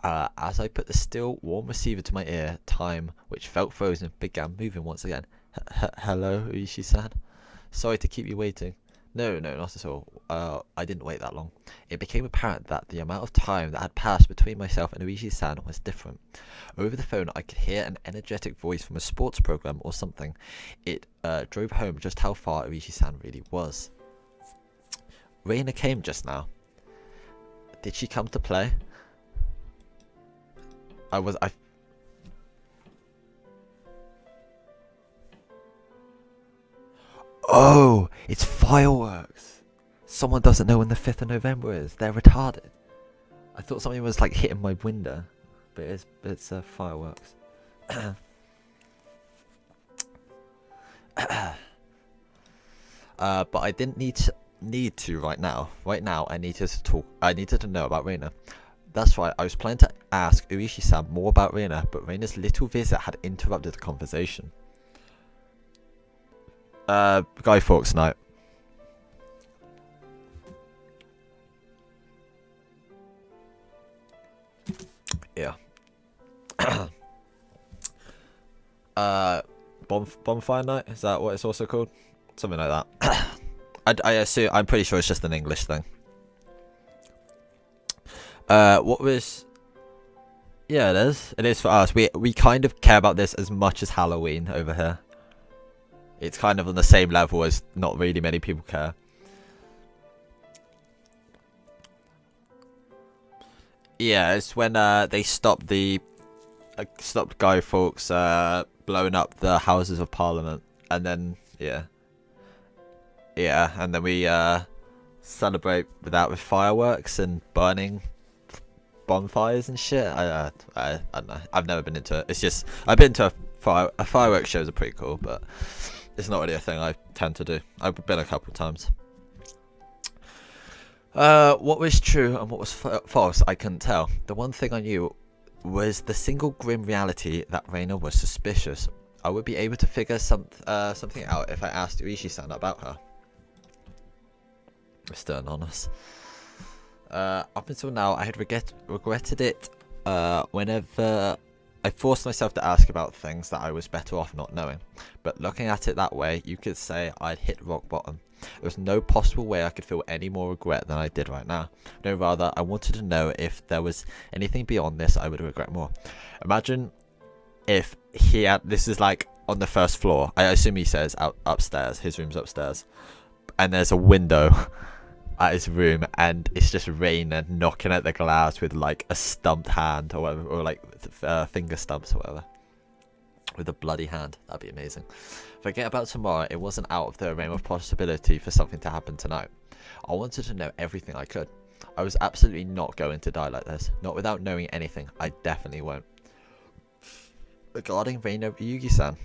As I put the still, warm receiver to my ear, time, which felt frozen, began moving once again. Hello, Uishi-san? Sorry to keep you waiting. No, not at all. I didn't wait that long. It became apparent that the amount of time that had passed between myself and Uishi-san was different. Over the phone, I could hear an energetic voice from a sports program or something. It drove home just how far Uishi-san really was. Reina came just now. Did she come to play? Oh, it's fireworks. Someone doesn't know when the 5th of November is. They're retarded. I thought something was like hitting my window, but it's fireworks. But I didn't need to right now. Right now, I needed to talk. I needed to know about Reina. That's right. I was planning to ask Uishi-san more about Reina, but Reina's little visit had interrupted the conversation. Guy Fawkes night. Yeah. Bonfire night? Is that what it's also called? Something like that. I assume, I'm pretty sure it's just an English thing. What was... Yeah, it is. It is for us. We kind of care about this as much as Halloween over here. It's kind of on the same level as not really many people care. Yeah, it's when they stopped Guy Fawkes blowing up the Houses of Parliament, and then yeah, and then we celebrate with fireworks and burning bonfires and shit. I don't know. I've never been into it. It's just I've been to a fireworks shows are pretty cool, but it's not really a thing I tend to do. I've been a couple of times. What was true and what was false, I couldn't tell. The one thing I knew was the single grim reality that Reina was suspicious. I would be able to figure something out if I asked Uishi-san about her. Stern on us. Up until now, I had regretted it whenever I forced myself to ask about things that I was better off not knowing. But looking at it that way, you could say I'd hit rock bottom. There was no possible way I could feel any more regret than I did right now. No, rather, I wanted to know if there was anything beyond this I would regret more. Imagine if he had, this is like on the first floor. I assume he says upstairs, his room's upstairs. And there's a window at his room, and it's just Reina knocking at the glass with like a stumped hand or whatever, or like finger stumps or whatever, with a bloody hand. That'd be amazing. Forget about tomorrow. It wasn't out of the realm of possibility for something to happen tonight. I wanted to know everything I could. I was absolutely not going to die like this. Not without knowing anything. I definitely won't. Regarding Reina Ryugi-san,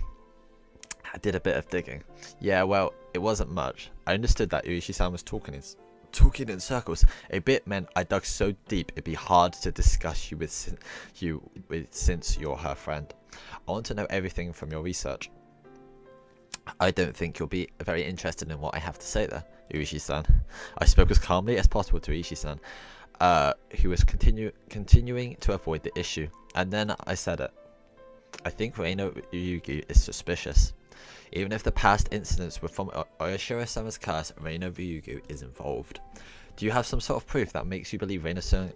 I did a bit of digging. Yeah, well, it wasn't much. I understood that Uishi-san was talking in circles. A bit meant I dug so deep it'd be hard to discuss you with since you're her friend. I want to know everything from your research. I don't think you'll be very interested in what I have to say there, Uishi-san. I spoke as calmly as possible to Uishi-san, who was continuing to avoid the issue. And then I said it. I think Reina Ryugi is suspicious. Even if the past incidents were from Oyashiro-sama's curse, Reina Ryugi is involved. Do you have some sort of proof that makes you believe Reina-san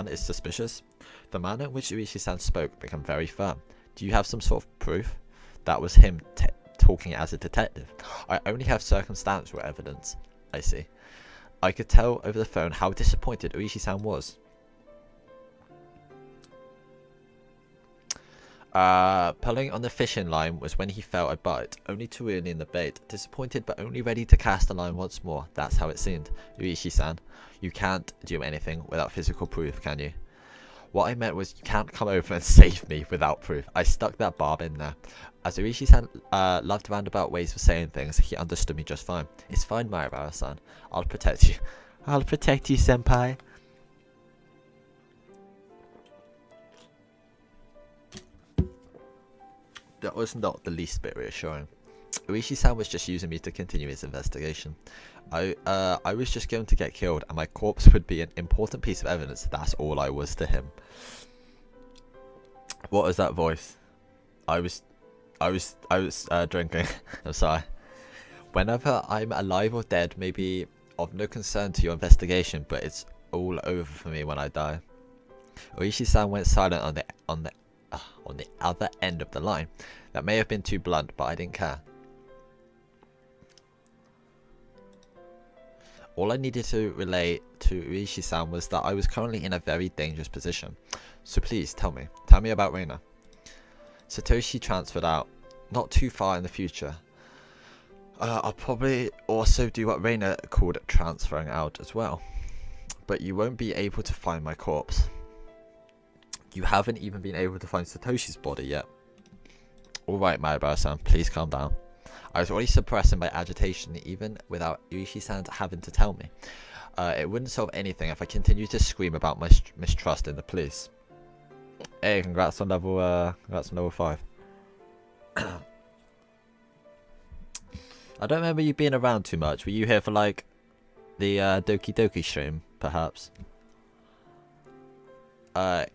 is suspicious? The manner in which Uishi-san spoke became very firm. Do you have some sort of proof? That was him talking as a detective. I only have circumstantial evidence. I see. I could tell over the phone how disappointed Uishi-san was. Pulling on the fishing line was when he felt a bite, only too early in the bait. Disappointed but only ready to cast the line once more. That's how it seemed. Uishi-san, you can't do anything without physical proof, can you? What I meant was you can't come over and save me without proof. I stuck that barb in there. As Uishi-san loved roundabout ways of saying things, he understood me just fine. It's fine, Maribara-san. I'll protect you. I'll protect you, senpai. That was not the least bit reassuring. Uishi-san was just using me to continue his investigation. I was just going to get killed, and my corpse would be an important piece of evidence. That's all I was to him. What was that voice? I was drinking. I'm sorry. Whenever I'm alive or dead may be of no concern to your investigation, but it's all over for me when I die. Uishi-san went silent on the other end of the line. That may have been too blunt, but I didn't care. All I needed to relay to Uishi-san was that I was currently in a very dangerous position. So please tell me about Reina. Satoshi transferred out, not too far in the future. I'll probably also do what Reina called transferring out as well. But you won't be able to find my corpse. You haven't even been able to find Satoshi's body yet. Alright, Maribara-san, please calm down. I was already suppressing my agitation even without Uishi-san having to tell me. It wouldn't solve anything if I continued to scream about my mistrust in the police. Hey, congrats on level 5. I don't remember you being around too much. Were you here for like the Doki Doki stream, perhaps?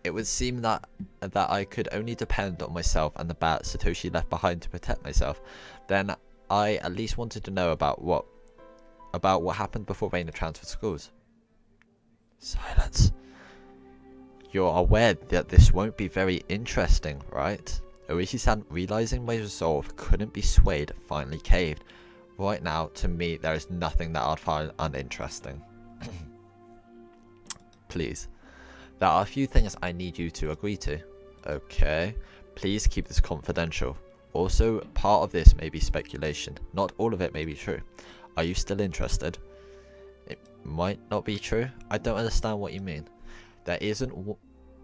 It would seem that I could only depend on myself and the bat Satoshi left behind to protect myself. Then I at least wanted to know about what happened before Reina transferred schools. Silence. You're aware that this won't be very interesting, right? Uishi-san, realizing my resolve couldn't be swayed, finally caved. Right now, to me, there is nothing that I'd find uninteresting. Please. There are a few things I need you to agree to. Okay. Please keep this confidential. Also, part of this may be speculation. Not all of it may be true. Are you still interested? It might not be true. I don't understand what you mean. There isn't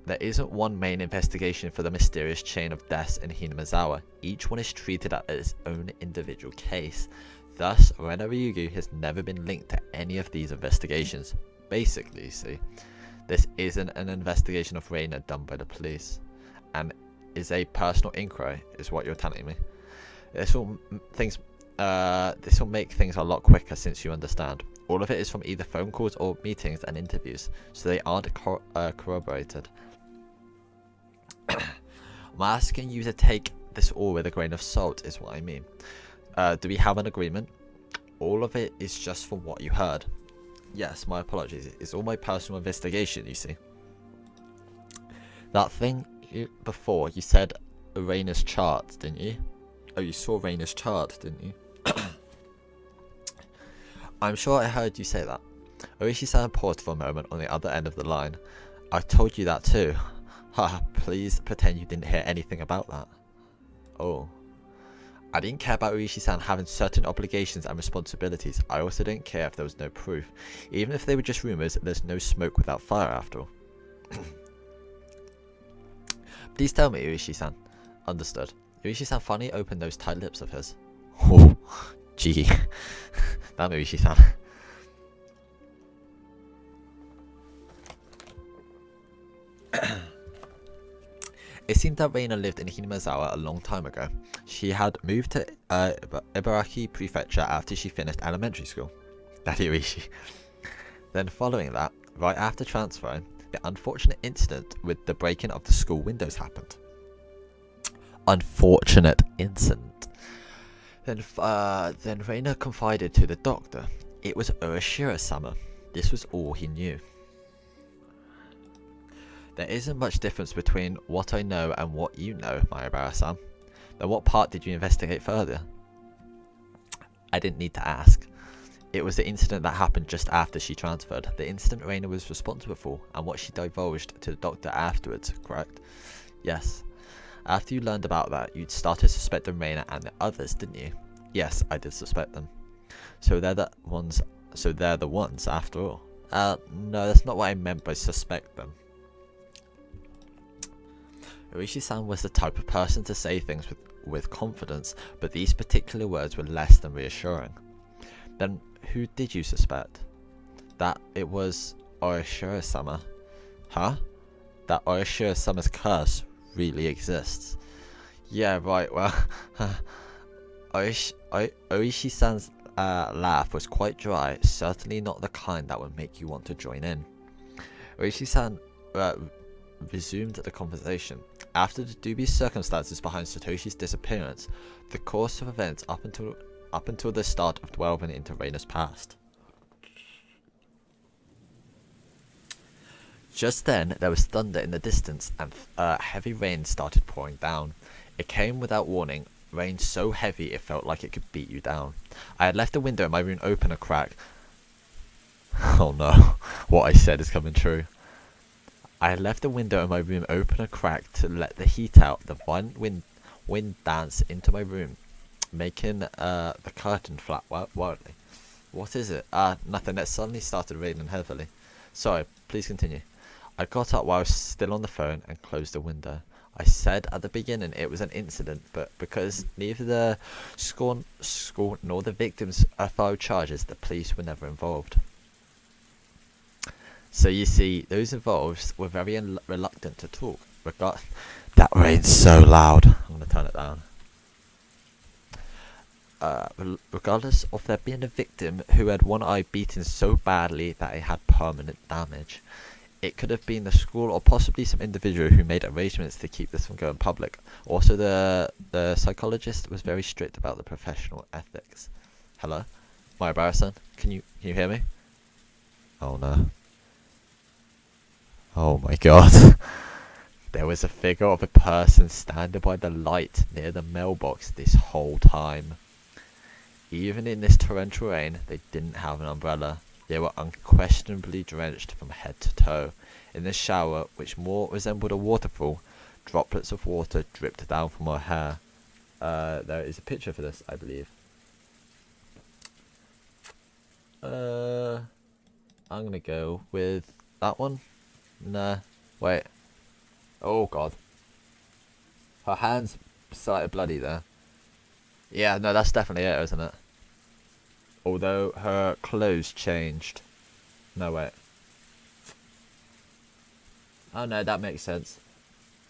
There isn't one main investigation for the mysterious chain of deaths in Hinamizawa. Each one is treated as its own individual case. Thus, Rena Ryugu has never been linked to any of these investigations. Basically, you see, this isn't an investigation of Reina done by the police, and is a personal inquiry, is what you're telling me. This will make things a lot quicker since you understand. All of it is from either phone calls or meetings and interviews, so they aren't corroborated. I'm asking you to take this all with a grain of salt, is what I mean. Do we have an agreement? All of it is just from what you heard. Yes, my apologies. It's all my personal investigation, you see. That thing before, you said Raina's chart, didn't you? Oh, you saw Raina's chart, didn't you? I'm sure I heard you say that. Oishi-san paused for a moment on the other end of the line. I told you that too. Haha, please pretend you didn't hear anything about that. Oh. I didn't care about Oishi-san having certain obligations and responsibilities. I also didn't care if there was no proof. Even if they were just rumors, there's no smoke without fire after all. Please tell me, Oishi-san. Understood. Oishi-san finally opened those tight lips of his. Oh, gee. Damn Oishi-san. It seemed that Reina lived in Hinamizawa a long time ago. She had moved to Ibaraki Prefecture after she finished elementary school. Daddy Oishi. Then following that, right after transferring, the unfortunate incident with the breaking of the school windows happened. Unfortunate incident. Then Reina confided to the doctor. It was Urashira-sama. This was all he knew. There isn't much difference between what I know and what you know, Mayabara-san. Then what part did you investigate further? I didn't need to ask. It was the incident that happened just after she transferred. The incident Reina was responsible for, and what she divulged to the doctor afterwards, correct? Yes. After you learned about that, you'd started suspecting Reina and the others, didn't you? Yes, I did suspect them. So they're the ones after all. No, that's not what I meant by suspect them. Oishi-san was the type of person to say things with confidence, but these particular words were less than reassuring. Then who did you suspect? That it was Orishira-sama. Huh? That Orishira-sama's curse really exists. Yeah, right, well, Oishi-san's laugh was quite dry, certainly not the kind that would make you want to join in. Oishi-san resumed the conversation. After the dubious circumstances behind Satoshi's disappearance, the course of events up until the start of delving into Reina's past. Just then, there was thunder in the distance, and heavy rain started pouring down. It came without warning, rain so heavy it felt like it could beat you down. I had left the window in my room open a crack. Oh no, what I said is coming true. I had left the window in my room open a crack to let the heat out. The violent wind danced into my room, making the curtain flap wildly. What is it? Nothing. It suddenly started raining heavily. Sorry, please continue. I got up while I was still on the phone and closed the window. I said at the beginning it was an incident, but because neither the school nor the victims filed charges, the police were never involved. So you see, those involved were very reluctant to talk. That rain's so loud. I'm going to turn it down. Regardless of there being a victim who had one eye beaten so badly that it had permanent damage. It could have been the school or possibly some individual who made arrangements to keep this from going public. Also, the psychologist was very strict about the professional ethics. Hello? Mayabara-san? Can you hear me? Oh no. Oh my god. There was a figure of a person standing by the light near the mailbox this whole time. Even in this torrential rain, they didn't have an umbrella. They were unquestionably drenched from head to toe. In the shower, which more resembled a waterfall, droplets of water dripped down from her hair. There is a picture for this, I believe. I'm gonna go with that one. Nah, wait. Oh god. Her hand's started bloody there. Yeah, no, that's definitely it, isn't it? Although her clothes changed. No, wait. Oh no, that makes sense.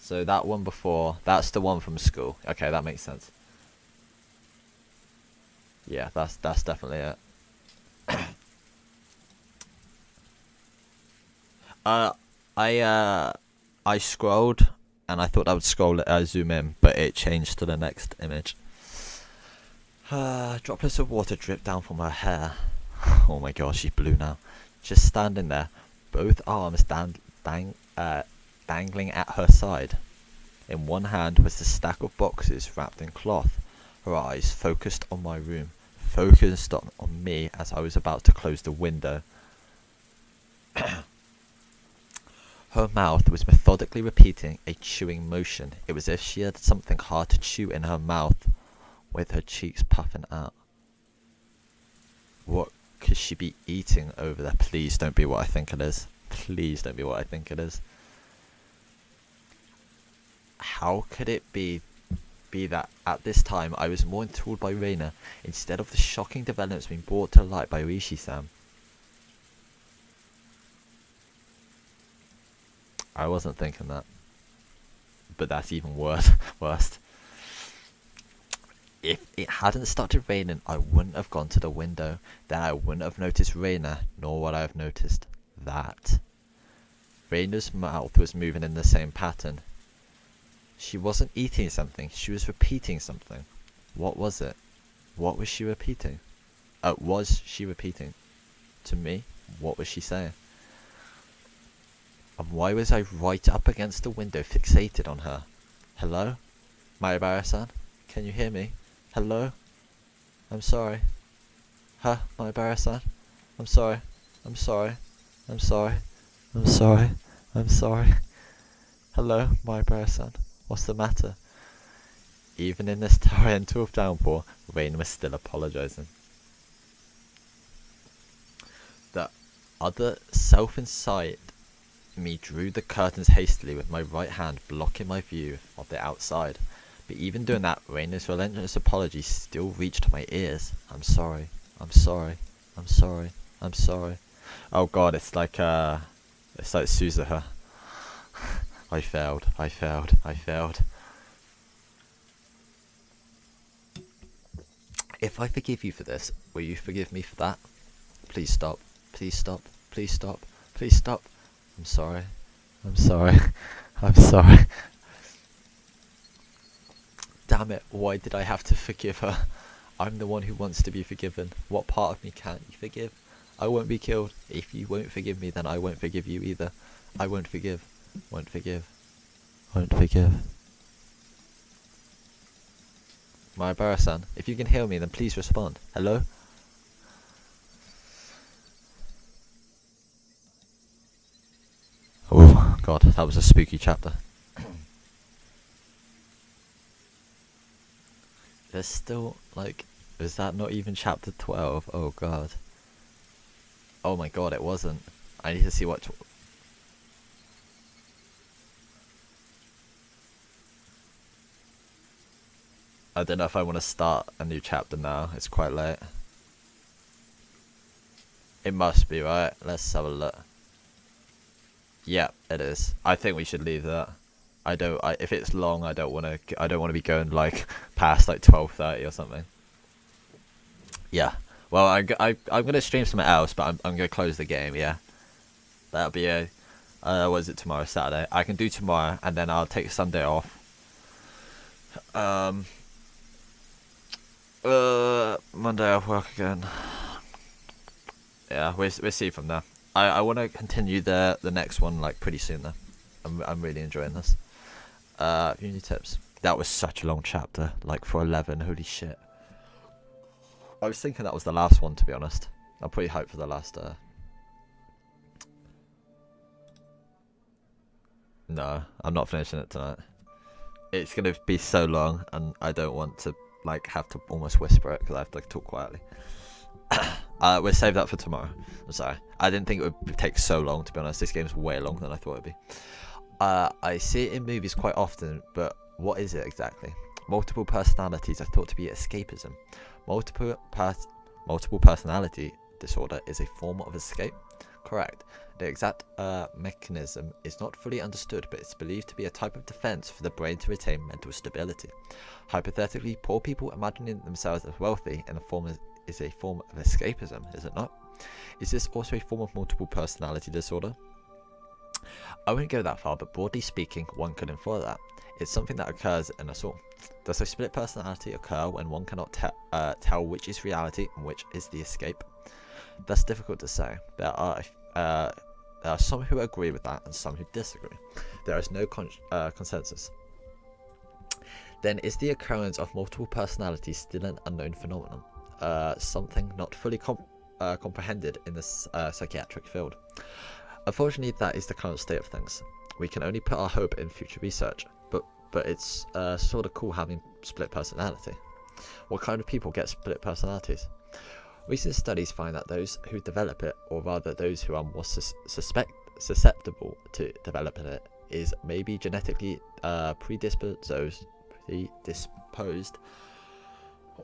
So that one before, that's the one from school. Okay, that makes sense. Yeah, that's definitely it. uh, I scrolled and I thought I would zoom in, but it changed to the next image. Droplets of water drip down from her hair. Oh my god, she's blue now. Just standing there, both arms dangling at her side. In one hand was the stack of boxes wrapped in cloth. Her eyes focused on my room, focused on me as I was about to close the window. Her mouth was methodically repeating a chewing motion. It was as if she had something hard to chew in her mouth, with her cheeks puffing out. What could she be eating over there? Please don't be what I think it is. Please don't be what I think it is. How could it be that at this time I was more enthralled by Reina instead of the shocking developments being brought to light by Rishi-san? I wasn't thinking that. But that's even worse. If it hadn't started raining, I wouldn't have gone to the window. Then I wouldn't have noticed Reina, nor would I have noticed that. Reina's mouth was moving in the same pattern. She wasn't eating something, she was repeating something. What was it? What was she repeating? Was she repeating? To me, what was she saying? And why was I right up against the window fixated on her? Hello? Maibara-san? Can you hear me? Hello? I'm sorry. Huh, Maibara-san? I'm sorry. I'm sorry. I'm sorry. I'm sorry. I'm sorry. Hello, Maibara-san? What's the matter? Even in this torrential downpour, Rain was still apologising. The other self inside me drew the curtains hastily with my right hand, blocking my view of the outside. But even doing that, Raina's relentless apology still reached my ears. I'm sorry. I'm sorry. I'm sorry. I'm sorry. Oh god, it's like Suzuha. I failed. I failed. I failed. If I forgive you for this, will you forgive me for that? Please stop. Please stop. Please stop. Please stop. I'm sorry. I'm sorry. I'm sorry. Damn it, why did I have to forgive her? I'm the one who wants to be forgiven. What part of me can't you forgive? I won't be killed. If you won't forgive me, then I won't forgive you either. I won't forgive. Won't forgive. Won't forgive. Maibara-san, if you can hear me, then please respond. Hello? Oh god, that was a spooky chapter. There's still, like, is that not even chapter 12? Oh god. Oh my god, it wasn't. I need to see what... I don't know if I want to start a new chapter now. It's quite late. It must be, right? Let's have a look. Yeah, it is. I think we should leave that. If it's long, I don't want to be going like past like 12:30 or something. Yeah. Well, I'm gonna stream something else, but I'm gonna close the game. Yeah. That'll be what is it, tomorrow? Saturday. I can do tomorrow, and then I'll take Sunday off. Monday I'll work again. Yeah, we'll see from there. I want to continue the next one like pretty soon though. I'm really enjoying this. Uni tips. That was such a long chapter, like for 11. Holy shit. I was thinking that was the last one, to be honest. I'm pretty hyped for the last. No, I'm not finishing it tonight. It's gonna be so long, and I don't want to like have to almost whisper it because I have to like, talk quietly. We'll save that for tomorrow. I'm sorry. I didn't think it would take so long, to be honest. This game's way longer than I thought it'd be. I see it in movies quite often, but what is it exactly? Multiple personalities are thought to be escapism. Multiple personality disorder is a form of escape. Correct. The exact mechanism is not fully understood, but it's believed to be a type of defense for the brain to retain mental stability. Hypothetically, poor people imagining themselves as wealthy in a form is a form of escapism, is it not? Is this also a form of multiple personality disorder? I wouldn't go that far, but broadly speaking, one could infer that. It's something that occurs in us all. Does a split personality occur when one cannot tell which is reality and which is the escape? That's difficult to say. There are some who agree with that and some who disagree. There is no consensus. Then is the occurrence of multiple personalities still an unknown phenomenon? Something not fully comprehended in the psychiatric field. Unfortunately, that is the current state of things. We can only put our hope in future research, but it's sort of cool having split personality. What kind of people get split personalities? Recent studies find that those who develop it, or rather those who are more susceptible to developing it, is maybe genetically predisposed,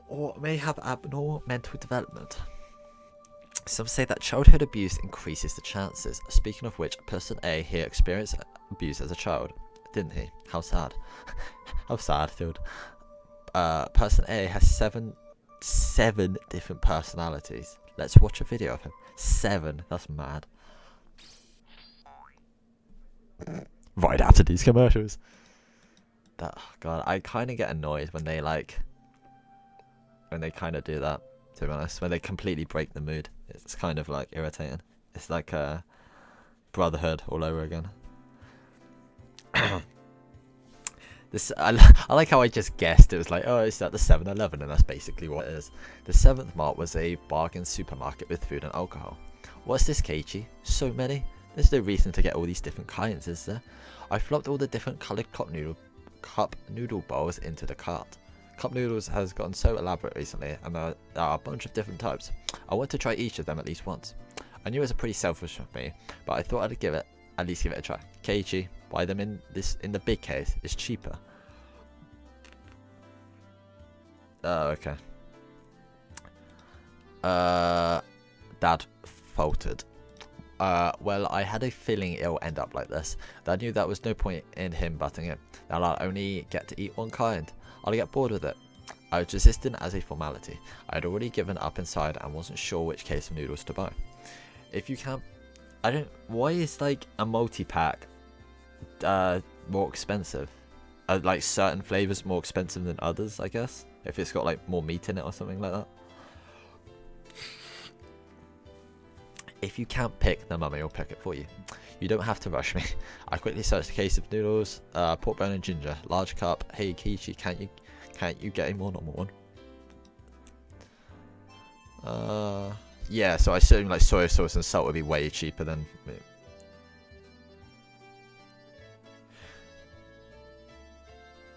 or may have abnormal mental development. Some say that childhood abuse increases the chances. Speaking of which, person A here experienced abuse as a child, didn't he? How sad. How sad, dude. Person A has seven different personalities. Let's watch a video of him. 7. That's mad. Right after these commercials. God, I kind of get annoyed when they kind of do that, to be honest, when they completely break the mood. It's kind of like irritating. It's like a Brotherhood all over again. I like how I just guessed. It was like, oh, it's at the 7-Eleven, and that's basically what it is. The 7th mart was a bargain supermarket with food and alcohol. What's this, Keiichi? So many? There's no reason to get all these different kinds, is there? I flopped all the different coloured cup noodle bowls into the cart. Cup noodles has gotten so elaborate recently, and there are a bunch of different types. I want to try each of them at least once. I knew it was pretty selfish of me, but I thought I'd at least give it a try. Keiichi, buy them in the big case. It's cheaper. Oh, okay. Dad faltered. Well, I had a feeling it'll end up like this. Dad knew that was no point in him butting in. That I'll only get to eat one kind. I'll get bored with it. I was resistant as a formality. I had already given up inside and wasn't sure which case of noodles to buy. If you can't... Why is, like, a multi-pack more expensive? Like, certain flavours more expensive than others, I guess? If it's got, like, more meat in it or something like that. If you can't pick, then Mummy will pick it for you. You don't have to rush me. I quickly searched a case of noodles, pork bone and ginger, large cup. Hey Keiichi, can't you get a more normal one? Yeah, so I assume like soy sauce and salt would be way cheaper than...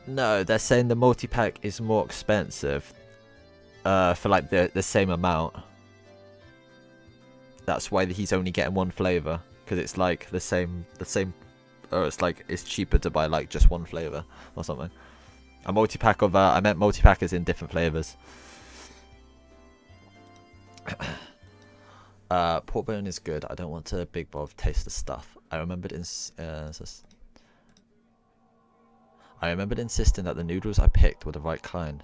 No, they're saying the multi-pack is more expensive for like the same amount. That's why he's only getting one flavour, because it's like the same, or it's like it's cheaper to buy like just one flavour or something. A multi-pack of I meant multi-pack is in different flavours. Pork bone is good. I don't want to big bob taste the stuff. I remembered insisting that the noodles I picked were the right kind.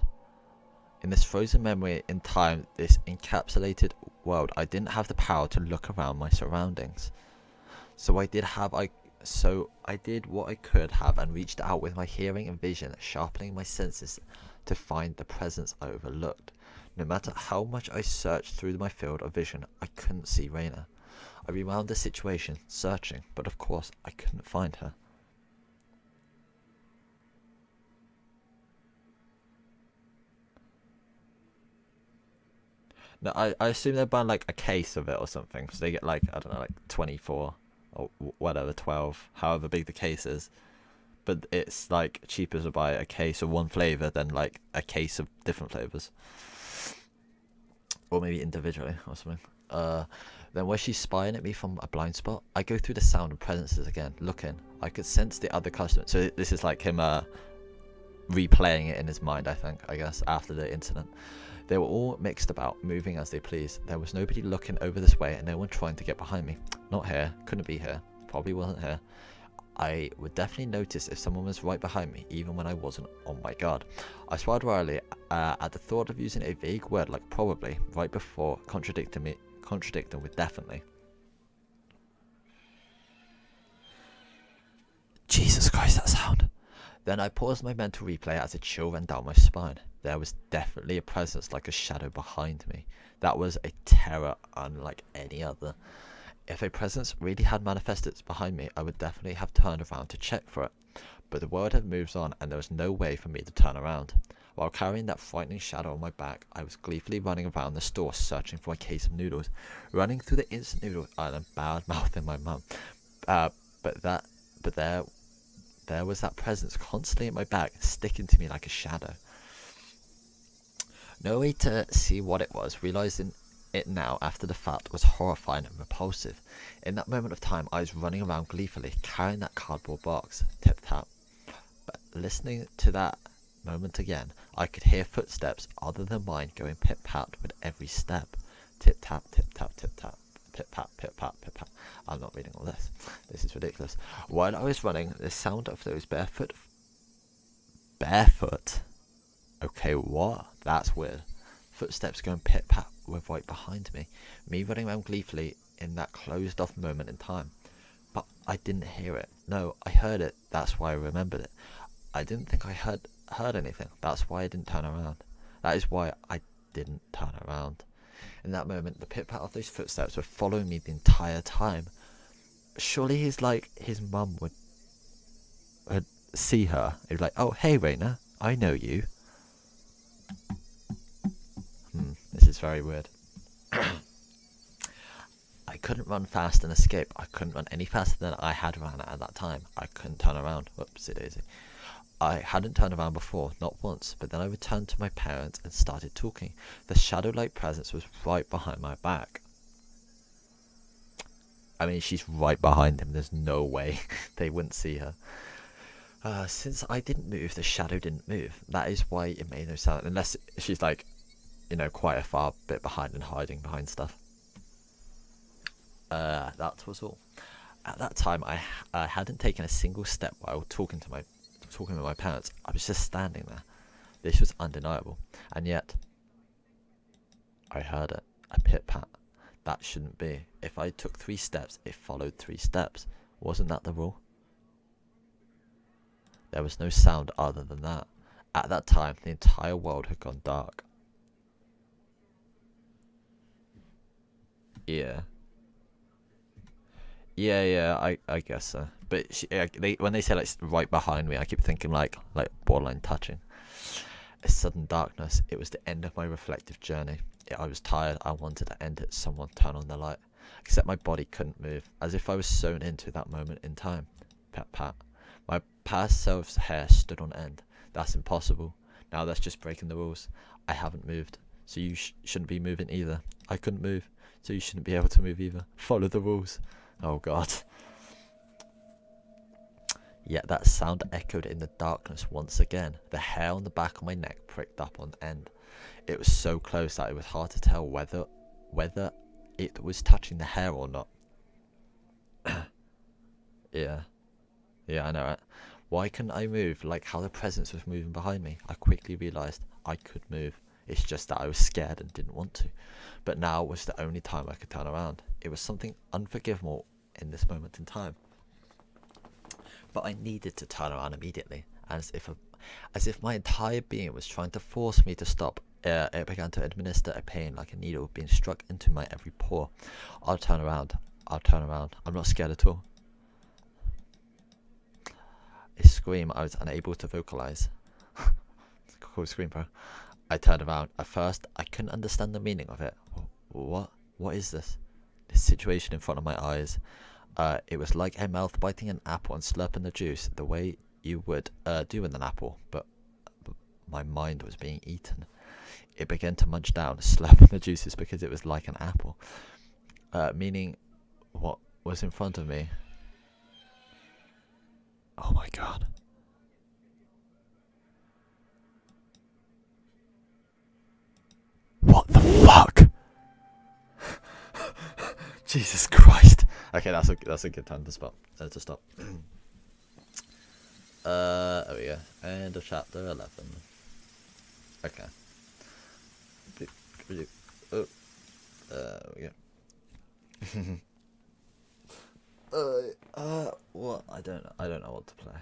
In this frozen memory in time, this encapsulated world, I didn't have the power to look around my surroundings. So I did what I could have and reached out with my hearing and vision, sharpening my senses to find the presence I overlooked. No matter how much I searched through my field of vision, I couldn't see Reina. I rewound the situation, searching, but of course I couldn't find her. No, I assume they're buying like a case of it or something, so they get like, I don't know, like 24 or whatever, 12, however big the case is. But it's like cheaper to buy a case of one flavour than like a case of different flavours. Or maybe individually or something. Then was she spying at me from a blind spot? I go through the sound of presences again, looking. I could sense the other customers. So this is like him replaying it in his mind, I guess, after the incident. They were all mixed about, moving as they pleased. There was nobody looking over this way and no one trying to get behind me. Not here, couldn't be here, probably wasn't here. I would definitely notice if someone was right behind me, even when I wasn't on my guard. I swallowed wildly at the thought of using a vague word like probably right before contradicting with definitely. Jesus Christ, that sound. Then I paused my mental replay as a chill ran down my spine. There was definitely a presence like a shadow behind me. That was a terror unlike any other. If a presence really had manifested behind me, I would definitely have turned around to check for it. But the world had moved on and there was no way for me to turn around. While carrying that frightening shadow on my back, I was gleefully running around the store searching for a case of noodles, running through the instant noodle aisle, bad mouthing my mum. But there was that presence constantly at my back, sticking to me like a shadow. No way to see what it was, realizing it now after the fact was horrifying and repulsive. In that moment of time, I was running around gleefully, carrying that cardboard box, tip-tap. But listening to that moment again, I could hear footsteps other than mine going pit-pat with every step. Tip-tap, tip-tap, tip-tap, pit-pat, pit-pat, pit-pat. I'm not reading all this. This is ridiculous. While I was running, the sound of those barefoot? Okay, what? That's weird. Footsteps going pit-pat were right behind me. Me running around gleefully in that closed-off moment in time. But I didn't hear it. No, I heard it. That's why I remembered it. I didn't think I heard anything. That's why I didn't turn around. That is why I didn't turn around. In that moment, the pit-pat of those footsteps were following me the entire time. Surely his mum would see her. He'd be like, "Oh, hey, Raina, I know you." This is very weird. I couldn't run fast and escape. I couldn't run any faster than I had run at that time. I couldn't turn around. Whoopsie daisy. I hadn't turned around before, not once, but then I returned to my parents and started talking. The shadow-like presence was right behind my back. I mean, she's right behind him. There's no way they wouldn't see her. Since I didn't move, the shadow didn't move. That is why it made no sound, unless she's like, quite a far bit behind and hiding behind stuff. That was all. At that time, I hadn't taken a single step while talking with my parents. I was just standing there. This was undeniable, and yet I heard it. A pit-pat. That shouldn't be. If I took 3 steps, it followed 3 steps. Wasn't that the rule? There was no sound other than that. At that time, the entire world had gone dark. Yeah, I guess so. But when they say like right behind me, I keep thinking like borderline touching. A sudden darkness. It was the end of my reflective journey. I was tired. I wanted to end it. Someone turn on the light. Except my body couldn't move, as if I was sewn into that moment in time. Pat pat. My past self's hair stood on end. That's impossible. Now that's just breaking the rules. I haven't moved, so you shouldn't be moving either. I couldn't move, so you shouldn't be able to move either. Follow the rules. Oh god. Yet that sound echoed in the darkness once again. The hair on the back of my neck pricked up on end. It was so close that it was hard to tell whether it was touching the hair or not. Yeah, I know, right? Why couldn't I move like how the presence was moving behind me? I quickly realised I could move. It's just that I was scared and didn't want to. But now was the only time I could turn around. It was something unforgivable in this moment in time. But I needed to turn around immediately, as if my entire being was trying to force me to stop. It began to administer a pain like a needle being struck into my every pore. I'll turn around. I'm not scared at all. A scream I was unable to vocalize. Cool scream, bro. I turned around. At first, I couldn't understand the meaning of it. What is this? This situation in front of my eyes. It was like a mouth biting an apple and slurping the juice the way you would do with an apple, but my mind was being eaten. It began to munch down, slurping the juices because it was like an apple. Meaning, what was in front of me? Oh my god. What the fuck? Jesus Christ. Okay, that's a good time to stop. To stop. There we go. End of chapter 11. Okay. Oh, there we go. What? I don't know what to play.